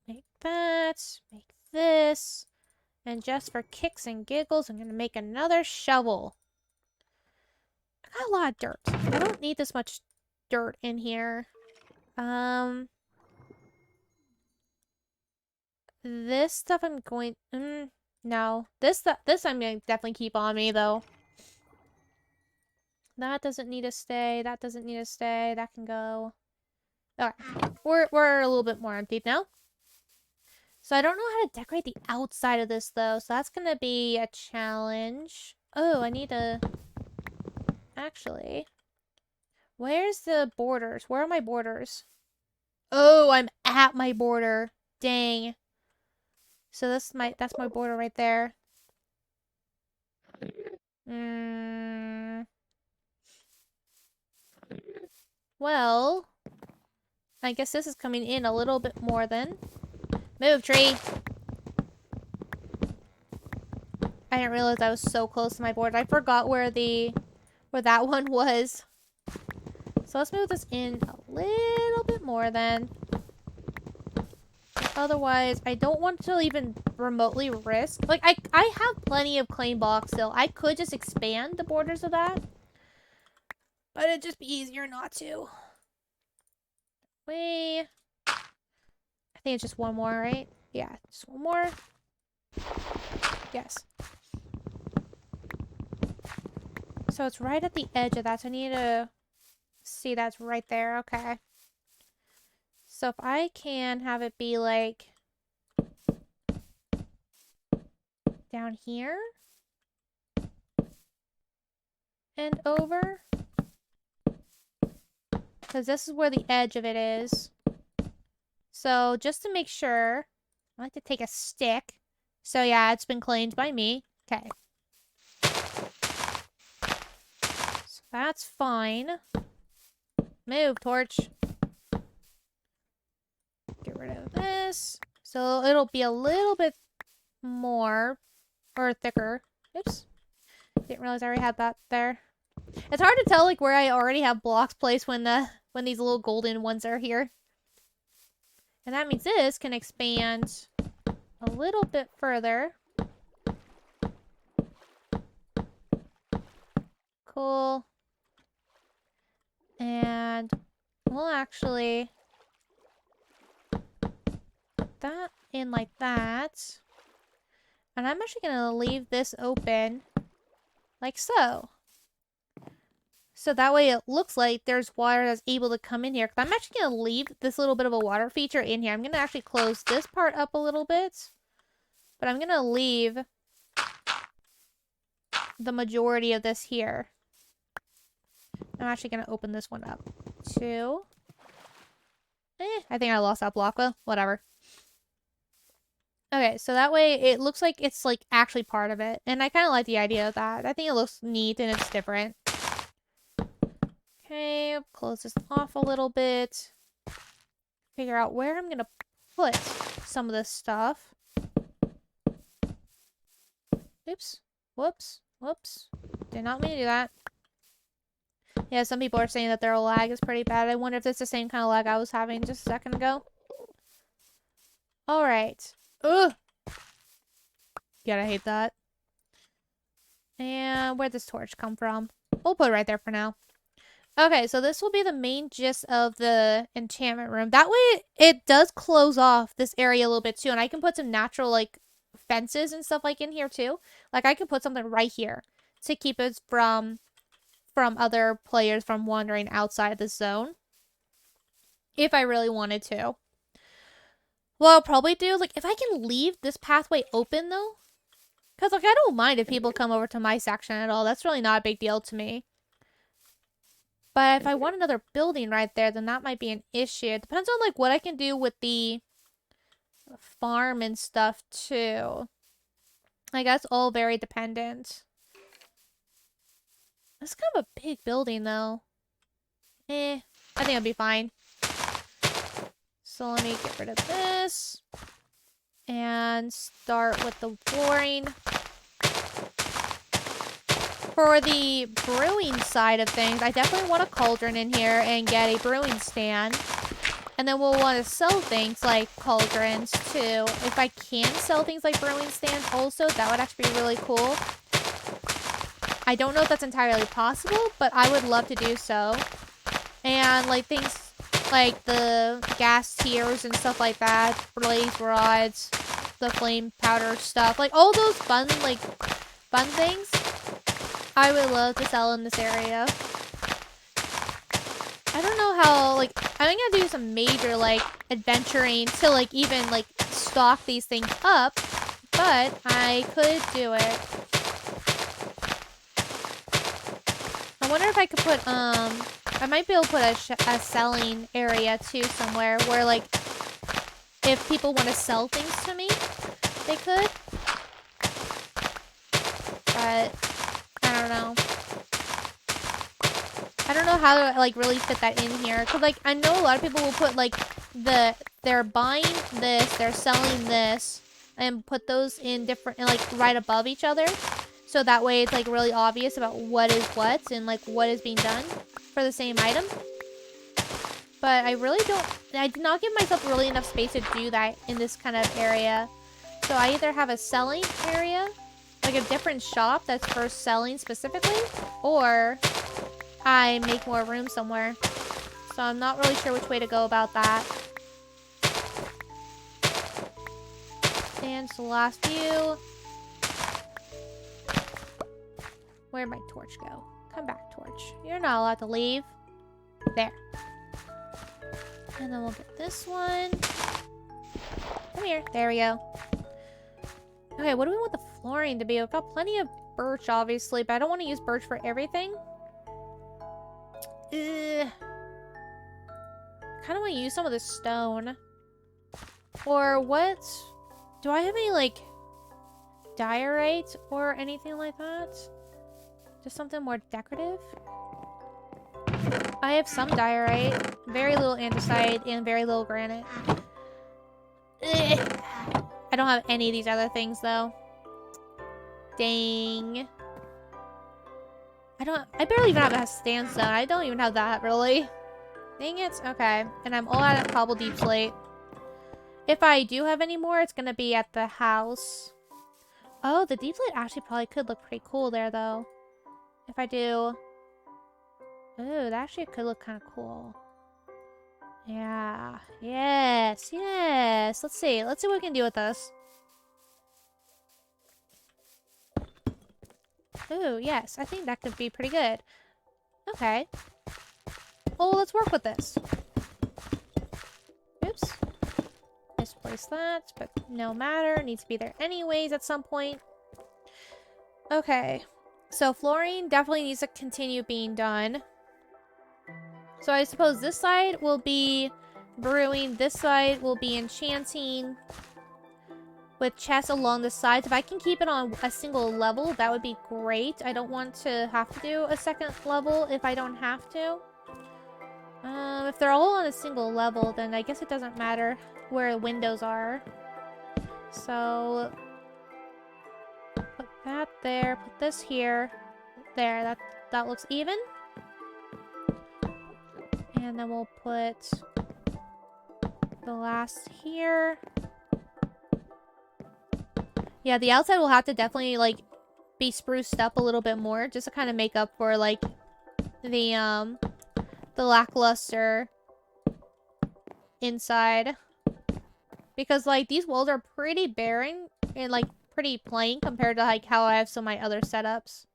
C: make that. Make this. And just for kicks and giggles, I'm going to make another shovel. I got a lot of dirt. I don't need this much dirt in here. This stuff I'm going... no. This I'm going to definitely keep on me, though. That doesn't need to stay. That doesn't need to stay. That can go. Alright. We're a little bit more empty now. So I don't know how to decorate the outside of this, though. So that's going to be a challenge. Oh, I need to... Actually... Where's the borders? Where are my borders? Oh, I'm at my border. Dang. So that's my border right there. Well, I guess this is coming in a little bit more then. Move, tree. I didn't realize I was so close to my border. I forgot where that one was. So let's move this in a little bit more then. Otherwise, I don't want to even remotely risk. Like, I have plenty of claim blocks still. I could just expand the borders of that. But it'd just be easier not to. I think it's just one more, right? Yeah, just one more. Yes. So it's right at the edge of that. So I need to see that's right there. Okay. So if I can have it be like down here and over, because this is where the edge of it is. So just to make sure, I like to take a stick. So yeah, it's been claimed by me. Okay. So that's fine. Move, torch. Get rid of this. So it'll be a little bit more or thicker. Oops. Didn't realize I already had that there. It's hard to tell like where I already have blocks placed when these little golden ones are here. And that means this can expand a little bit further. Cool. And we'll actually put that in like that. And I'm actually going to leave this open like so. So that way it looks like there's water that's able to come in here. Because I'm actually going to leave this little bit of a water feature in here. I'm going to actually close this part up a little bit. But I'm going to leave the majority of this here. I'm actually going to open this one up too. I think I lost that block. Well, whatever. Okay, so that way it looks like it's like actually part of it. And I kind of like the idea of that. I think it looks neat and it's different. Okay, close this off a little bit. Figure out where I'm going to put some of this stuff. Oops. Whoops. Whoops. Did not mean to do that. Yeah, some people are saying that their lag is pretty bad. I wonder if it's the same kind of lag I was having just a second ago. Alright. Ugh! Gotta hate that. And where'd this torch come from? We'll put it right there for now. Okay, so this will be the main gist of the enchantment room. That way, it does close off this area a little bit too. And I can put some natural, like, fences and stuff like in here too. Like, I could put something right here to keep us from other players from wandering outside the zone. If I really wanted to. What I'll probably do, like, if I can leave this pathway open, though. Because, like, I don't mind if people come over to my section at all. That's really not a big deal to me. But if I want another building right there, then that might be an issue. It depends on, like, what I can do with the farm and stuff, too. Like, that's all very dependent. That's kind of a big building, though. I think it'll be fine. So let me get rid of this. And start with the flooring. For the brewing side of things, I definitely want a cauldron in here and get a brewing stand. And then we'll want to sell things like cauldrons too. If I can sell things like brewing stands also, that would actually be really cool. I don't know if that's entirely possible, but I would love to do so. And like things like the gas tiers and stuff like that, blaze rods, the flame powder stuff, like all those fun things, I would love to sell in this area. I don't know how, like, I'm gonna do some major, like, adventuring to, like, even, like, stock these things up, but I could do it. I wonder if I could put, I might be able to put a selling area, too, somewhere, where, like, if people want to sell things to me, they could. But I don't know. I don't know how to, like, really fit that in here. Because, like, I know a lot of people will put, like, they're buying this, they're selling this, and put those in different, like, right above each other. So that way it's, like, really obvious about what is what and, like, what is being done for the same item. But I did not give myself really enough space to do that in this kind of area. So I either have a selling area, like a different shop that's for selling specifically, or I make more room somewhere. So I'm not really sure which way to go about that. And the last view. Where'd my torch go? Come back, torch. You're not allowed to leave. There. And then we'll get this one. Come here. There we go. Okay, what do we want the flooring to be? We've got plenty of birch, obviously, but I don't want to use birch for everything. I kind of want to use some of this stone. Or what? Do I have any, like, diorite or anything like that? Just something more decorative? I have some diorite, very little andesite, and very little granite. Ugh. I don't have any of these other things, though. Dang. I barely even have a sandstone. I don't even have that, really. Dang it. Okay. And I'm all out of cobble deep slate. If I do have any more, it's gonna be at the house. Oh, the deep slate actually probably could look pretty cool there, though. If I do... Ooh, that actually could look kind of cool. Yeah. Yes. Yes. Let's see. Let's see what we can do with this. Ooh, yes. I think that could be pretty good. Okay. Oh, let's work with this. Oops. Misplaced that, but no matter. Needs to be there anyways at some point. Okay. So flooring definitely needs to continue being done. So I suppose this side will be brewing. This side will be enchanting. With chests along the sides. If I can keep it on a single level, that would be great. I don't want to have to do a second level if I don't have to. If they're all on a single level, then I guess it doesn't matter where the windows are. So... put that there. Put this here. There. That looks even. And then we'll put the last here. Yeah, the outside will have to definitely, like, be spruced up a little bit more. Just to kind of make up for, like, the lackluster inside. Because, like, these walls are pretty barren and, like, pretty plain compared to, like, how I have some of my other setups.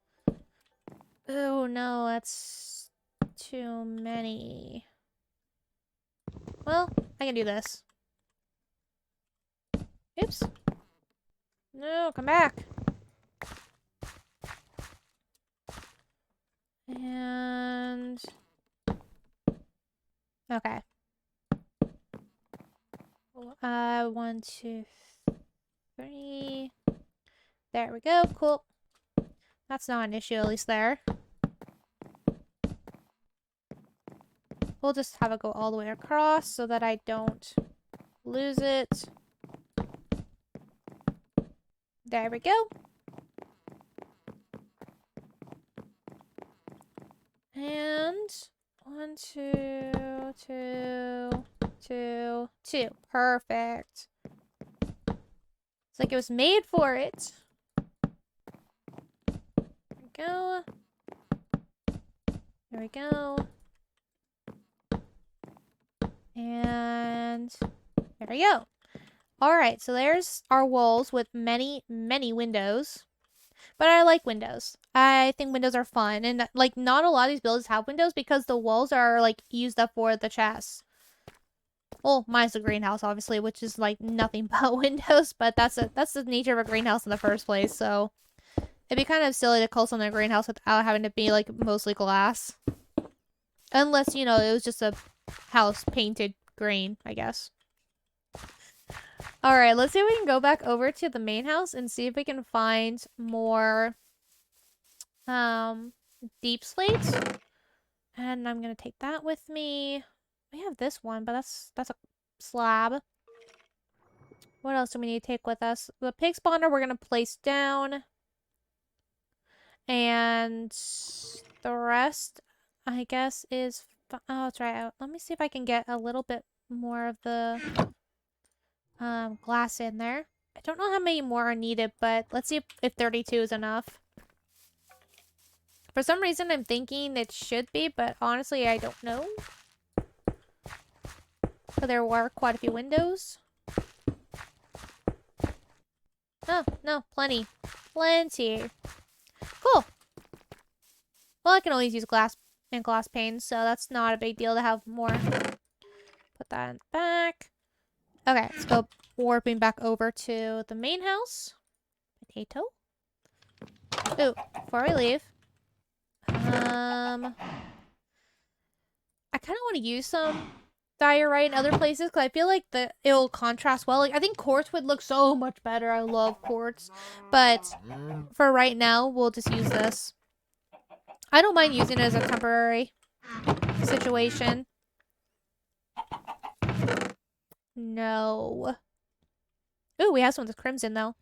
C: Oh, no, that's too many. Well, I can do this. Oops. No, come back. And... okay. 1, 2, 3. There we go. Cool. That's not an issue, at least there. We'll just have it go all the way across so that I don't lose it. There we go. And 1, 2, 2, 2, 2. Perfect. It's like it was made for it. There we go. There we go. And there we go. Alright, so there's our walls with many, many windows. But I like windows. I think windows are fun. And, like, not a lot of these buildings have windows because the walls are, like, used up for the chests. Well, minus the greenhouse, obviously, which is, like, nothing but windows. But that's the nature of a greenhouse in the first place, so... it'd be kind of silly to call something a greenhouse without having to be, like, mostly glass. Unless, you know, it was just a house painted green, I guess. Alright, let's see if we can go back over to the main house and see if we can find more deep slates. And I'm gonna take that with me. We have this one, but that's a slab. What else do we need to take with us? The pig spawner we're gonna place down. And the rest, I guess, is... oh, that's right. Let me see if I can get a little bit more of the glass in there. I don't know how many more are needed, but let's see if 32 is enough. For some reason, I'm thinking it should be, but honestly, I don't know. But there were quite a few windows. Oh, no, plenty. Plenty. Cool. Well, I can always use glass and glass panes, so that's not a big deal to have more. Put that back. Okay, let's go warping back over to the main house. Potato. Ooh, before we leave. I kind of want to use some diorite in other places because I feel like it'll contrast well. Like I think quartz would look so much better. I love quartz, but for right now, we'll just use this. I don't mind using it as a temporary situation. No. Ooh, we have some of this crimson though.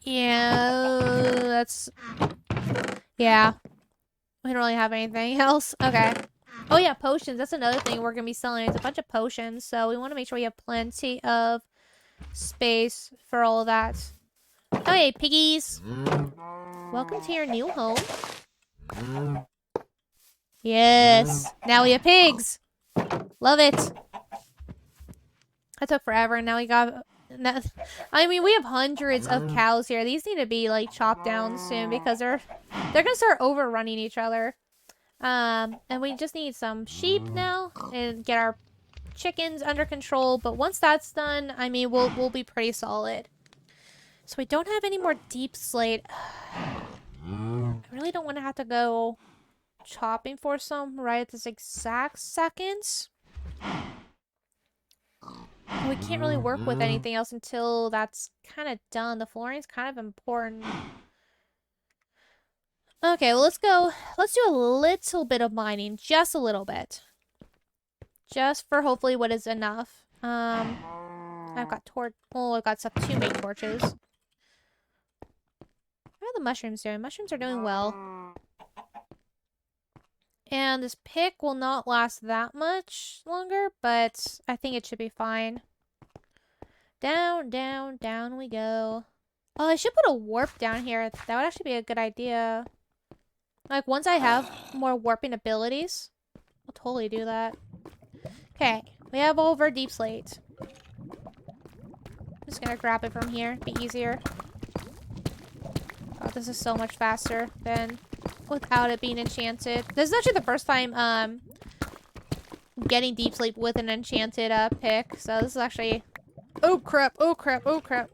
C: Yeah, that's... Yeah. We don't really have anything else. Okay. Oh yeah, potions. That's another thing we're going to be selling. It's a bunch of potions, so we want to make sure we have plenty of space for all of that. Oh hey, piggies. Welcome to your new home. Yes. Now we have pigs. Love it. That took forever, and now we got... I mean, we have hundreds of cows here. These need to be, like, chopped down soon because they're gonna start overrunning each other. And we just need some sheep now and get our chickens under control. But once that's done, I mean, we'll be pretty solid. So we don't have any more deep slate. I really don't want to have to go chopping for some right at this exact second. We can't really work with anything else until that's kind of done. The flooring's kind of important. Okay, well, let's go. Let's do a little bit of mining. Just a little bit. Just for hopefully what is enough. I've got I've got stuff to make torches. How are the mushrooms doing? Mushrooms are doing well. And this pick will not last that much longer, but I think it should be fine. Down, down, down we go. Oh, I should put a warp down here. That would actually be a good idea. Like, once I have more warping abilities, I'll totally do that. Okay, we have all of our deep slate. Just gonna grab it from here. Be easier. Oh, this is so much faster than without it being enchanted. This is actually the first time getting deep sleep with an enchanted pick. So this is actually... Oh crap, oh crap, oh crap.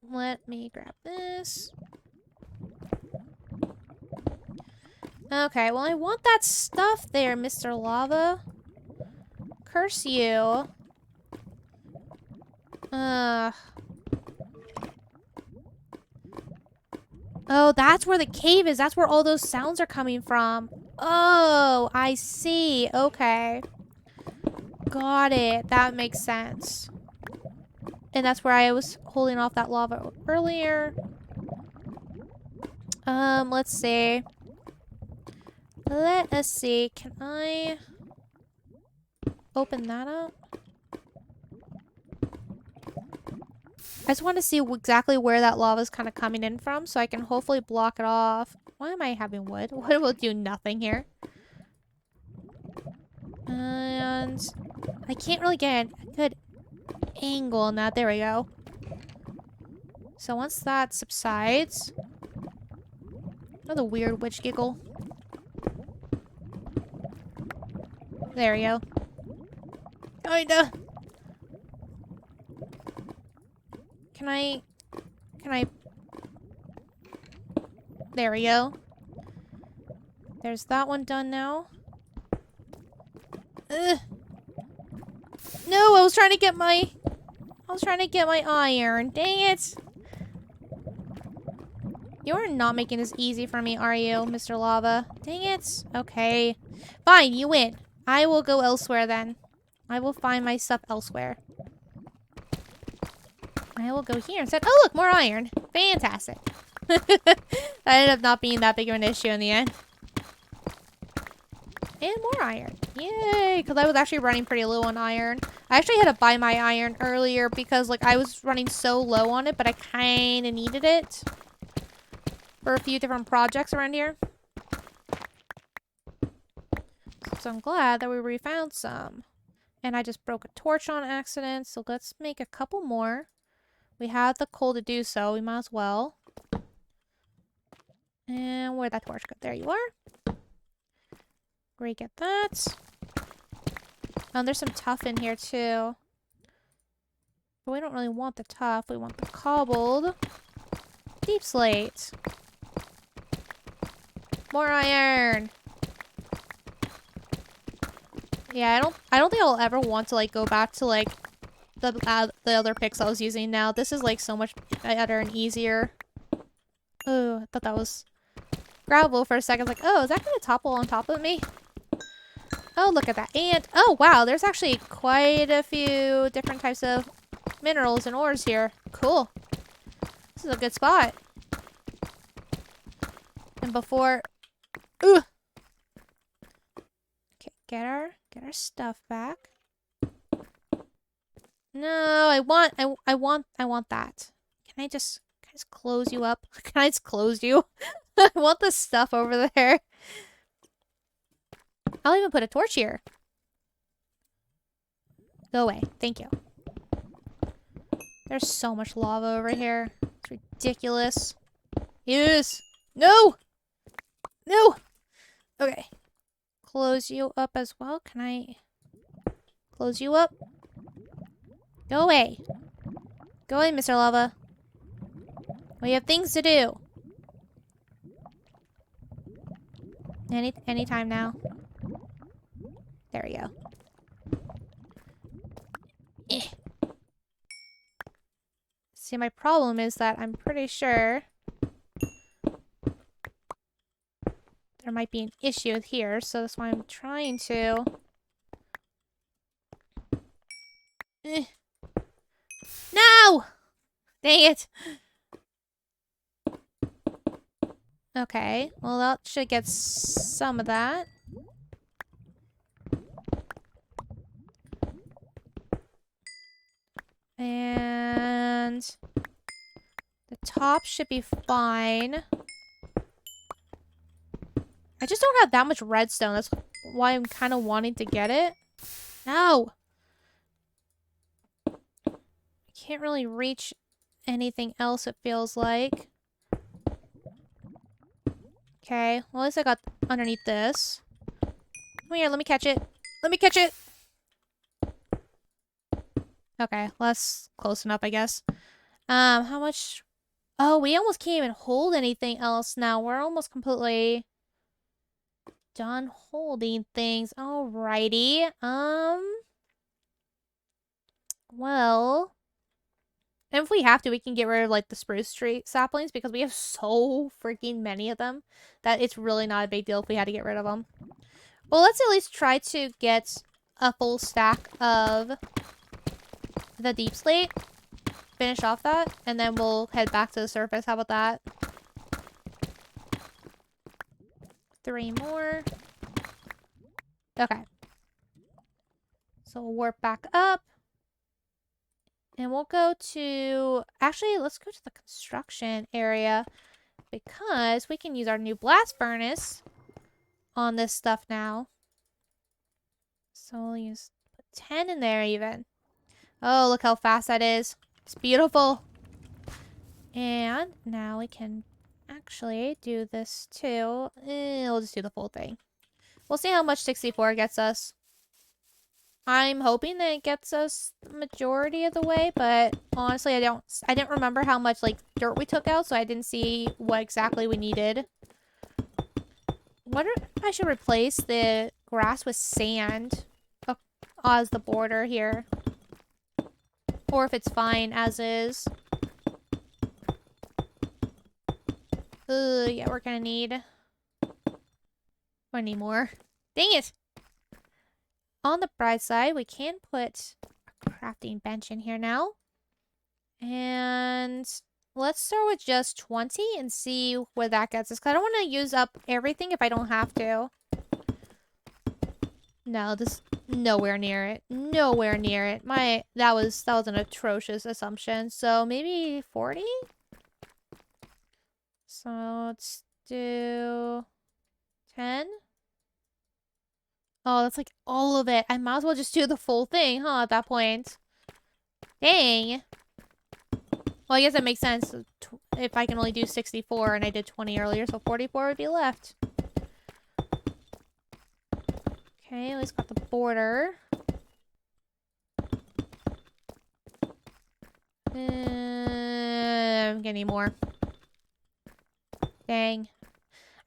C: Let me grab this. Okay, well I want that stuff there, Mr. Lava. Curse you. Oh, that's where the cave is. That's where all those sounds are coming from. Oh, I see. Okay. Got it. That makes sense. And that's where I was holding off that lava earlier. Let's see. Let us see. Can I open that up? I just want to see exactly where that lava is kind of coming in from so I can hopefully block it off. Why am I having wood? Wood will do nothing here. And I can't really get a good angle on that. There we go. So once that subsides... Another weird witch giggle. There we go. Kinda. Can I... There we go. There's that one done now. Ugh. No, I was trying to get my iron. Dang it. You are not making this easy for me, are you, Mr. Lava? Dang it. Okay. Fine, you win. I will go elsewhere then. I will find my stuff elsewhere. I will go here instead. Oh, look, more iron. Fantastic. That ended up not being that big of an issue in the end. And more iron. Yay! Because I was actually running pretty low on iron. I actually had to buy my iron earlier because, like, I was running so low on it, but I kind of needed it for a few different projects around here. So I'm glad that we refound some. And I just broke a torch on accident, so let's make a couple more. We have the coal to do so, we might as well. And where'd that torch go? There you are. Great, get that. Oh, there's some tuff in here too. But we don't really want the tuff. We want the cobbled deep slate. More iron. Yeah, I don't think I'll ever want to like go back to like the other picks I was using now. This is like so much better and easier. Oh, I thought that was gravel for a second. I was like, oh, is that gonna topple on top of me? Oh, look at that ant. Oh, wow, there's actually quite a few different types of minerals and ores here. Cool. This is a good spot. And before... Ooh! Okay, get our stuff back. No, I want that. Can I just close you up? Can I just close you? I want the stuff over there. I'll even put a torch here. Go away. Thank you. There's so much lava over here. It's ridiculous. Yes. No! No! Okay. Close you up as well. Can I close you up? Go away. Go away, Mr. Lava. We have things to do. Anytime now. There we go. Eh. See, my problem is that I'm pretty sure there might be an issue here, so that's why I'm trying to... Eh. No! Dang it! Okay, well that should get some of that. And the top should be fine. I just don't have that much redstone. That's why I'm kind of wanting to get it. No! I can't really reach anything else, it feels like. Okay, well at least I got underneath this. Come here, let me catch it. Let me catch it! Okay, well, that's close enough, I guess. How much... Oh, we almost can't even hold anything else now. We're almost completely done holding things. Alrighty. Well... And if we have to, we can get rid of, like, the spruce tree saplings because we have so freaking many of them that it's really not a big deal if we had to get rid of them. Well, let's at least try to get a full stack of the deep slate. Finish off that, and then we'll head back to the surface. How about that? 3 more. Okay. So we'll warp back up. And we'll go to... Actually, let's go to the construction area. Because we can use our new blast furnace on this stuff now. So we'll use... Put 10 in there even. Oh, look how fast that is. It's beautiful. And now we can actually do this too. We'll just do the full thing. We'll see how much 64 gets us. I'm hoping that it gets us the majority of the way, but honestly, I didn't remember how much like dirt we took out, so I didn't see what exactly we needed. Wonder if I should replace the grass with sand as the border here. Or if it's fine as is. Yeah, we're gonna need... more. Dang it! On the bright side, we can put a crafting bench in here now. And let's start with just 20 and see where that gets us. Because I don't want to use up everything if I don't have to. No, this... Nowhere near it. Nowhere near it. That was an atrocious assumption. So maybe 40? So let's do 10. Oh, that's like all of it. I might as well just do the full thing, huh, at that point. Dang. Well, I guess that makes sense if I can only do 64 and I did 20 earlier, so 44 would be left. Okay, at least got the border. I'm gonna need more. Dang.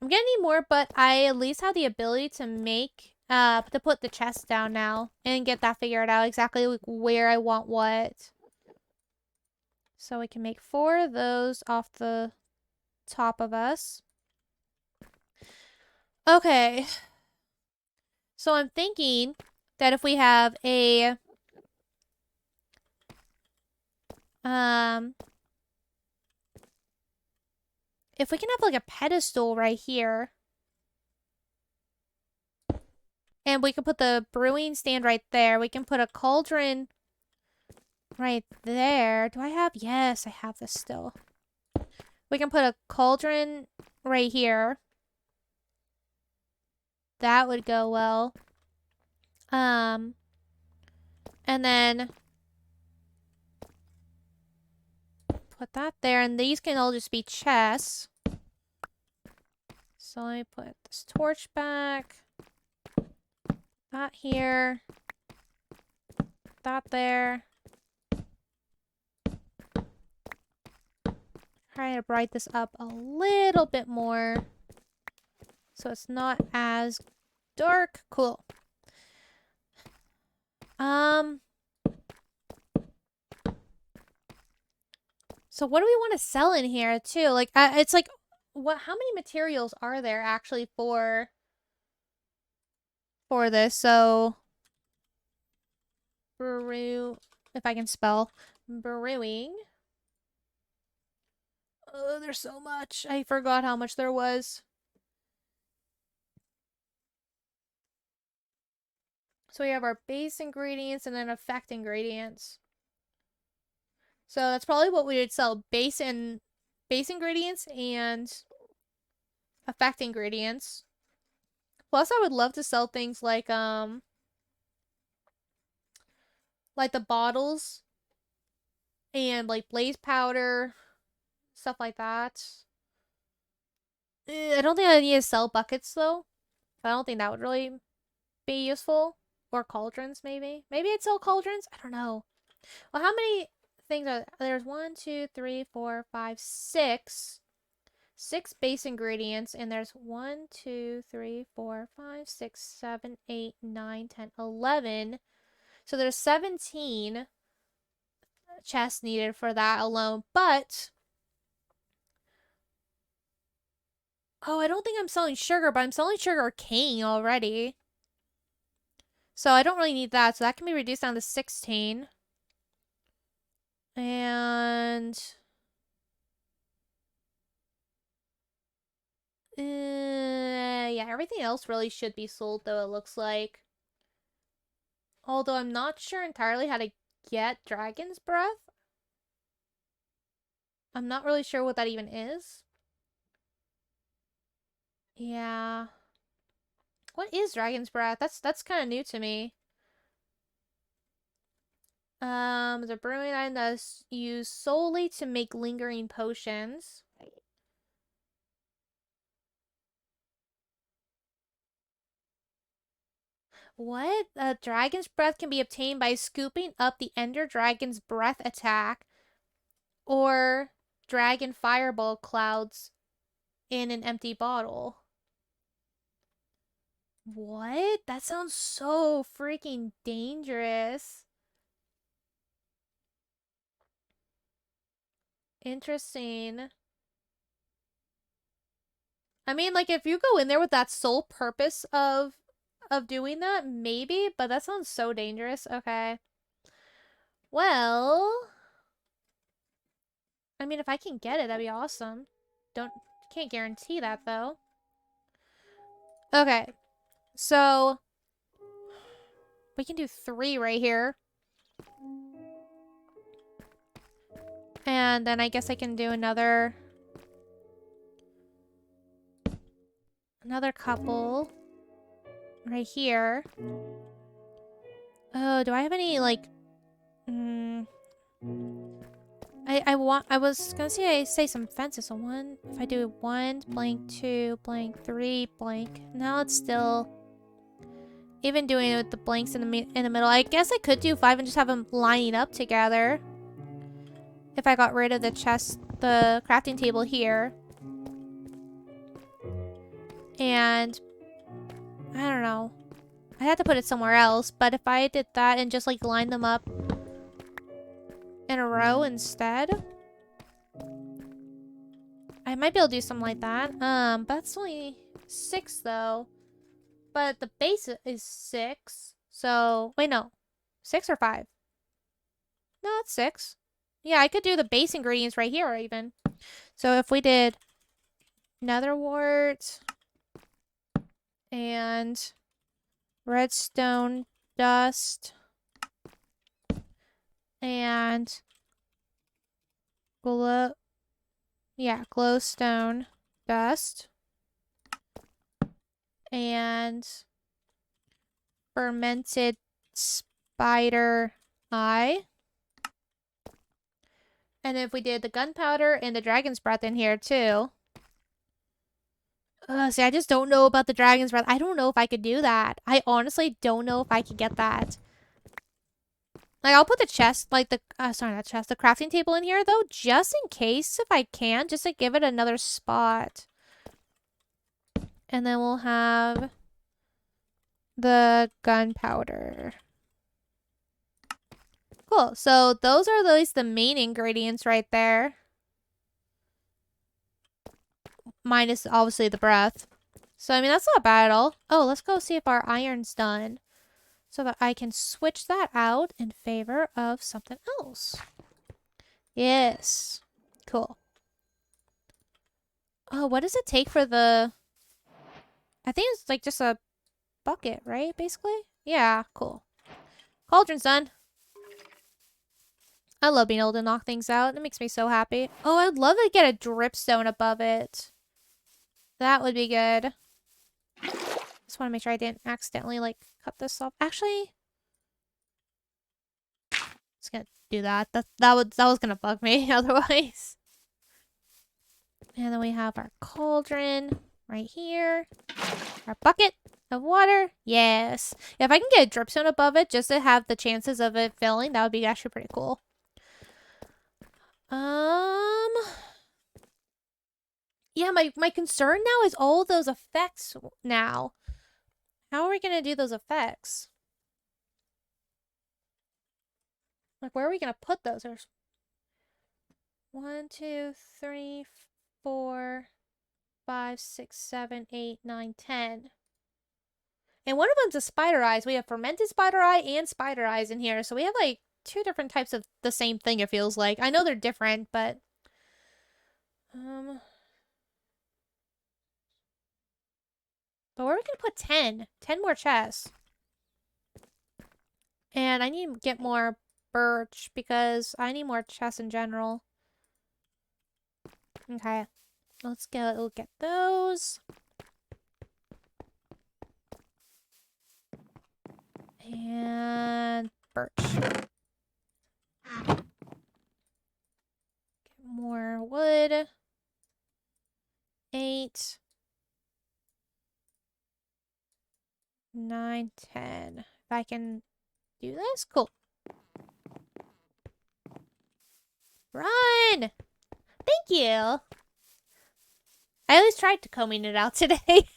C: I'm gonna need more, but I at least have the ability to make, to put the chest down now and get that figured out exactly like where I want what. So we can make 4 of those off the top of us. Okay. So I'm thinking that if we have a, if we can have like a pedestal right here. And we can put the brewing stand right there. We can put a cauldron right there. Do I have? Yes, I have this still. We can put a cauldron right here. That would go well. And then put that there. And these can all just be chests. So let me put this torch back. That here. That there. Try to brighten this up a little bit more. So it's not as dark. Cool. So what do we want to sell in here too? Like, it's like, what? How many materials are there actually for this? So, brew, if I can spell, brewing. Oh, there's so much. I forgot how much there was. So we have our base ingredients and then effect ingredients. So that's probably what we would sell: base ingredients and effect ingredients. Plus, I would love to sell things like the bottles and like blaze powder, stuff like that. I don't think I need to sell buckets though. I don't think that would really be useful. Or cauldrons, maybe. Maybe I'd sell cauldrons. I don't know. Well, how many things are there? There's 1, 2, 3, 4, 5, 6. 6 base ingredients, and there's 1, 2, 3, 4, 5, 6, 7, 8, 9, 10, 11. So there's 17 chests needed for that alone. But oh, I don't think I'm selling sugar, but I'm selling sugar cane already. So I don't really need that. So that can be reduced down to 16. And yeah, everything else really should be sold though, it looks like. Although I'm not sure entirely how to get Dragon's Breath. I'm not really sure what that even is. Yeah. What is Dragon's Breath? That's kind of new to me. The brewing item that's used solely to make lingering potions. What? Dragon's Breath can be obtained by scooping up the Ender Dragon's Breath attack or Dragon Fireball clouds in an empty bottle. What? That sounds so freaking dangerous. Interesting. I mean, like, if you go in there with that sole purpose of doing that, maybe, but that sounds so dangerous. Okay. Well, I mean, if I can get it, that'd be awesome. Can't guarantee that, though. Okay. So, we can do 3 right here. And then I guess I can do another couple right here. Oh, do I have any, like, I was gonna say some fences. So one, if I do 1 blank 2 blank 3 blank, now it's still even doing it with the blanks in the middle. I guess I could do 5 and just have them lining up together. If I got rid of the chest, the crafting table here, and I don't know, I'd have to put it somewhere else. But if I did that and just like line them up in a row instead, I might be able to do something like that. But that's only 6 though. But the base is 6. So wait, no, 6 or 5? No, it's 6. Yeah, I could do the base ingredients right here even. So if we did nether wart and redstone dust and glowstone dust and fermented spider eye. And if we did the gunpowder and the dragon's breath in here too. See, I just don't know about the dragon's breath. I don't know if I could do that. I honestly don't know if I could get that. Like, I'll put the chest, like the, sorry, not chest, the crafting table in here though, just in case if I can, just to give it another spot. And then we'll have the gunpowder. Cool. So those are at least the main ingredients right there. Minus, obviously, the breath. So, I mean, that's not bad at all. Oh, let's go see if our iron's done. So that I can switch that out in favor of something else. Yes. Cool. Oh, what does it take for the... I think it's like just a bucket, right? Basically? Yeah, cool. Cauldron's done. I love being able to knock things out. It makes me so happy. Oh, I'd love to get a dripstone above it. That would be good. Just want to make sure I didn't accidentally, like, cut this off. Actually, just gonna do that. That was gonna bug me otherwise. And then we have our cauldron right here. Our bucket of water. Yes. If I can get a dripstone above it just to have the chances of it filling, that would be actually pretty cool. Yeah, my concern now is all those effects now. How are we gonna do those effects? Like, where are we gonna put those? There's 1, 2, 3, 4, 5, 6, 7, 8, 9, 10. And one of them's a spider eyes. We have fermented spider eye and spider eyes in here. So we have like 2 different types of the same thing, it feels like. I know they're different, but... But where are we gonna put 10? 10 more chests. And I need to get more birch because I need more chests in general. Okay. We'll get those. And birch. Get more wood. 8. 9, 10. If I can do this, cool. Run! Thank you. I at least tried to combing it out today.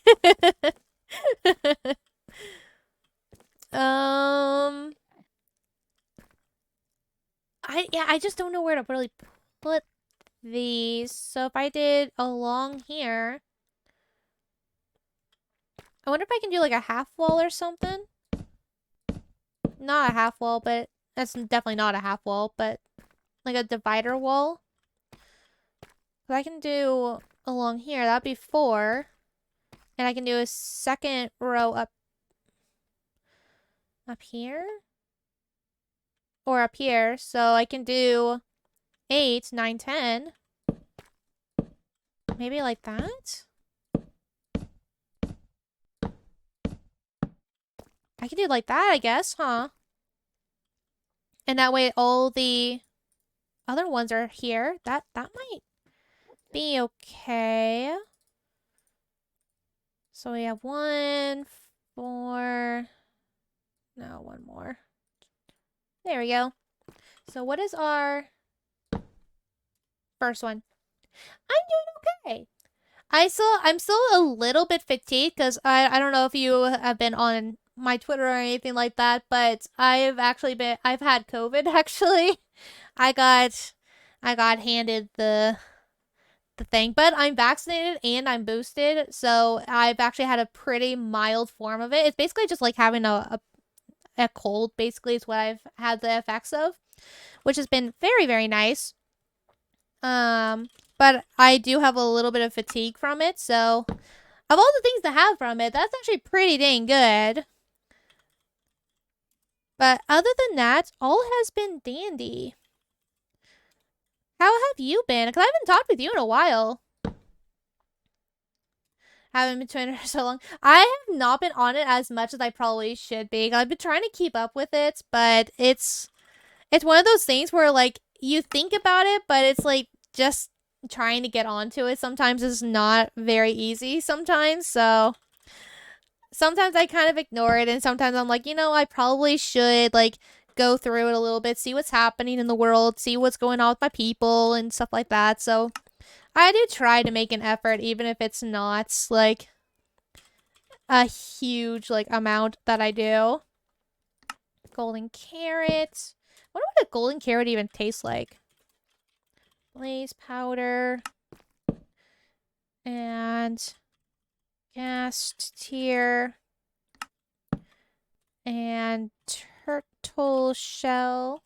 C: I just don't know where to really put these. So if I did along here, I wonder if I can do like a half wall or something. Not a half wall, but that's definitely not a half wall, but like a divider wall. So I can do along here, that'd be 4. And I can do a second row up here. Or up here. So I can do 8, 9, 10. Maybe like that? I can do it like that, I guess, huh? And that way all the other ones are here. That might be okay. So we have 1, 4. No, one more. There we go. So what is our first one? I'm doing okay. I'm still a little bit fatigued because I don't know if you have been on my Twitter or anything like that, but I've had COVID actually. I got handed the thing, but I'm vaccinated and I'm boosted, so I've actually had a pretty mild form of it. It's basically just like having a cold, basically, is what I've had the effects of, which has been very, very nice. But I do have a little bit of fatigue from it, so of all the things to have from it, that's actually pretty dang good. But other than that, all has been dandy. How have you been? Because I haven't talked with you in a while. Haven't been Twitter so long. I have not been on it as much as I probably should be. I've been trying to keep up with it, but it's one of those things where like you think about it, but it's like just trying to get onto it sometimes is not very easy sometimes. So sometimes I kind of ignore it, and sometimes I'm like, I probably should like go through it a little bit, see what's happening in the world, see what's going on with my people and stuff like that. So I do try to make an effort, even if it's not like a huge like amount that I do. Golden carrot. I wonder what a golden carrot even tastes like. Blaze powder. And cast tier. And turtle shell.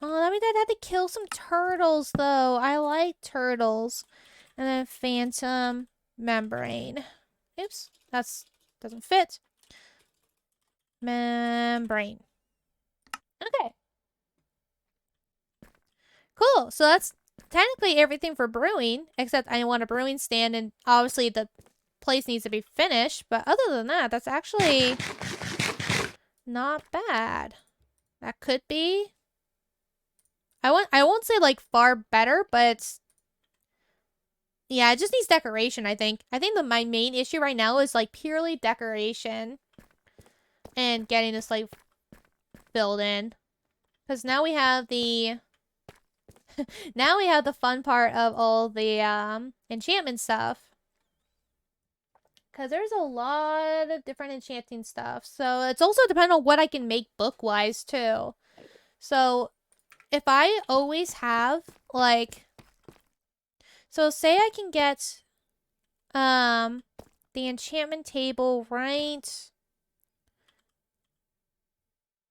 C: Oh, that means I'd have to kill some turtles, though. I like turtles. And then phantom membrane. Oops, that's doesn't fit. Membrane. Okay. Cool. So that's technically everything for brewing, except I want a brewing stand, and obviously the place needs to be finished. But other than that, that's actually not bad. That could be. I won't say like far better, but yeah, it just needs decoration, I think. I think my main issue right now is like purely decoration and getting this like filled in. Because now we have the now we have the fun part of all the enchantment stuff. Because there's a lot of different enchanting stuff. So it's also dependent on what I can make book-wise too. So if I always have like, so say I can get the enchantment table right,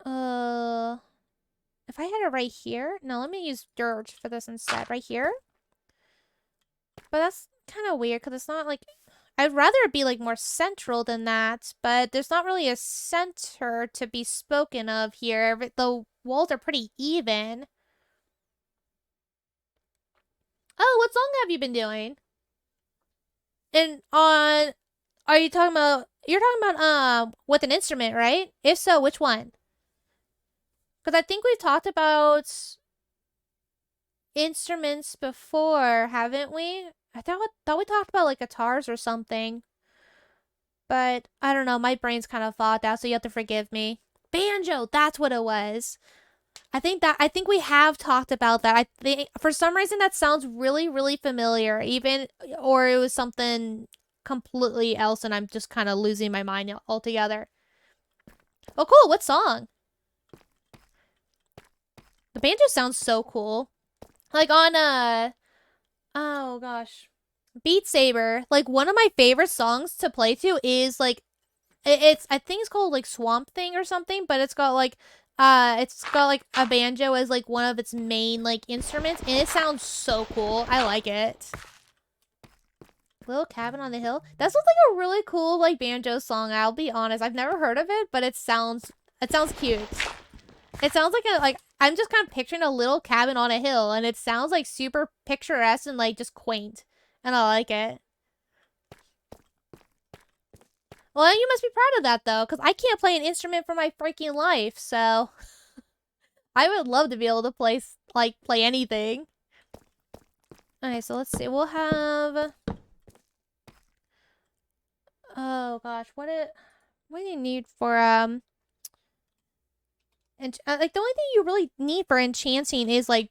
C: if I had it right here, no, let me use dirt for this instead, right here. But that's kind of weird because it's not like, I'd rather it be like more central than that, but there's not really a center to be spoken of here. The walls are pretty even. Oh, what song have you been doing? And are you talking about, you're talking about, with an instrument, right? If so, which one? Because I think we've talked about instruments before, haven't we? I thought we talked about like guitars or something. But I don't know, my brain's kind of fogged out, so you have to forgive me. Banjo, that's what it was. I think we have talked about that. I think for some reason that sounds really, really familiar, even, or it was something completely else and I'm just kind of losing my mind altogether. Oh, cool. What song? The banjo sounds so cool. Like on oh gosh, Beat Saber. Like one of my favorite songs to play to is like I think it's called like Swamp Thing or something, but it's got like a banjo as like one of its main like instruments, and it sounds so cool. I like it. Little Cabin on the Hill. That sounds like a really cool like banjo song. I'll be honest, I've never heard of it, but it sounds cute. It sounds like I'm just kind of picturing a little cabin on a hill, and it sounds like super picturesque and like just quaint, and I like it. Well, you must be proud of that though, because I can't play an instrument for my freaking life, so I would love to be able to play anything. Okay, so let's see. We'll have. Oh gosh, what do you need for and like the only thing you really need for enchanting is like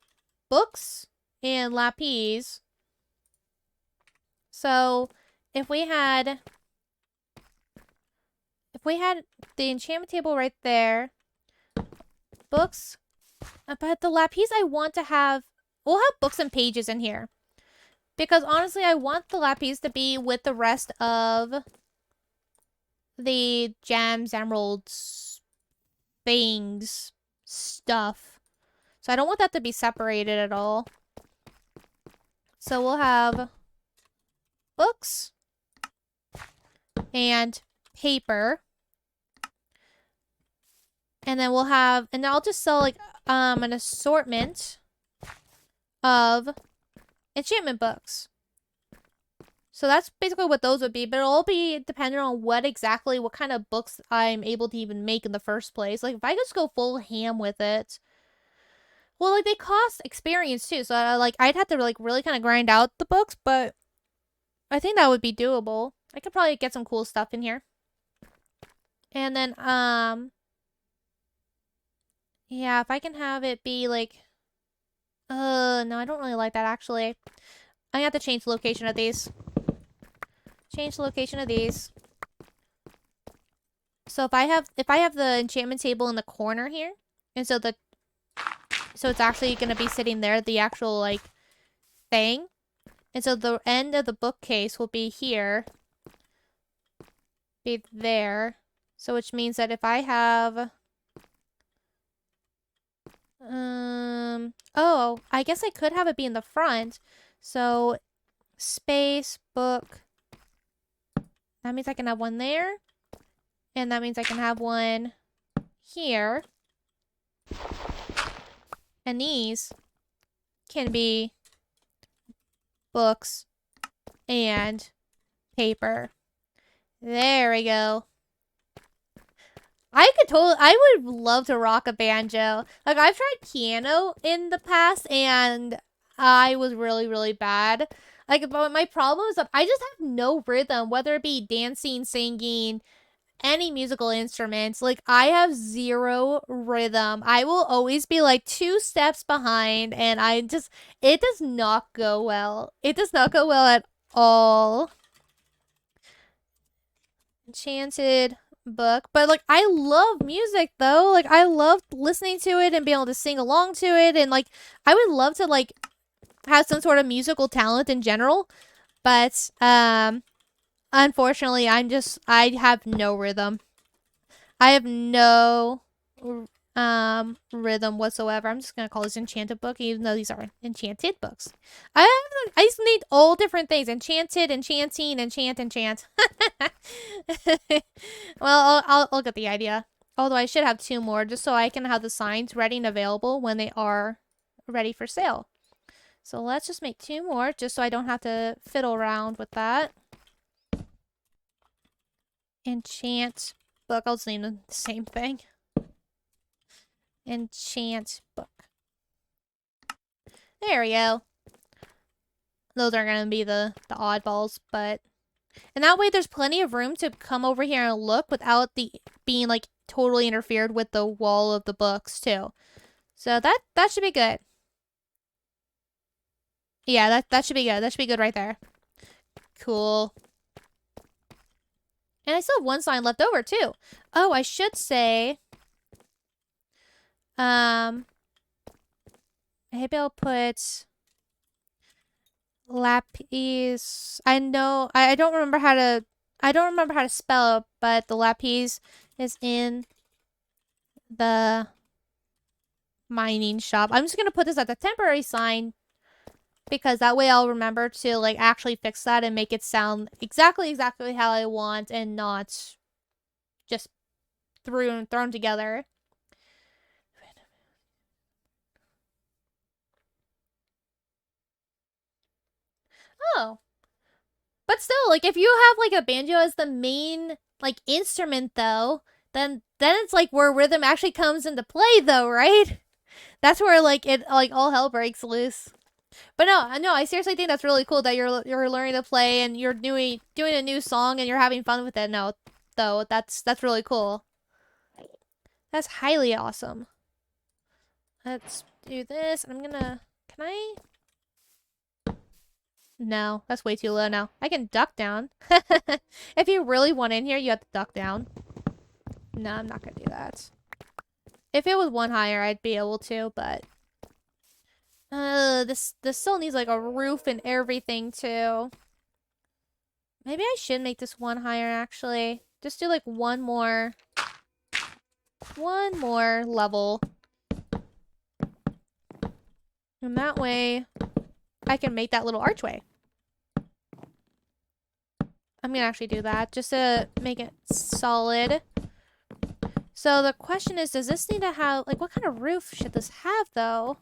C: books and lapis. So if we had the enchantment table right there, books, but the lapis I want to have, we'll have books and pages in here. Because honestly, I want the lapis to be with the rest of the gems, emeralds, things, stuff. So I don't want that to be separated at all. So we'll have books and paper. And then we'll have, and I'll just sell like an assortment of enchantment books. So that's basically what those would be, but it'll all be dependent on what kind of books I'm able to even make in the first place. Like if I just go full ham with it, well, like they cost experience too. So I'd have to like really kind of grind out the books, but I think that would be doable. I could probably get some cool stuff in here. And then yeah, if I can have it be like no, I don't really like that actually. I have to change the location of these. Change the location of these. So if I have the enchantment table in the corner here, and so it's actually gonna be sitting there, the actual like thing. And so the end of the bookcase will be here. Be there. So which means that if I have oh, I guess I could have it be in the front. So space book. That means I can have one there. And that means I can have one here. And these can be books and paper. There we go. I would love to rock a banjo. Like, I've tried piano in the past, and I was really, really bad. Like, but my problem is that I just have no rhythm, whether it be dancing, singing, any musical instruments. Like, I have zero rhythm. I will always be like 2 steps behind, and it does not go well. It does not go well at all. Enchanted book. But like I love music though. Like I love listening to it and being able to sing along to it, and like I would love to like have some sort of musical talent in general. But unfortunately I have no rhythm. I have no rhythm whatsoever. I'm just gonna call this enchanted book, even though these are enchanted books. I just need all different things: enchanted, enchanting, enchant. Well, I'll get the idea. Although I should have 2 more, just so I can have the signs ready and available when they are ready for sale. So let's just make 2 more, just so I don't have to fiddle around with that. Enchant book. I'll just name them the same thing. Enchant book. There we go. Those are gonna be the oddballs, but and that way there's plenty of room to come over here and look without being like totally interfered with the wall of the books too. So that should be good. Yeah, that should be good. That should be good right there. Cool. And I still have 1 sign left over too. Oh, I should say maybe I'll put lapis. I know I don't remember how to spell it, but the lapis is in the mining shop. I'm just gonna put this at the temporary sign because that way I'll remember to like actually fix that and make it sound exactly how I want and not just thrown together. Oh. But still, like, if you have, like, a banjo as the main, like, instrument, though, then it's, like, where rhythm actually comes into play, though, right? That's where like it like all hell breaks loose. But no, I seriously think that's really cool that you're learning to play and you're doing a new song and you're having fun with it. No, though that's really cool. That's highly awesome. Let's do this. I'm gonna. Can I? No, that's way too low now. I can duck down. If you really want in here, you have to duck down. No, I'm not gonna do that. If it was one higher, I'd be able to, but this still needs like a roof and everything too. Maybe I should make this one higher actually. Just do like one more level. And that way I can make that little archway. I'm gonna actually do that just to make it solid. So the question is, does this need to have, like, what kind of roof should this have, though?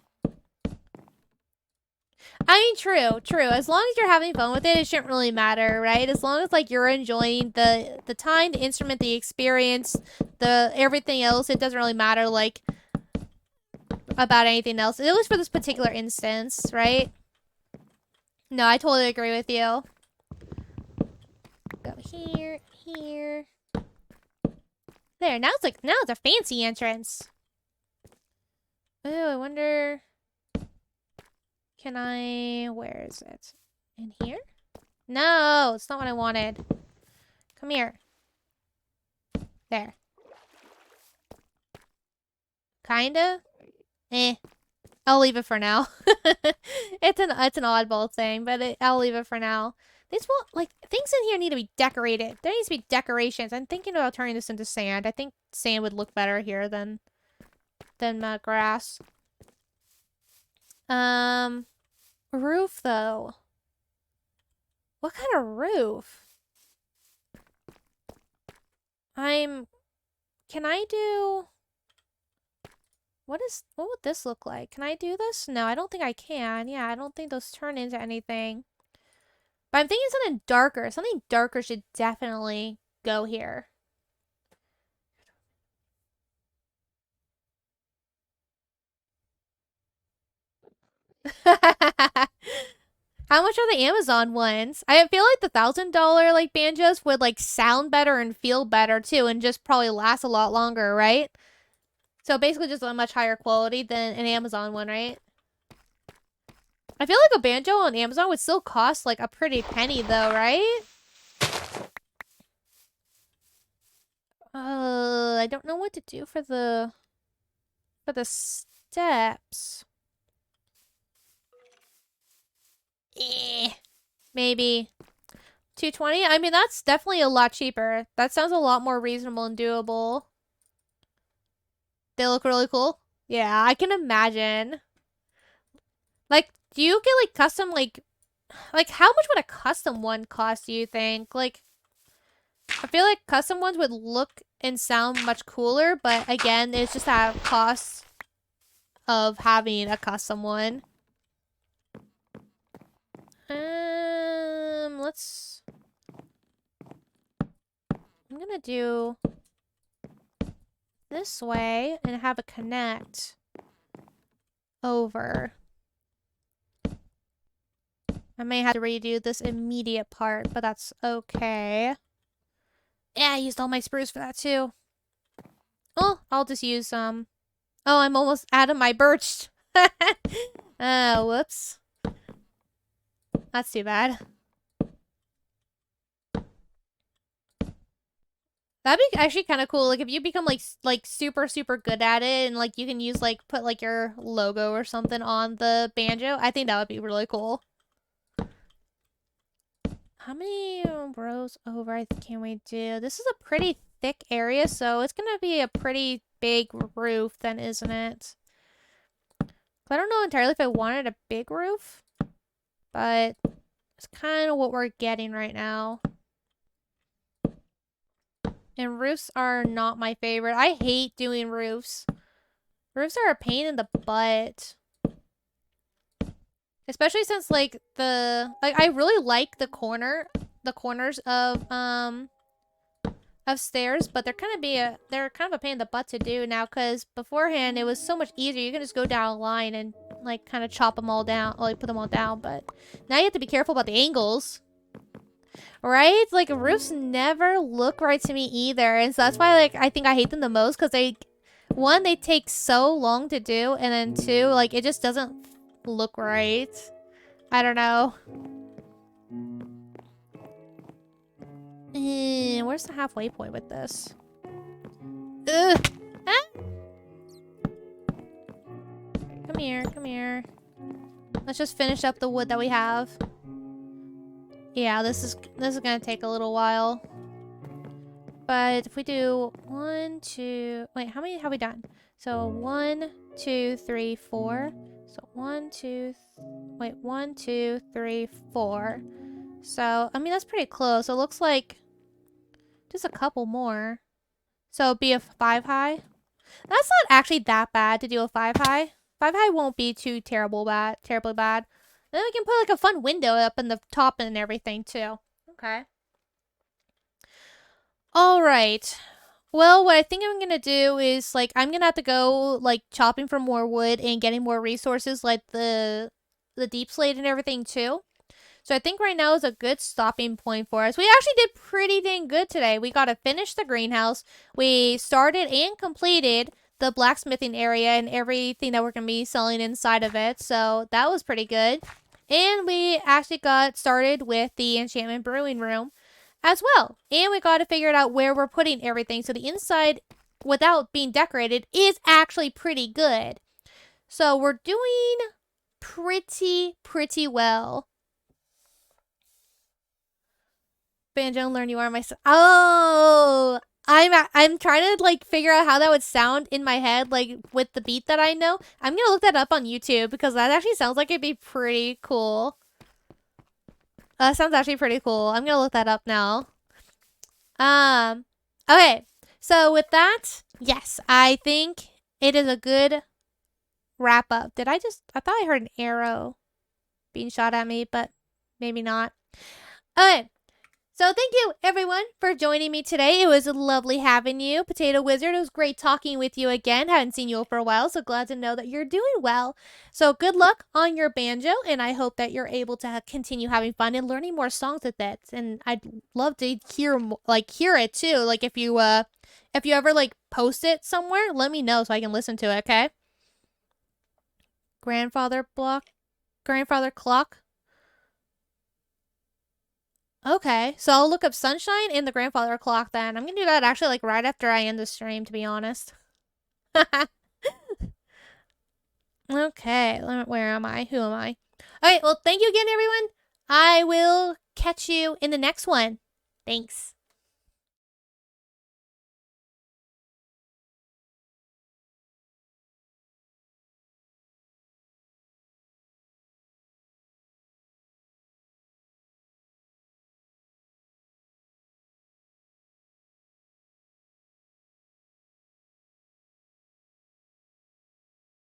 C: I mean, true. As long as you're having fun with it, it shouldn't really matter, right? As long as, like, you're enjoying the time, the instrument, the experience, the everything else, it doesn't really matter, like, about anything else. At least for this particular instance, right? No, I totally agree with you. Go here, here. There, now it's a fancy entrance. Oh, I wonder... Can I... Where is it? In here? No, it's not what I wanted. Come here. There. Kinda? Eh. I'll leave it for now. It's an oddball thing, but I'll leave it for now. These will, like, things in here need to be decorated. There needs to be decorations. I'm thinking about turning this into sand. I think sand would look better here than grass. Roof, though. What kind of roof? Can I do... What would this look like? Can I do this? No, I don't think I can. Yeah, I don't think those turn into anything. But I'm thinking something darker. Something darker should definitely go here. How much are the Amazon ones? I feel like the $1,000 like banjos would like sound better and feel better too, and just probably last a lot longer, right? So basically just a much higher quality than an Amazon one, right? I feel like a banjo on Amazon would still cost like a pretty penny though, right? I don't know what to do for the steps. Maybe 220. I mean, that's definitely a lot cheaper. That sounds a lot more reasonable and doable. They look really cool. Yeah, I can imagine. Like, do you get like custom like how much would a custom one cost, do you think? Like, I feel like custom ones would look and sound much cooler, but again, it's just that cost of having a custom one. I'm gonna do this way and have a connect over. I may have to redo this immediate part, but that's okay. Yeah, I used all my spruce for that too. Oh, I'll just use some. Oh, I'm almost out of my birch. Whoops. That's too bad. That'd be actually kind of cool. Like if you become like super good at it, and like you can use like put like your logo or something on the banjo. I think that would be really cool. How many rows over can we do? This is a pretty thick area, so it's gonna be a pretty big roof then, isn't it? I don't know entirely if I wanted a big roof, but it's kind of what we're getting right now. And roofs are not my favorite. I hate doing roofs. Roofs are a pain in the butt. Especially since like I really like the corners of of stairs, but they're kind of a pain in the butt to do now, because beforehand it was so much easier. You can just go down a line and like kind of chop them all down, or like put them all down, but now you have to be careful about the angles. Right? Like, roofs never look right to me either, and so that's why, like, I think I hate them the most, because one, they take so long to do, and then two, like, it just doesn't look right. I don't know. Where's the halfway point with this? Ugh! Ah! Come here, come here. Let's just finish up the wood that we have. Yeah, this is gonna take a little while. But if we do 1, 2... Wait, how many have we done? So 1, 2, 3, 4. So 1, 2... Wait, 1, 2, 3, 4. So, I mean, that's pretty close. So it looks like just a couple more. So it'd be a 5 high. That's not actually that bad to do a 5 high. 5 high won't be too terribly bad. Then we can put like a fun window up in the top and everything too. Okay. All right. Well, what I think I'm gonna do is like I'm gonna have to go like chopping for more wood and getting more resources like the deep slate and everything too. So I think right now is a good stopping point for us. We actually did pretty dang good today. We got to finish the greenhouse. We started and completed the blacksmithing area and everything that we're going to be selling inside of it. So that was pretty good. And we actually got started with the enchantment brewing room as well. And we got to figure out where we're putting everything. So the inside, without being decorated, is actually pretty good. So we're doing pretty well. Banjo, learn you are my son. Oh, I'm trying to like figure out how that would sound in my head, like with the beat that I know. I'm gonna look that up on YouTube because that actually sounds like it'd be pretty cool. Sounds actually pretty cool. I'm gonna look that up now. Okay. So with that, yes, I think it is a good wrap up. I thought I heard an arrow being shot at me, but maybe not. Okay. So thank you, everyone, for joining me today. It was lovely having you, Potato Wizard. It was great talking with you again. Haven't seen you for a while, so glad to know that you're doing well. So good luck on your banjo, and I hope that you're able to continue having fun and learning more songs with it. And I'd love to hear it too. Like if you ever like post it somewhere, let me know so I can listen to it. Okay. Grandfather clock. Okay, so I'll look up Sunshine and the Grandfather Clock then. I'm gonna do that actually like right after I end the stream, to be honest. Okay, where am I? Who am I? Okay, well, thank you again, everyone. I will catch you in the next one. Thanks.